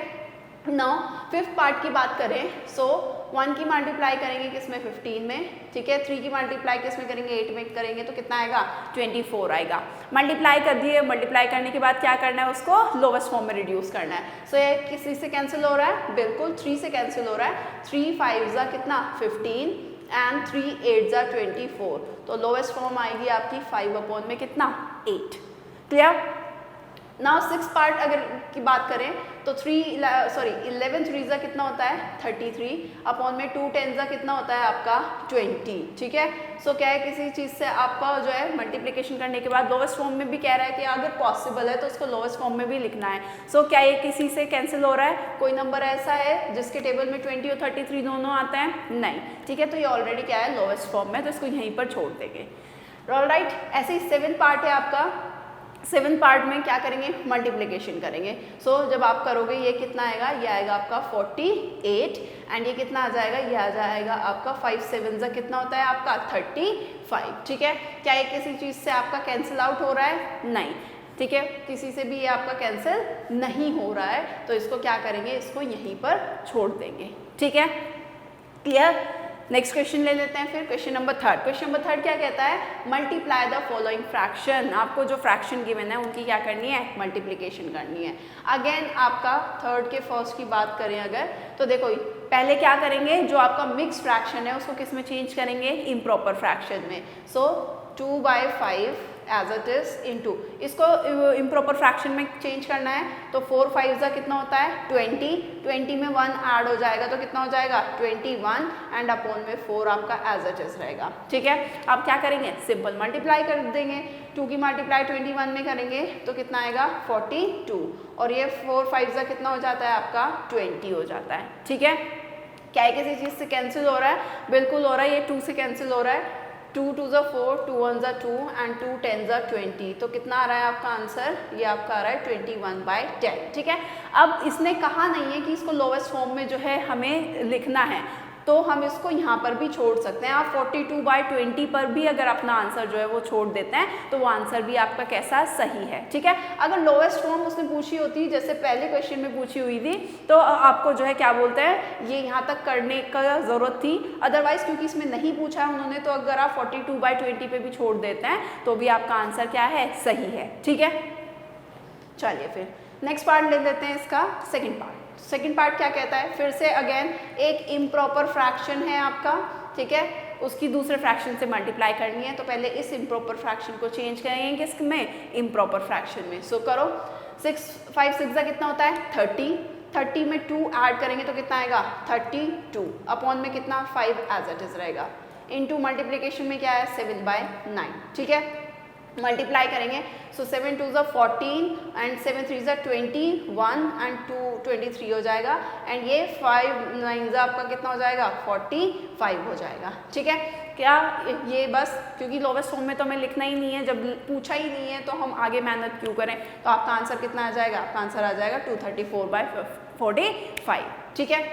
नाउ फिफ्थ पार्ट की बात करें, सो 1 की मल्टीप्लाई करेंगे किसमें? 15 में। ठीक है, 3 की मल्टीप्लाई किसमें करेंगे? 8 में करेंगे, तो कितना आएगा? 24 आएगा। मल्टीप्लाई कर दिए, मल्टीप्लाई करने के बाद क्या करना है? उसको लोवेस्ट फॉर्म में रिड्यूस करना है। सो ये किसी से कैंसिल हो रहा है? बिल्कुल 3 से कैंसिल हो रहा है। 3 5 कितना? 15 एंड 3 8 24, तो लोवेस्ट फॉर्म आएगी आपकी 5/में कितना? 8। क्लियर? नाउ 6 पार्ट अगर की बात करें तो 11 3 कितना होता है? 33 अपॉन में 2 10 कितना होता है आपका? 20। ठीक है, सो क्या है, किसी चीज़ से आपका जो है मल्टीप्लिकेशन करने के बाद लोवेस्ट फॉर्म में भी कह रहा है कि अगर पॉसिबल है तो उसको लोवेस्ट फॉर्म में भी लिखना है। सो क्या ये किसी से कैंसिल हो रहा है? कोई नंबर ऐसा है जिसके टेबल में 20 और 33 दोनों आते हैं? नहीं। ठीक है, तो ये ऑलरेडी क्या है? लोवेस्ट फॉर्म में, तो इसको यहीं पर छोड़ देंगे। ऑलराइट, ऐसे ही 7 पार्ट है आपका। 7 पार्ट में क्या करेंगे? मल्टीप्लिकेशन करेंगे। सो जब आप करोगे ये कितना आएगा? ये आएगा आपका 48 एंड ये कितना आ जाएगा? ये आ जाएगा आपका 5 7 कितना होता है आपका? 35। ठीक है, क्या ये किसी चीज़ से आपका कैंसिल आउट हो रहा है? नहीं। ठीक है, किसी से भी ये आपका कैंसिल नहीं हो रहा है, तो इसको क्या करेंगे? इसको यहीं पर छोड़ देंगे। ठीक है, क्लियर? नेक्स्ट क्वेश्चन ले लेते हैं फिर, क्वेश्चन नंबर 3। क्वेश्चन नंबर 3 क्या कहता है? Multiply the following fraction. आपको जो फ्रैक्शन गिवन है उनकी क्या करनी है? मल्टीप्लिकेशन करनी है। अगेन आपका थर्ड के फर्स्ट की बात करें अगर, तो देखो पहले क्या करेंगे? जो आपका मिक्स फ्रैक्शन है उसको किस में चेंज करेंगे? इम्प्रॉपर फ्रैक्शन में। सो 2/5 एज इट इज इनटू, इसको इम्प्रॉपर फ्रैक्शन में चेंज करना है, तो 4 5 कितना होता है? 20 में 1 ऐड हो जाएगा तो कितना हो जाएगा? 21 एंड अपॉन में 4 आपका एज इट इज रहेगा। ठीक है, अब क्या करेंगे? सिंपल मल्टीप्लाई कर देंगे। 2 की मल्टीप्लाई 21 में करेंगे तो कितना आएगा? 42 और ये 4 5 कितना हो जाता है आपका? 20 हो जाता है। ठीक है, क्या है किसी चीज़ से कैंसिल हो रहा है? बिल्कुल हो रहा है, ये 2 से कैंसिल हो रहा है। 2 2 4, 2 1 2 एंड 2 10 20, तो कितना आ रहा है आपका आंसर? ये आपका आ रहा है 21/10। ठीक है, अब इसने कहा नहीं है कि इसको लोवेस्ट फॉर्म में जो है हमें लिखना है, तो हम इसको यहाँ पर भी छोड़ सकते हैं। आप 42/20 पर भी अगर अपना आंसर जो है वो छोड़ देते हैं तो वो आंसर भी आपका कैसा सही है, ठीक है। अगर लोवेस्ट फॉर्म उसने पूछी होती जैसे पहले क्वेश्चन में पूछी हुई थी तो आपको जो है क्या बोलते हैं ये यहाँ तक करने का ज़रूरत थी, अदरवाइज क्योंकि इसमें नहीं पूछा है उन्होंने तो अगर आप 42/20 पे भी छोड़ देते हैं तो भी आपका आंसर क्या है, सही है, ठीक है। चलिए फिर नेक्स्ट पार्ट ले लेते हैं इसका सेकंड पार्ट। सेकंड पार्ट क्या कहता है, फिर से अगेन एक इम्प्रॉपर फ्रैक्शन है आपका, ठीक है, उसकी दूसरे फ्रैक्शन से मल्टीप्लाई करनी है। तो पहले इस इम्प्रॉपर फ्रैक्शन को चेंज करेंगे किस में, इम्प्रॉपर फ्रैक्शन में। सो करो 5 6 कितना होता है 30 में 2 ऐड करेंगे तो कितना आएगा 32 अपॉन में कितना 5 एज इट इज रहेगा, इनटू मल्टीप्लिकेशन में क्या है 7/9, ठीक है, मल्टीप्लाई करेंगे। सो 7 2 14 एंड 7 3 21 एंड 2 23 हो जाएगा एंड ये 5 9 आपका कितना हो जाएगा 45 हो जाएगा, ठीक है। क्या ये बस क्योंकि लोवेस्ट फॉर्म में तो हमें लिखना ही नहीं है, जब पूछा ही नहीं है तो हम आगे मेहनत क्यों करें, तो आपका आंसर कितना आ जाएगा, आपका आंसर आ जाएगा 234/45, ठीक है।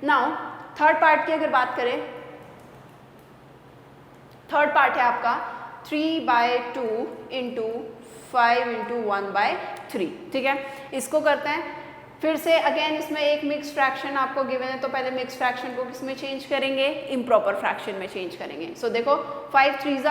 नाउ थर्ड पार्ट की अगर बात करें, थर्ड पार्ट है आपका 3/2 इंटू 5 इंटू 1/3, ठीक है। इसको करते हैं फिर से अगेन, इसमें एक मिक्स फ्रैक्शन आपको गिवन है तो पहले मिक्स फ्रैक्शन को किस में चेंज करेंगे, इम्प्रॉपर फ्रैक्शन में चेंज करेंगे। सो देखो 5 3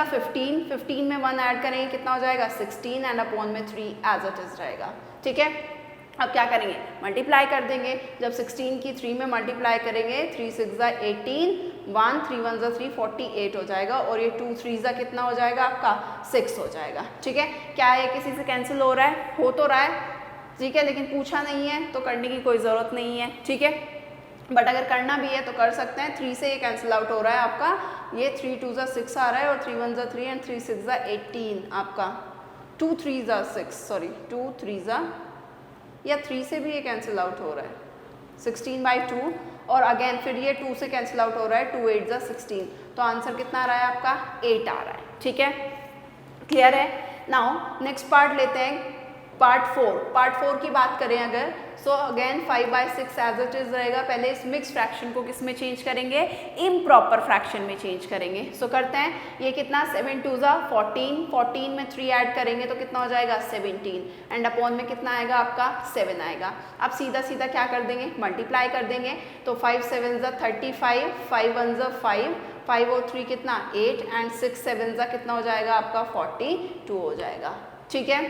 15 में 1 ऐड करेंगे कितना हो जाएगा 16 एंड अपॉन में 3 एज इट इज रहेगा, ठीक है। अब क्या करेंगे, मल्टीप्लाई कर देंगे। जब 16 की 3 में मल्टीप्लाई करेंगे 3 6 18 1 3 1 3 48 हो जाएगा और ये 2 3 कितना हो जाएगा आपका 6 हो जाएगा, ठीक है। क्या है किसी से कैंसिल हो रहा है, हो तो रहा है, ठीक है, लेकिन पूछा नहीं है तो करने की कोई ज़रूरत नहीं है, ठीक है। बट अगर करना भी है तो कर सकते हैं। 3 से ये कैंसिल आउट हो रहा है आपका, ये 3 2 6 आ रहा है और 3 1 3 एंड 3 6 18 आपका 2 3 6 सॉरी 2 3 या 3 से भी ये कैंसिल आउट हो रहा है 16/2 और अगेन फिर ये 2 से कैंसिल आउट हो रहा है 2 8 16, तो आंसर कितना आ रहा है आपका 8 आ रहा है, ठीक है, क्लियर है। नाउ नेक्स्ट पार्ट लेते हैं, पार्ट 4 की बात करें अगर, so again 5/6 as it is रहेगा। पहले इस मिक्स फ्रैक्शन को किस में चेंज करेंगे, इम्प्रॉपर फ्रैक्शन में चेंज करेंगे। सो करते हैं, ये कितना 7 2 14 में 3 ऐड करेंगे तो कितना हो जाएगा 17 एंड अपॉन में कितना आएगा आपका 7 आएगा। अब सीधा सीधा क्या कर देंगे, मल्टीप्लाई कर देंगे। तो 5 7 35 5 1 5 5 और 3 कितना 8 एंड 6 7 कितना हो जाएगा आपका 42 हो जाएगा, ठीक है,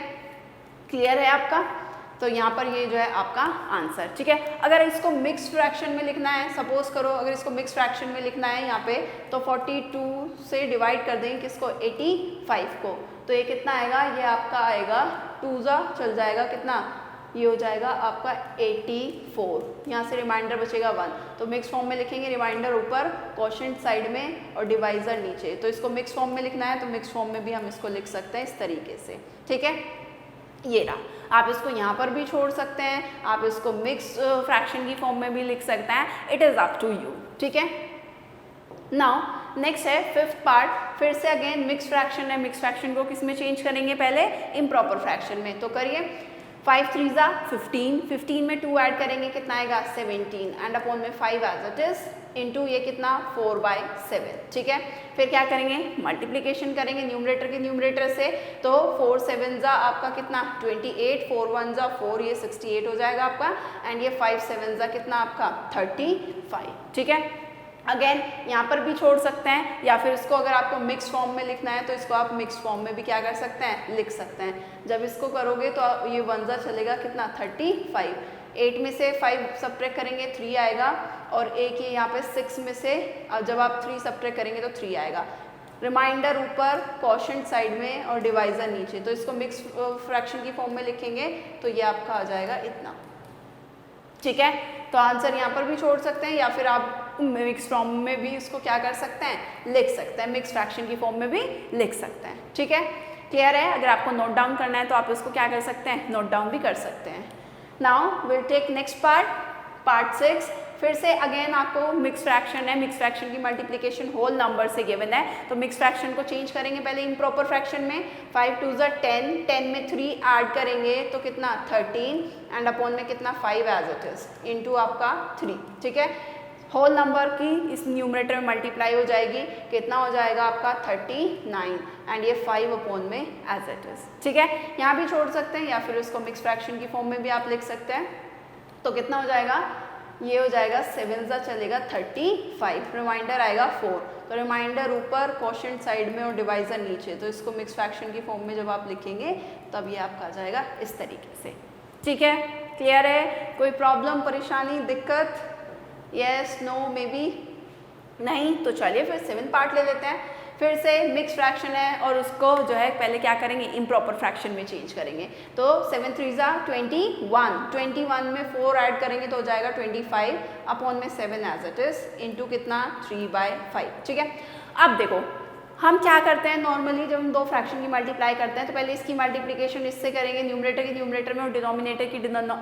क्लियर है आपका। तो यहाँ पर ये जो है आपका आंसर, ठीक है। अगर इसको मिक्स फ्रैक्शन में लिखना है, सपोज करो अगर इसको मिक्स फ्रैक्शन में लिखना है यहाँ पे, तो 42 से डिवाइड कर देंगे किसको 85 को, तो ये कितना आएगा, ये आपका आएगा 2 चल जाएगा कितना, ये हो जाएगा आपका 84, यहाँ से रिमाइंडर बचेगा 1, तो मिक्स फॉर्म में लिखेंगे, रिमाइंडर ऊपर, क्वोशिएंट साइड में और डिवाइजर नीचे। तो इसको मिक्स फॉर्म में लिखना है तो मिक्स फॉर्म में भी हम इसको लिख सकते हैं इस तरीके से, ठीक है। ये रहा, आप इसको यहाँ पर भी छोड़ सकते हैं, आप इसको मिक्स फ्रैक्शन की फॉर्म में भी लिख सकते हैं, it is up to you, ठीक है। नाउ नेक्स्ट है फिफ्थ पार्ट, फिर से अगेन मिक्स फ्रैक्शन है, मिक्स फ्रैक्शन को किस में चेंज करेंगे, पहले इम्प्रॉपर फ्रैक्शन में। तो करिए 5 3 15 में 2 ऐड करेंगे कितना आएगा 17 एंड अपॉन में 5 एज इट इज इंटू ये कितना 4/7, ठीक है। फिर क्या करेंगे, मल्टीप्लिकेशन करेंगे न्यूमरेटर के न्यूमरेटर से, तो 4 7 आपका कितना 28, 4 1 4, ये 68 हो जाएगा आपका एंड ये 5 7 कितना आपका 35, ठीक है। अगेन यहाँ पर भी छोड़ सकते हैं, या फिर इसको अगर आपको मिक्स फॉर्म में लिखना है तो इसको आप मिक्स फॉर्म में भी क्या कर सकते हैं, लिख सकते हैं। जब इसको करोगे तो ये 1 चलेगा कितना 35, 8 में से 5 सब्ट्रैक्ट करेंगे 3 आएगा और एक ये यहाँ पे 6 में से जब आप 3 सब्ट्रैक्ट करेंगे तो 3 आएगा। रिमाइंडर ऊपर, क्वोशिएंट साइड में और डिवाइजर नीचे। तो इसको मिक्स फ्रैक्शन की फॉर्म में लिखेंगे तो ये आपका आ जाएगा इतना, ठीक है। तो आंसर यहाँ पर भी छोड़ सकते हैं, या फिर आप मिक्स फॉर्म में भी इसको क्या कर सकते हैं, लिख सकते हैं, मिक्स फ्रैक्शन की फॉर्म में भी लिख सकते हैं, ठीक है, क्लियर है। अगर आपको नोट डाउन करना है तो आप इसको क्या कर सकते हैं, नोट डाउन भी कर सकते हैं। Now will take next part 6। फिर से अगेन आपको मिक्स फ्रैक्शन है, मिक्स फ्रैक्शन की मल्टीप्लिकेशन होल नंबर से गिवन है, तो मिक्स फ्रैक्शन को चेंज करेंगे पहले इम्प्रॉपर फ्रैक्शन में। 5 2 10, 10 में 3 ऐड करेंगे तो कितना 13 एंड अपॉन में कितना 5 एज इट इज इंटू आपका 3, ठीक है। होल नंबर की इस न्यूमरेटर में मल्टीप्लाई हो जाएगी, कितना हो जाएगा आपका 39 एंड ये 5 अपॉन में एज इट इज। ठीक है, यहाँ भी छोड़ सकते हैं या फिर इसको मिक्स फ्रैक्शन की फॉर्म में भी आप लिख सकते हैं। तो कितना हो जाएगा, ये हो जाएगा 7 सा चलेगा 35, रिमाइंडर आएगा 4। तो रिमाइंडर ऊपर, क्वोशिएंट साइड में और डिवाइजर नीचे। तो इसको मिक्स फ्रैक्शन की फॉर्म में जब आप लिखेंगे तब ये आपका आ जाएगा इस तरीके से। ठीक है, क्लियर है? कोई प्रॉब्लम, परेशानी, दिक्कत? Yes, no, maybe? नहीं? तो चलिए फिर 7 पार्ट ले लेते हैं। फिर से मिक्स फ्रैक्शन है और उसको जो है पहले क्या करेंगे, इम्प्रॉपर फ्रैक्शन में चेंज करेंगे। तो 7 3 21 में 4 ऐड करेंगे तो हो जाएगा 25 अपॉन में 7 एज इट इज इंटू कितना 3/5। ठीक है, अब देखो हम क्या करते हैं, नॉर्मली जब हम दो फ्रैक्शन की मल्टीप्लाई करते हैं तो पहले इसकी मल्टीप्लिकेशन इससे करेंगे, न्यूमरेटर की न्यूमरेटर में और डिनोमिनेटर की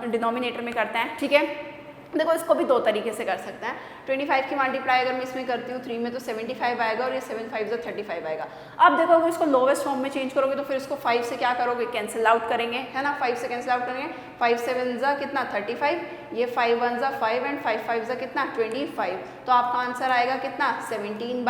डिनोमिनेटर में करते हैं। ठीक है, देखो इसको भी दो तरीके से कर सकते हैं। 25 की मल्टीप्लाई अगर मैं इसमें करती हूँ 3 में तो 75 आएगा और ये 7 5 से 35 आएगा। अब देखो अगर इसको लोवेस्ट फॉर्म में चेंज करोगे तो फिर इसको 5 से क्या करोगे, कैंसिल आउट करेंगे, है ना। 5 से कैंसिल आउट करेंगे, 5 7 जा कितना 35, ये 5 1 जा 5 एंड 5 5 जा कितना 25। तो आपका आंसर आएगा कितना 15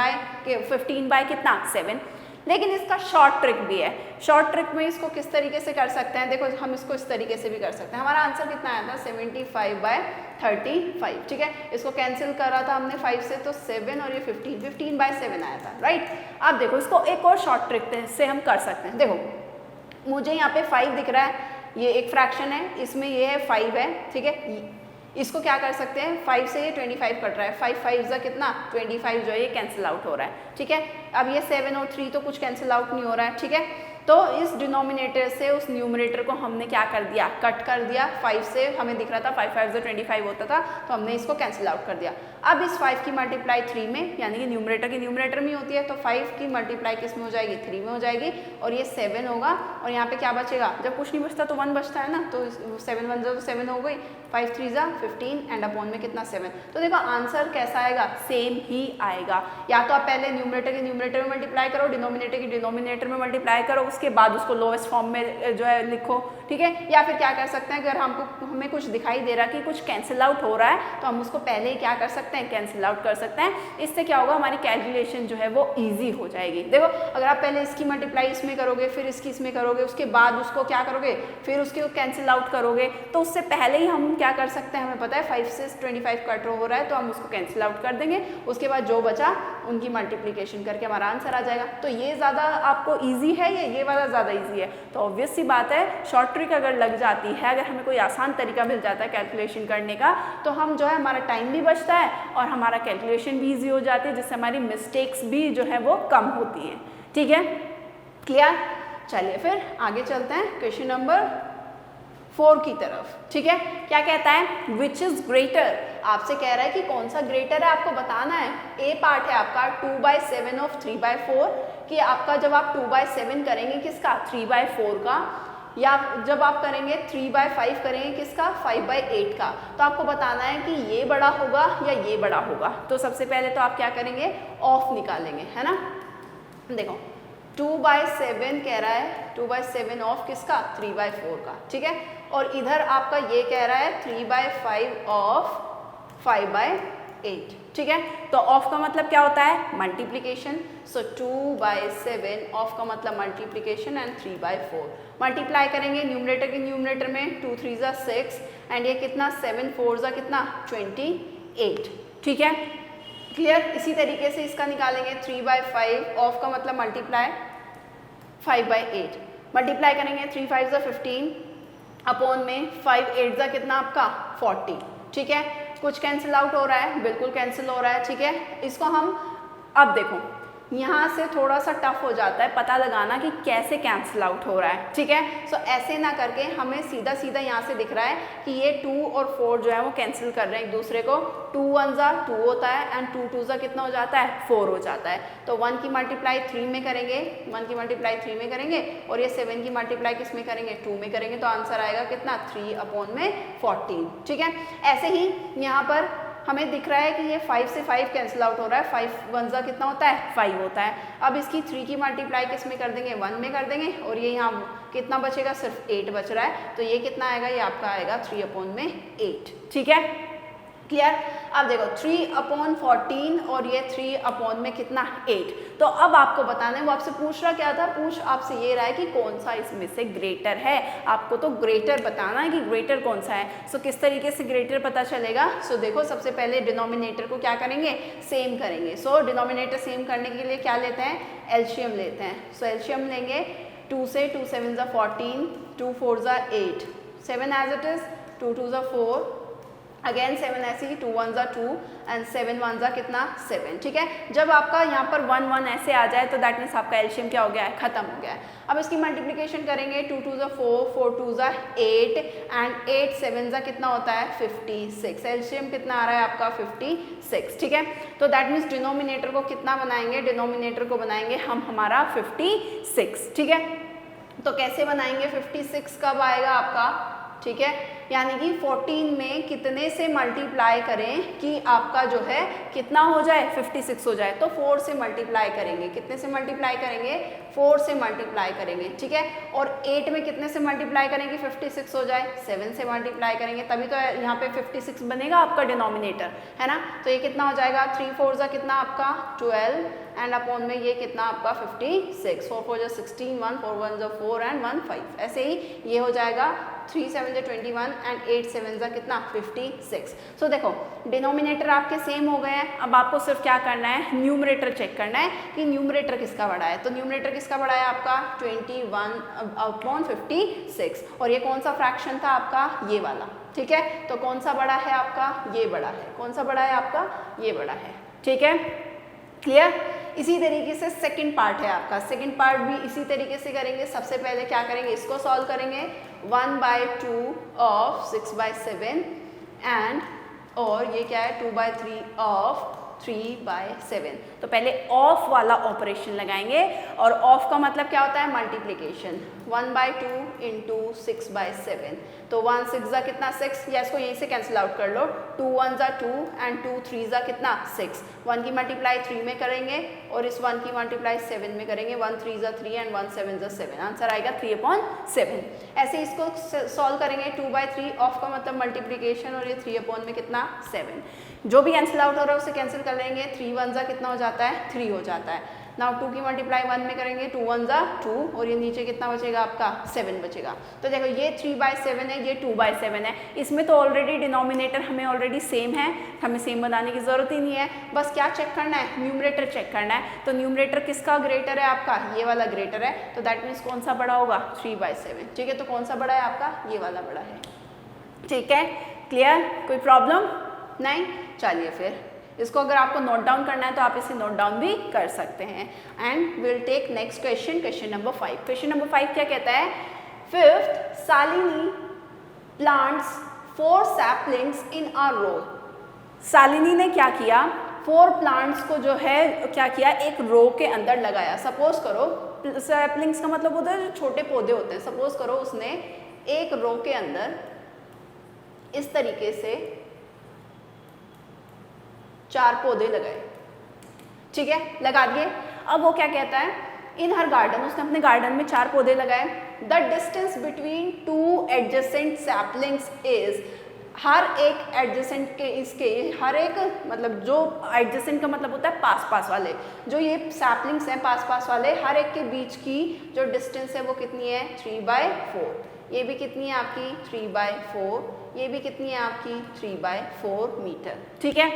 बाय कितना 7। लेकिन इसका शॉर्ट ट्रिक भी है। शॉर्ट ट्रिक में इसको किस तरीके से कर सकते हैं, देखो हम इसको इस तरीके से भी कर सकते हैं। हमारा आंसर कितना आया था 75/35। ठीक है, इसको कैंसिल करा था हमने 5 से तो 7 और ये 15/7 आया था, राइट। अब देखो इसको एक और शॉर्ट ट्रिक से हम कर सकते हैं। देखो मुझे यहाँ पे 5 दिख रहा है, ये एक फ्रैक्शन है, इसमें ये है 5 है। ठीक है, इसको क्या कर सकते हैं, 5 से ये 25 कट रहा है, 5 5 जा कितना 25 जो है ये कैंसिल आउट हो रहा है। ठीक है, अब ये 7 और 3 तो कुछ कैंसिल आउट नहीं हो रहा है। ठीक है, तो इस डिनोमिनेटर से उस न्यूमरेटर को हमने क्या कर दिया, कट कर दिया। 5 से हमें दिख रहा था 5 5 से 25 होता था तो हमने इसको कैंसिल आउट कर दिया। अब इस 5 की मल्टीप्लाई 3 में, यानी कि न्यूमरेटर की न्यूमरेटर में होती है, तो 5 की मल्टीप्लाई किस में हो जाएगी 3 में हो जाएगी और ये 7 होगा और यहाँ पे क्या बचेगा, जब कुछ नहीं बचता तो 1 बचता है ना, तो 7 1 तो 7 हो गई, 5 3 जा 15 एंड अपॉन में कितना 7। तो देखो आंसर कैसा आएगा, सेम ही आएगा। या तो आप पहले न्यूमरेटर के न्यूमरेटर में मल्टीप्लाई करो, डिनोमिनेटर की डिनोमिनेटर में मल्टीप्लाई करो, उसके बाद उसको लोएस्ट फॉर्म में जो है लिखो। ठीक है, या फिर क्या कर सकते हैं, अगर हमें कुछ दिखाई दे रहा है कि कुछ कैंसिल आउट हो रहा है तो हम उसको पहले ही क्या कर सकते हैं, कैंसिल आउट कर सकते हैं। इससे क्या होगा, हमारी कैलकुलेशन जो है वो ईजी हो जाएगी। देखो अगर आप पहले इसकी मल्टीप्लाई इसमें करोगे, फिर इसकी इसमें करोगे, उसके बाद उसको क्या करोगे, फिर उसके कैंसिल आउट करोगे, तो उससे पहले ही हम क्या कर सकते हैं, हमें पता है 5 से 25 कट हो रहा है तो हम उसको कैंसिल आउट कर देंगे, उसके बाद जो बचा उनकी मल्टीप्लिकेशन करके हमारा आंसर आ जाएगा। तो ये ज़्यादा आपको ईजी है या ये वाला ज़्यादा ईजी है, तो ऑब्वियस सी बात है शॉर्ट ट्रिक अगर लग जाती है, अगर हमें कोई आसान तरीका मिल जाता है कैलकुलेशन करने का, तो हम जो है हमारा टाइम भी बचता है और हमारा कैलकुलेशन भी ईजी हो जाती है, जिससे हमारी मिस्टेक्स भी जो है वो कम होती हैं। ठीक है, क्लियर। चलिए फिर आगे चलते हैं क्वेश्चन नंबर 4 की तरफ। ठीक है, क्या कहता है, विच इज ग्रेटर, आपसे कह रहा है कि कौन सा ग्रेटर है, आपको बताना है। ए पार्ट है आपका 2/7 ऑफ 3/4, कि आपका जब आप 2/7 करेंगे किसका 3/4 का, या जब आप करेंगे 3/5 करेंगे किसका 5/8 का, तो आपको बताना है कि ये बड़ा होगा या ये बड़ा होगा। तो सबसे पहले तो आप क्या करेंगे, ऑफ निकालेंगे, है ना। देखो 2/7 कह रहा है, 2/7 ऑफ किसका 3/4 का। ठीक है, और इधर आपका ये कह रहा है 3/5 ऑफ 5/8। ठीक है, तो ऑफ का मतलब क्या होता है, मल्टीप्लिकेशन। सो 2/7 ऑफ का मतलब मल्टीप्लिकेशन एंड 3/4 मल्टीप्लाई करेंगे न्यूमरेटर के न्यूमरेटर में, 2 3 जा 6 एंड ये कितना 7 4 जा कितना 28। ठीक है, क्लियर। इसी तरीके से इसका निकालेंगे 3/5 ऑफ का मतलब मल्टीप्लाई 5/8 मल्टीप्लाई करेंगे, 3 5 जा 15 अपॉन में 5 8 जा कितना आपका 40। ठीक है, कुछ कैंसिल आउट हो रहा है, बिल्कुल कैंसिल हो रहा है। ठीक है, इसको हम अब देखो यहाँ से थोड़ा सा टफ हो जाता है पता लगाना कि कैसे कैंसिल आउट हो रहा है। ठीक है, सो ऐसे ना करके हमें सीधा सीधा यहाँ से दिख रहा है कि ये 2 और 4 जो है वो कैंसिल कर रहे हैं एक दूसरे को। 2 1 जा 2 होता है एंड 2 2 जा कितना हो जाता है 4 हो जाता है। तो 1 की मल्टीप्लाई 3 में करेंगे, 1 की मल्टीप्लाई 3 में करेंगे और ये 7 की मल्टीप्लाई किस में करेंगे 2 में करेंगे, तो आंसर आएगा कितना 3/14। ठीक है, ऐसे ही यहाँ पर हमें दिख रहा है कि ये 5 से 5 कैंसिल आउट हो रहा है, 5 1 जा कितना होता है 5 होता है। अब इसकी 3 की मल्टीप्लाई किस में कर देंगे 1 में कर देंगे और ये यहाँ कितना बचेगा सिर्फ 8 बच रहा है, तो ये कितना आएगा, ये आपका आएगा 3/8। ठीक है, क्लियर। अब देखो 3/14 और ये 3 में कितना 8। तो अब आपको बताना है, वो आपसे पूछ रहा क्या था, पूछ आपसे ये रहा है कि कौन सा इसमें से ग्रेटर है। आपको तो ग्रेटर बताना है कि ग्रेटर कौन सा है। सो किस तरीके से ग्रेटर पता चलेगा। सो देखो सबसे पहले डिनोमिनेटर को क्या करेंगे, सेम करेंगे। सो डिनोमिनेटर सेम करने के लिए क्या लेते हैं, एलसीएम लेते हैं। सो एलसीएम लेंगे 2 से 2 7 14, 2 4 8, 7 एज इट इज, 2 2 4, अगेन 7 ऐसे ही, 2 1 2 एंड 7 1 कितना 7। ठीक है, जब आपका यहाँ पर 1 1 ऐसे आ जाए तो दैट मीन्स आपका एलसीएम क्या हो गया है, खत्म हो गया है। अब इसकी मल्टीप्लिकेशन करेंगे, 2 2 4, 4 2 8 एंड 8 7 कितना होता है 56। एलसीएम कितना आ रहा है आपका 56। ठीक है, तो दैट मीन्स डिनोमिनेटर को कितना बनाएंगे, डिनोमिनेटर को बनाएंगे हम हमारा 56। ठीक है, तो कैसे बनाएंगे, 56 कब आएगा आपका, ठीक है, यानी कि 14 में कितने से मल्टीप्लाई करें कि आपका जो है कितना हो जाए 56 हो जाए। तो 4 से मल्टीप्लाई करेंगे, कितने से मल्टीप्लाई करेंगे, 4 से मल्टीप्लाई करेंगे। ठीक है, और 8 में कितने से मल्टीप्लाई करेंगे 56 हो जाए, 7 से मल्टीप्लाई करेंगे, तभी तो यहाँ पे 56 बनेगा आपका डिनोमिनेटर, है ना। तो ये कितना हो जाएगा, 3 4 कितना आपका 12 एंड अपॉन में ये कितना आपका 56, 4 4 16, 1 4 1 4 एंड 1 5। ऐसे ही ये हो जाएगा 3 7 21 एंड 8 7 कितना 56। सो देखो डिनोमिनेटर आपके सेम हो गए हैं। अब आपको सिर्फ क्या करना है, न्यूमरेटर चेक करना है कि न्यूमरेटर किसका बड़ा है। तो न्यूमरेटर किसका बड़ा है आपका 21/56, और ये कौन सा फ्रैक्शन था आपका, ये वाला। ठीक है, तो कौन सा बड़ा है आपका, ये बड़ा है। कौन सा बड़ा है आपका, ये बड़ा है। ठीक है, क्लियर। इसी तरीके से सेकंड पार्ट है आपका, सेकंड पार्ट भी इसी तरीके से करेंगे। सबसे पहले क्या करेंगे, इसको सॉल्व करेंगे, 1/2 ऑफ 6/7 एंड, और ये क्या है 2/3 ऑफ 3/7। तो पहले ऑफ वाला ऑपरेशन लगाएंगे, और ऑफ का मतलब क्या होता है, मल्टीप्लीकेशन। 1/2 इंटू 6/7, तो 1 6 कितना 6, या इसको यहीं से कैंसिल आउट कर लो, 2 1 2 एंड 2 3 कितना 6। 1 की मल्टीप्लाई 3 में करेंगे और इस 1 की मल्टीप्लाई 7 में करेंगे, 1 3 3 एंड 1 7 7, आंसर आएगा 3/7। ऐसे इसको सॉल्व करेंगे, 2/3 ऑफ का मतलब मल्टीप्लीकेशन, और ये 3 में कितना 7। जो भी कैंसिल आउट हो रहा है उसे कैंसिल कर लेंगे, 3 1 कितना हो जाता है 3 हो जाता है। नाउ 2 की मल्टीप्लाई 1 में करेंगे, 2 1 2, और ये नीचे कितना बचेगा आपका 7 बचेगा। तो देखो ये 3/7 है, ये 2/7 है। इसमें तो ऑलरेडी डिनोमिनेटर हमें ऑलरेडी सेम है, हमें सेम बनाने की जरूरत ही नहीं है। बस क्या चेक करना है, न्यूमरेटर चेक करना है। तो न्यूमरेटर किसका ग्रेटर है आपका, ये वाला ग्रेटर है, तो दैट मीन्स कौन सा बड़ा होगा 3/7। ठीक है, तो कौन सा बड़ा है आपका, ये वाला बड़ा है। ठीक है, क्लियर, कोई प्रॉब्लम नहीं। चलिए फिर इसको अगर आपको नोट डाउन करना है तो आप इसे नोट डाउन भी कर सकते हैं। And will take next question, question number 5। Question number 5 क्या कहता है, 5th Shalini plants 4 saplings in a row. Shalini ने क्या किया, 4 प्लांट्स को जो है क्या किया, एक रो के अंदर लगाया। सपोज करो, सैपलिंग्स का मतलब होता है जो छोटे पौधे होते हैं। सपोज करो उसने एक रो के अंदर इस तरीके से 4 पौधे लगाए। ठीक है, लगा दिए। अब वो क्या कहता है, इन हर गार्डन, उसने अपने गार्डन में 4 पौधे लगाए। The distance between 2 adjacent saplings is, हर एक एडजेसेंट के इसके, हर एक मतलब जो एडजेसेंट का मतलब होता है पास पास वाले, जो ये सैपलिंग्स हैं पास पास वाले, हर एक के बीच की जो डिस्टेंस है वो कितनी है 3/4। ये भी कितनी है आपकी 3/4, ये भी कितनी है आपकी 3/4 मीटर। ठीक है,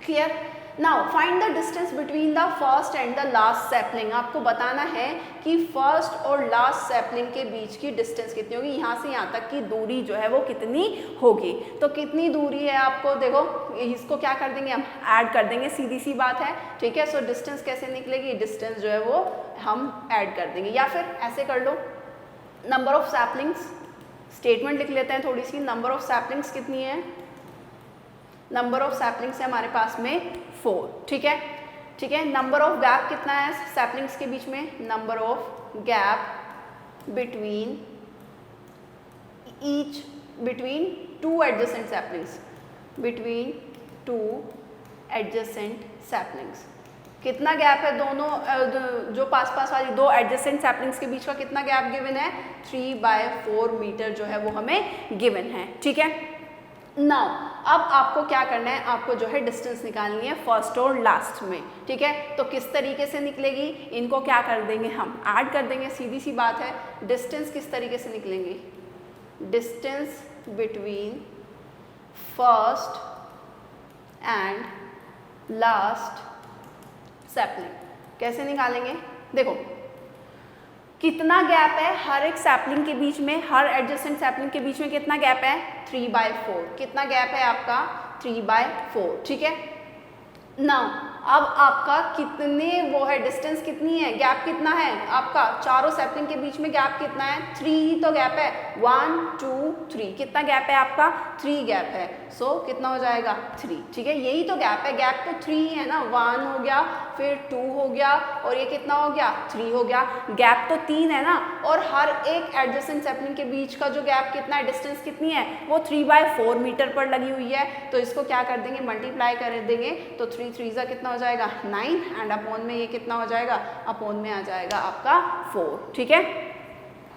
clear. Now find the distance between the first and the last sapling. आपको बताना है कि फर्स्ट और लास्ट सैपलिंग के बीच की डिस्टेंस कितनी होगी, यहाँ से यहाँ तक की दूरी जो है वो कितनी होगी। तो कितनी दूरी है आपको, देखो इसको क्या कर देंगे हम, ऐड कर देंगे, सीधी सी बात है। ठीक है, सो डिस्टेंस कैसे निकलेगी, डिस्टेंस जो है वो हम ऐड कर देंगे, या फिर ऐसे कर लो, नंबर ऑफ सैपलिंग्स, स्टेटमेंट लिख लेते हैं थोड़ी सी। नंबर ऑफ सैपलिंग्स कितनी है, नंबर ऑफ सैपलिंग्स है हमारे पास में 4। ठीक है, ठीक है। नंबर ऑफ गैप कितना है सैपलिंग्स के बीच में, number of gap between each, between 2 adjacent saplings, between 2 adjacent saplings. कितना गैप है दोनों जो पास पास वाली 2 एडजेसेंट सैपलिंग्स के बीच का कितना गैप गिवन है, 3/4 मीटर जो है वो हमें गिवन है। ठीक है, नाउ अब आपको क्या करना है, आपको जो है डिस्टेंस निकालनी है फर्स्ट और लास्ट में, ठीक है। तो किस तरीके से निकलेगी, इनको क्या कर देंगे, हम ऐड कर देंगे, सीधी सी बात है। डिस्टेंस किस तरीके से निकलेंगी, distance between first and last sapling कैसे निकालेंगे, देखो कितना गैप है हर एक सैपलिंग के बीच में, हर एडजेसेंट सैपलिंग के बीच में कितना गैप है, 3/4। कितना गैप है आपका, 3/4, ठीक है। नाउ अब आपका कितने वो है, डिस्टेंस कितनी है, गैप कितना है आपका, चारों सैपलिंग के बीच में गैप कितना है, 3 ही तो गैप है, 1 2 3, कितना गैप है आपका, 3 गैप है। सो कितना हो जाएगा, 3, ठीक है। यही तो गैप है, गैप तो 3 ही है ना, 1 हो गया, फिर 2 हो गया, और ये कितना हो गया, 3 हो गया। गैप तो 3 है ना, और हर एक एडजेसेंट सैपलिंग के बीच का जो गैप कितना है, डिस्टेंस कितनी है, वो 3/4 मीटर पर लगी हुई है। तो इसको क्या कर देंगे, मल्टीप्लाई कर देंगे, तो 3 3 जा कितना हो जाएगा, 9, एंड अपॉन में ये कितना हो जाएगा, अपॉन में आ जाएगा आपका 4, ठीक है।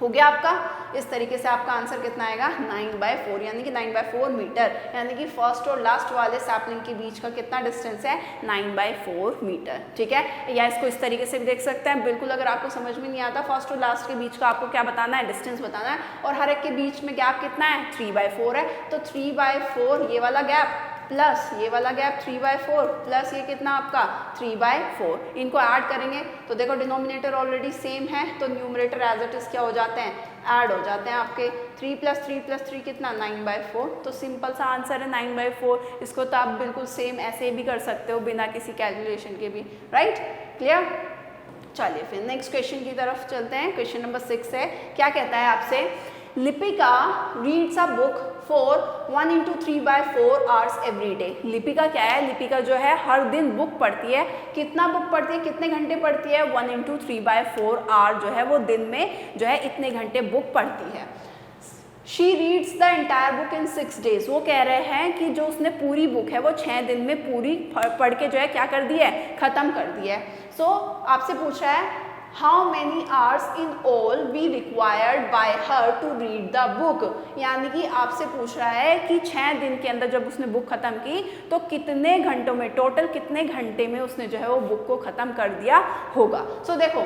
हो गया आपका, इस तरीके से आपका आंसर कितना आएगा, 9/4, यानी कि 9/4 मीटर, यानी कि फर्स्ट और लास्ट वाले सैपलिंग के बीच का कितना डिस्टेंस है, 9/4 मीटर, ठीक है। या इसको इस तरीके से भी देख सकते हैं, बिल्कुल अगर आपको समझ में नहीं आता, फर्स्ट और लास्ट के बीच का आपको क्या बताना है, डिस्टेंस बताना है, और हर एक के बीच में गैप कितना है, 3/4 है। तो 3/4 ये वाला गैप प्लस ये वाला गैप 3/4 प्लस ये कितना आपका 3/4, इनको ऐड करेंगे तो देखो डिनोमिनेटर ऑलरेडी सेम है, तो न्यूमरेटर एज इट इज क्या हो जाते हैं, ऐड हो जाते हैं आपके। 3 + 3 + 3 कितना, 9/4। तो सिंपल सा आंसर है 9/4। इसको तो आप बिल्कुल सेम ऐसे भी कर सकते हो बिना किसी कैलकुलेशन के भी, राइट, क्लियर। चलिए फिर नेक्स्ट क्वेश्चन की तरफ चलते हैं। क्वेश्चन नंबर 6 है, क्या कहता है आपसे, Lipika reads a book for 1 × 3/4 hours every day. Lipika क्या है, लिपिका जो है हर दिन बुक पढ़ती है, कितना बुक पढ़ती है, कितने घंटे पढ़ती है, 1 × 3/4 आवर जो है वो दिन में जो है इतने घंटे बुक पढ़ती है। She reads the entire book in 6 days। वो कह रहे हैं कि जो उसने पूरी बुक है वो 6 दिन में पूरी पढ़ के जो है क्या कर दी है, खत्म कर दी है। सो आपसे पूछ रहा है how many hours in all be required by her to read the book, यानी कि आपसे पूछ रहा है कि 6 दिन के अंदर जब उसने बुक खत्म की तो कितने घंटों में, टोटल कितने घंटे में उसने जो है वो बुक को खत्म कर दिया होगा। सो देखो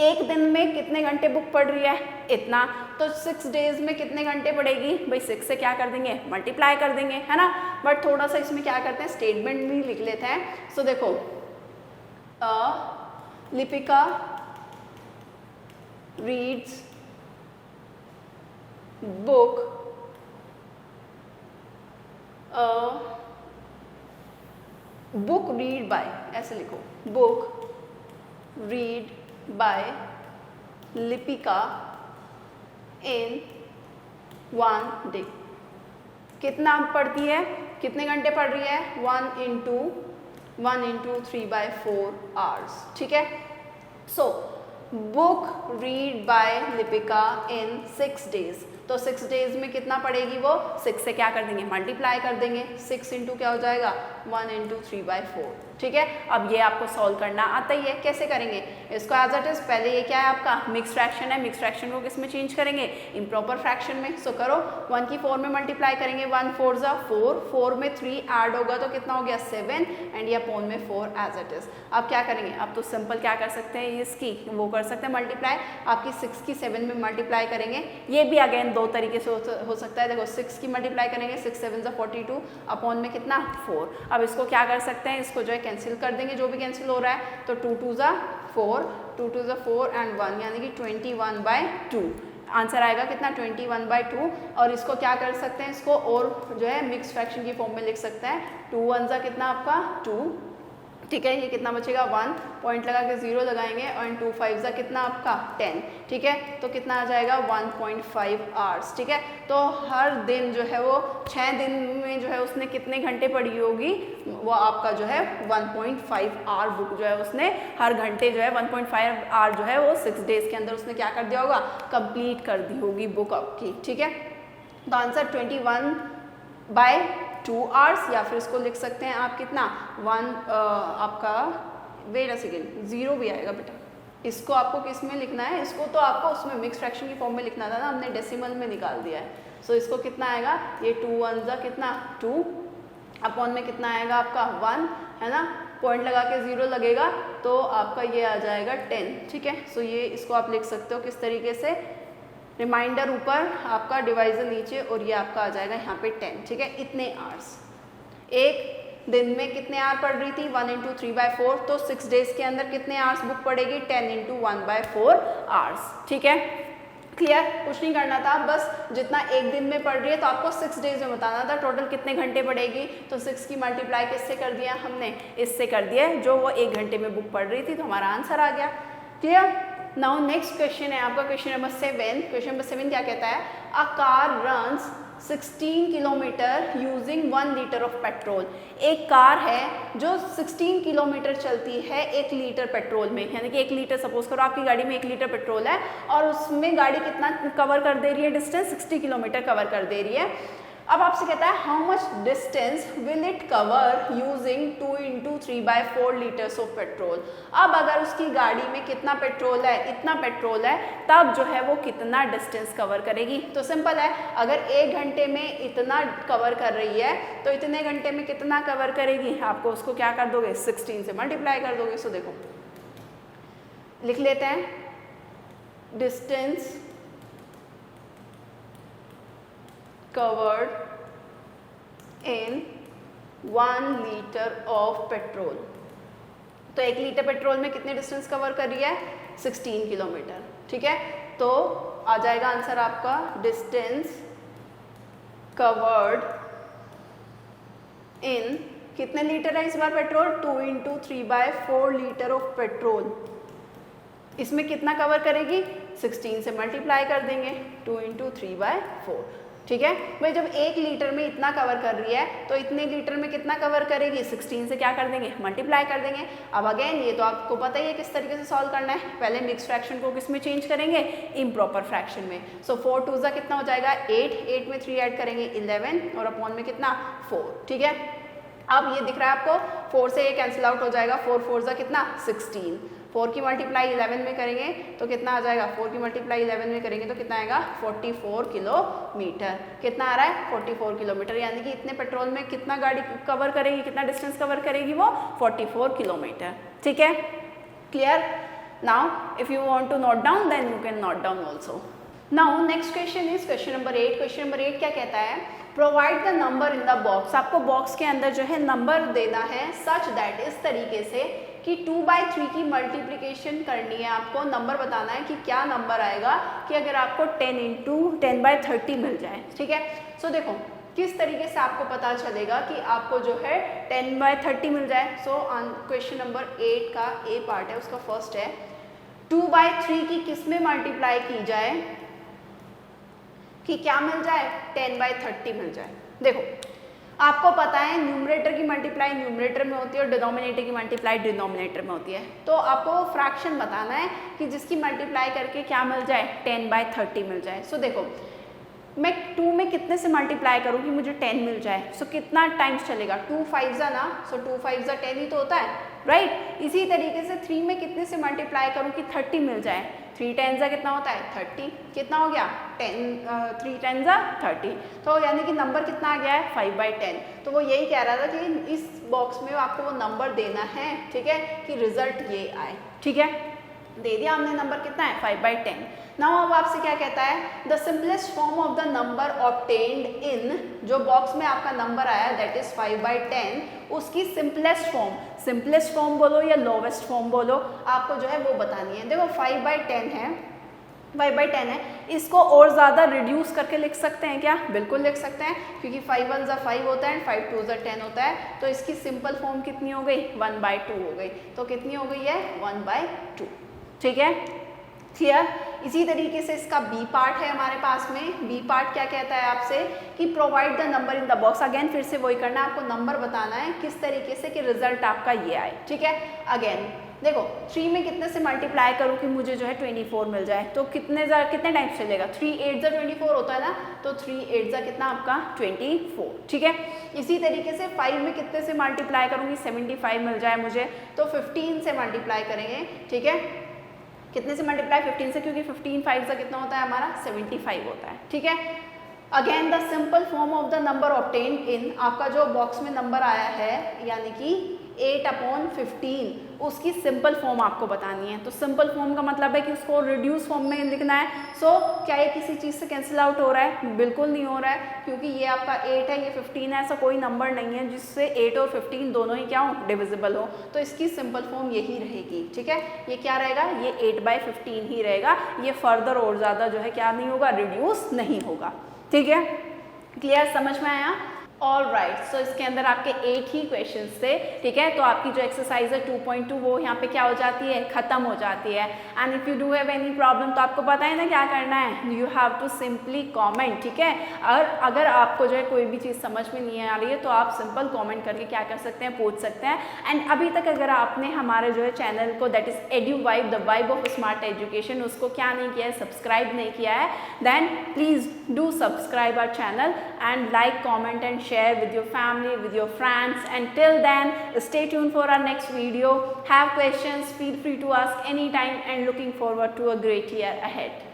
एक दिन में कितने घंटे बुक पढ़ रही है, इतना, तो 6 days में कितने घंटे पढ़ेगी, भाई 6 से क्या कर देंगे, मल्टीप्लाई कर देंगे, है ना। बट थोड़ा सा इसमें क्या करते हैं, स्टेटमेंट भी लिख लेते हैं। सो देखो Lipika reads book book read by, ऐसे लिखो, book read by Lipika in 1 day। कितना पढ़ती है, कितने घंटे पढ़ रही है, 1 × 3/4 आवर्स, ठीक है। So book read by Lipika in 6 days, तो 6 days में कितना पढ़ेगी वो, 6 से क्या कर देंगे, मल्टीप्लाई कर देंगे, 6 × क्या हो जाएगा, 1 × 3/4, ठीक है। अब ये आपको सॉल्व करना आता ही है, कैसे करेंगे इसको, एज इट इज पहले ये क्या है आपका मिक्स फ्रैक्शन है, मिक्स फ्रैक्शन को किस में चेंज करेंगे, इम्प्रॉपर फ्रैक्शन में। सो करो 1 की 4 में मल्टीप्लाई करेंगे, 1 4 = 4, 4 में 3 ऐड होगा तो कितना हो गया 7, एंड ये अपॉन में 4 एज इट इज। अब क्या करेंगे, अब तो सिंपल क्या कर सकते हैं, इसकी वो कर सकते हैं मल्टीप्लाई, आपकी 6 की 7 में मल्टीप्लाई करेंगे। ये भी अगेन 2 तरीके से हो सकता है, देखो 6 की मल्टीप्लाई करेंगे, 6 7 = 42, अपॉन में कितना 4। अब इसको क्या कर सकते हैं, इसको जो है कैंसिल कर देंगे, जो भी कैंसिल हो रहा है, तो 2 2 = 4, 2 2 = 4 एंड 1, यानी कि 21/2 आंसर आएगा कितना, 21/2। और इसको क्या कर सकते हैं, इसको और जो है मिक्स फ्रैक्शन की फॉर्म में लिख सकते हैं, 2 1 = कितना आपका 2, ठीक है। ये कितना बचेगा 1, पॉइंट लगा के 0 लगाएंगे, और 2 5 = कितना आपका 10, ठीक है। तो कितना आ जाएगा 1.5 आवर्स, ठीक है। तो हर दिन जो है वो 6 दिन में जो है उसने कितने घंटे पढ़ी होगी, वो आपका जो है 1.5 आवर बुक जो है उसने हर घंटे जो है 1.5 आवर जो है वो 6 days के अंदर उसने क्या कर दिया होगा, कंप्लीट कर दी होगी बुक आपकी, ठीक है। तो आंसर 21/2 आवर्स, या फिर इसको लिख सकते हैं आप कितना 1 आपका, वेट अ सेकेंड, 0 भी आएगा बेटा, इसको आपको किस में लिखना है, इसको तो आपको उसमें मिक्स फ्रैक्शन की फॉर्म में लिखना था ना, हमने डेसिमल में निकाल दिया है। सो इसको कितना आएगा, ये 2 1 जा कितना 2 अपॉन में कितना आएगा आपका 1 है ना, पॉइंट लगा के 0 लगेगा तो आपका ये आ जाएगा 10, ठीक है। सो ये इसको आप लिख सकते हो किस तरीके से, रिमाइंडर ऊपर आपका डिवाइजर नीचे और ये आपका आ जाएगा यहाँ पे 10, ठीक है। इतने आवर्स, एक दिन में कितने आवर पढ़ रही थी 1 इंटू 3/4, तो 6 डेज के अंदर कितने आवर्स बुक पड़ेगी 10 इंटू 1/4 आवर्स, ठीक है। क्लियर, कुछ नहीं करना था, बस जितना एक दिन में पढ़ रही है तो आपको 6 डेज में बताना था टोटल कितने घंटे पढ़ेगी, तो 6 की मल्टीप्लाई किससे कर दिया हमने, इससे कर दिया जो वो 1 घंटे में बुक पढ़ रही थी, तो हमारा आंसर आ गया। क्लियर। नाउ नेक्स्ट क्वेश्चन है आपका क्वेश्चन नंबर 7। क्वेश्चन नंबर 7 क्या कहता है, a car runs 16 kilometre using 1 litre of petrol. एक कार है जो 16 किलोमीटर चलती है 1 लीटर पेट्रोल में, यानी कि 1 लीटर, सपोज करो आपकी गाड़ी में 1 लीटर पेट्रोल है और उसमें गाड़ी कितना कवर कर दे रही है, डिस्टेंस 60 किलोमीटर कवर कर दे रही है। अब आपसे कहता है how much distance will it cover using 2 into 3/4 litres of petrol. अब अगर उसकी गाड़ी में कितना पेट्रोल है, इतना पेट्रोल है, तब जो है वो कितना डिस्टेंस कवर करेगी। तो सिंपल है, अगर 1 घंटे में इतना कवर कर रही है तो इतने घंटे में कितना कवर करेगी, आपको उसको क्या कर दोगे 16 से मल्टीप्लाई कर दोगे। सो देखो लिख लेते हैं, distance covered in 1 litre of petrol. तो 1 लीटर पेट्रोल में कितने डिस्टेंस कवर कर रही है 16 किलोमीटर, ठीक है। तो आ जाएगा आंसर आपका डिस्टेंस कवर्ड इन, कितने लीटर है इस बार petrol, 2 into 3/4 litre of petrol. इसमें कितना कवर करेगी 16 से मल्टीप्लाई कर देंगे, 2 इंटू 3/4, ठीक है। भाई जब 1 लीटर में इतना कवर कर रही है तो इतने लीटर में कितना कवर करेगी 16 से क्या कर देंगे मल्टीप्लाई कर देंगे। अब अगेन ये तो आपको पता ही है किस तरीके से सॉल्व करना है, पहले मिक्स फ्रैक्शन को किस में चेंज करेंगे, इम्प्रॉपर फ्रैक्शन में। सो 4 2 जा कितना हो जाएगा 8, 8 में 3 ऐड करेंगे 11 और अपॉन में कितना 4, ठीक है। अब ये दिख रहा है आपको 4 से ये कैंसिल आउट हो जाएगा, 4 4 जा कितना 16, 4 की मल्टीप्लाई 11 में करेंगे तो कितना आ जाएगा, 4 की मल्टीप्लाई 11 में करेंगे तो कितना आएगा 44 किलोमीटर। कितना आ रहा है 44 किलोमीटर, यानी कि इतने पेट्रोल में कितना गाड़ी कवर करेगी, कितना डिस्टेंस कवर करेगी वो 44 किलोमीटर, ठीक है। Clear. Now if you want to note down then you can note down also. Now next question is question number 8। Question number 8 क्या कहता है, provide the number in the box. आपको box के अंदर जो है नंबर देना है सच दैट, इस तरीके से कि 2/3 की मल्टीप्लिकेशन करनी है, आपको नंबर बताना है कि क्या नंबर आएगा कि अगर आपको 10 इंटू 10/30 मिल जाए, ठीक है। सो देखो किस तरीके से आपको पता चलेगा कि आपको जो है 10/30 मिल जाए। सो क्वेश्चन नंबर 8 का ए पार्ट है, उसका फर्स्ट है 2/3 की किस में मल्टीप्लाई की जाए कि क्या मिल जाए 10/30 मिल जाए। देखो आपको पता है न्यूमरेटर की मल्टीप्लाई न्यूमरेटर में होती है और डिनोमिनेटर की मल्टीप्लाई डिनोमिनेटर में होती है, तो आपको वो फ्रैक्शन बताना है कि जिसकी मल्टीप्लाई करके क्या मिल जाए 10/30 मिल जाए। सो देखो मैं 2 में कितने से मल्टीप्लाई करूँ कि मुझे 10 मिल जाए, सो कितना टाइम्स चलेगा 2 5 जा ना, सो 2 5 जा 10 ही तो होता है, राइट। इसी तरीके से 3 में कितने से मल्टीप्लाई करूँ कि 30 मिल जाए, 3 10 जा कितना होता है 30, कितना हो गया 3 10 जा 30, तो यानी कि नंबर कितना आ गया है 5/10। तो वो यही कह रहा था कि इस बॉक्स में आपको वो नंबर देना है, ठीक है, कि रिजल्ट ये आए, ठीक है। दे दिया हमने नंबर कितना है 5/10। नाउ अब आपसे क्या कहता है, the simplest form of the number obtained इन, जो बॉक्स में आपका नंबर आया दैट इज 5/10, उसकी सिंपलेस्ट फॉर्म बोलो या लोवेस्ट फॉर्म बोलो, आपको जो है वो बतानी है। देखो 5/10 है, 5/10 है, इसको और ज़्यादा रिड्यूस करके लिख सकते हैं क्या, बिल्कुल लिख सकते हैं, क्योंकि 5 1 जा 5 होता है एंड 5 2 जा 10 होता है, तो इसकी सिंपल फॉर्म कितनी हो गई 1/2 हो गई, तो कितनी हो गई है 1/2, ठीक है। क्लियर। इसी तरीके से इसका बी पार्ट है हमारे पास में, बी पार्ट क्या कहता है आपसे कि provide the number in the box. Again फिर से वही करना है, आपको नंबर बताना है किस तरीके से कि रिजल्ट आपका ये आए, ठीक है। अगेन देखो 3 में कितने से मल्टीप्लाई करूँ कि मुझे जो है 24 मिल जाए, तो कितने टाइम्स चलेगा 3 8 जा 24 होता है ना, तो 3 8 जा कितना आपका 24, ठीक है। इसी तरीके से 5 में कितने से मल्टीप्लाई करूँगी 75 मिल जाए मुझे, तो 15 से मल्टीप्लाई करेंगे, ठीक है। कितने से मल्टीप्लाई 15 से, क्योंकि 15 5 से कितना होता है हमारा 75 होता है, ठीक है। Again the simple form of the number obtained इन, आपका जो बॉक्स में नंबर आया है यानी कि 8/15, उसकी सिंपल फॉर्म आपको बतानी है। तो सिंपल फॉर्म का मतलब है कि उसको रिड्यूस फॉर्म में लिखना है। सो क्या ये किसी चीज़ से कैंसिल आउट हो रहा है? बिल्कुल नहीं हो रहा है, क्योंकि ये आपका 8 है, ये 15 है, ऐसा कोई नंबर नहीं है जिससे 8 और 15 दोनों ही क्या हो, डिविजिबल हो। तो इसकी सिंपल फॉर्म यही रहेगी, ठीक है। ये क्या रहेगा? ये 8/15 ही रहेगा, ये फर्दर और ज़्यादा जो है क्या नहीं होगा, रिड्यूस नहीं होगा, ठीक है। क्लियर, समझ में आया? ऑल राइट, सो इसके अंदर आपके 8 ही क्वेश्चन थे, ठीक है। तो आपकी जो एक्सरसाइज है 2.2 वो यहाँ पे क्या हो जाती है, खत्म हो जाती है। And if you do have any problem, तो आपको पता है ना क्या करना है, you have to simply comment, ठीक है। और अगर आपको जो है कोई भी चीज़ समझ में नहीं आ रही है तो आप सिंपल कमेंट करके क्या कर सकते हैं, पूछ सकते हैं। एंड अभी तक अगर आपने हमारे जो है चैनल को, that is Eduvibe the vibe of smart education, उसको क्या नहीं किया है, सब्सक्राइब नहीं किया है, then please do subscribe our channel and like, comment and share with your family, with your friends. And till then, stay tuned for our next video. Have questions, feel free to ask anytime, and looking forward to a great year ahead.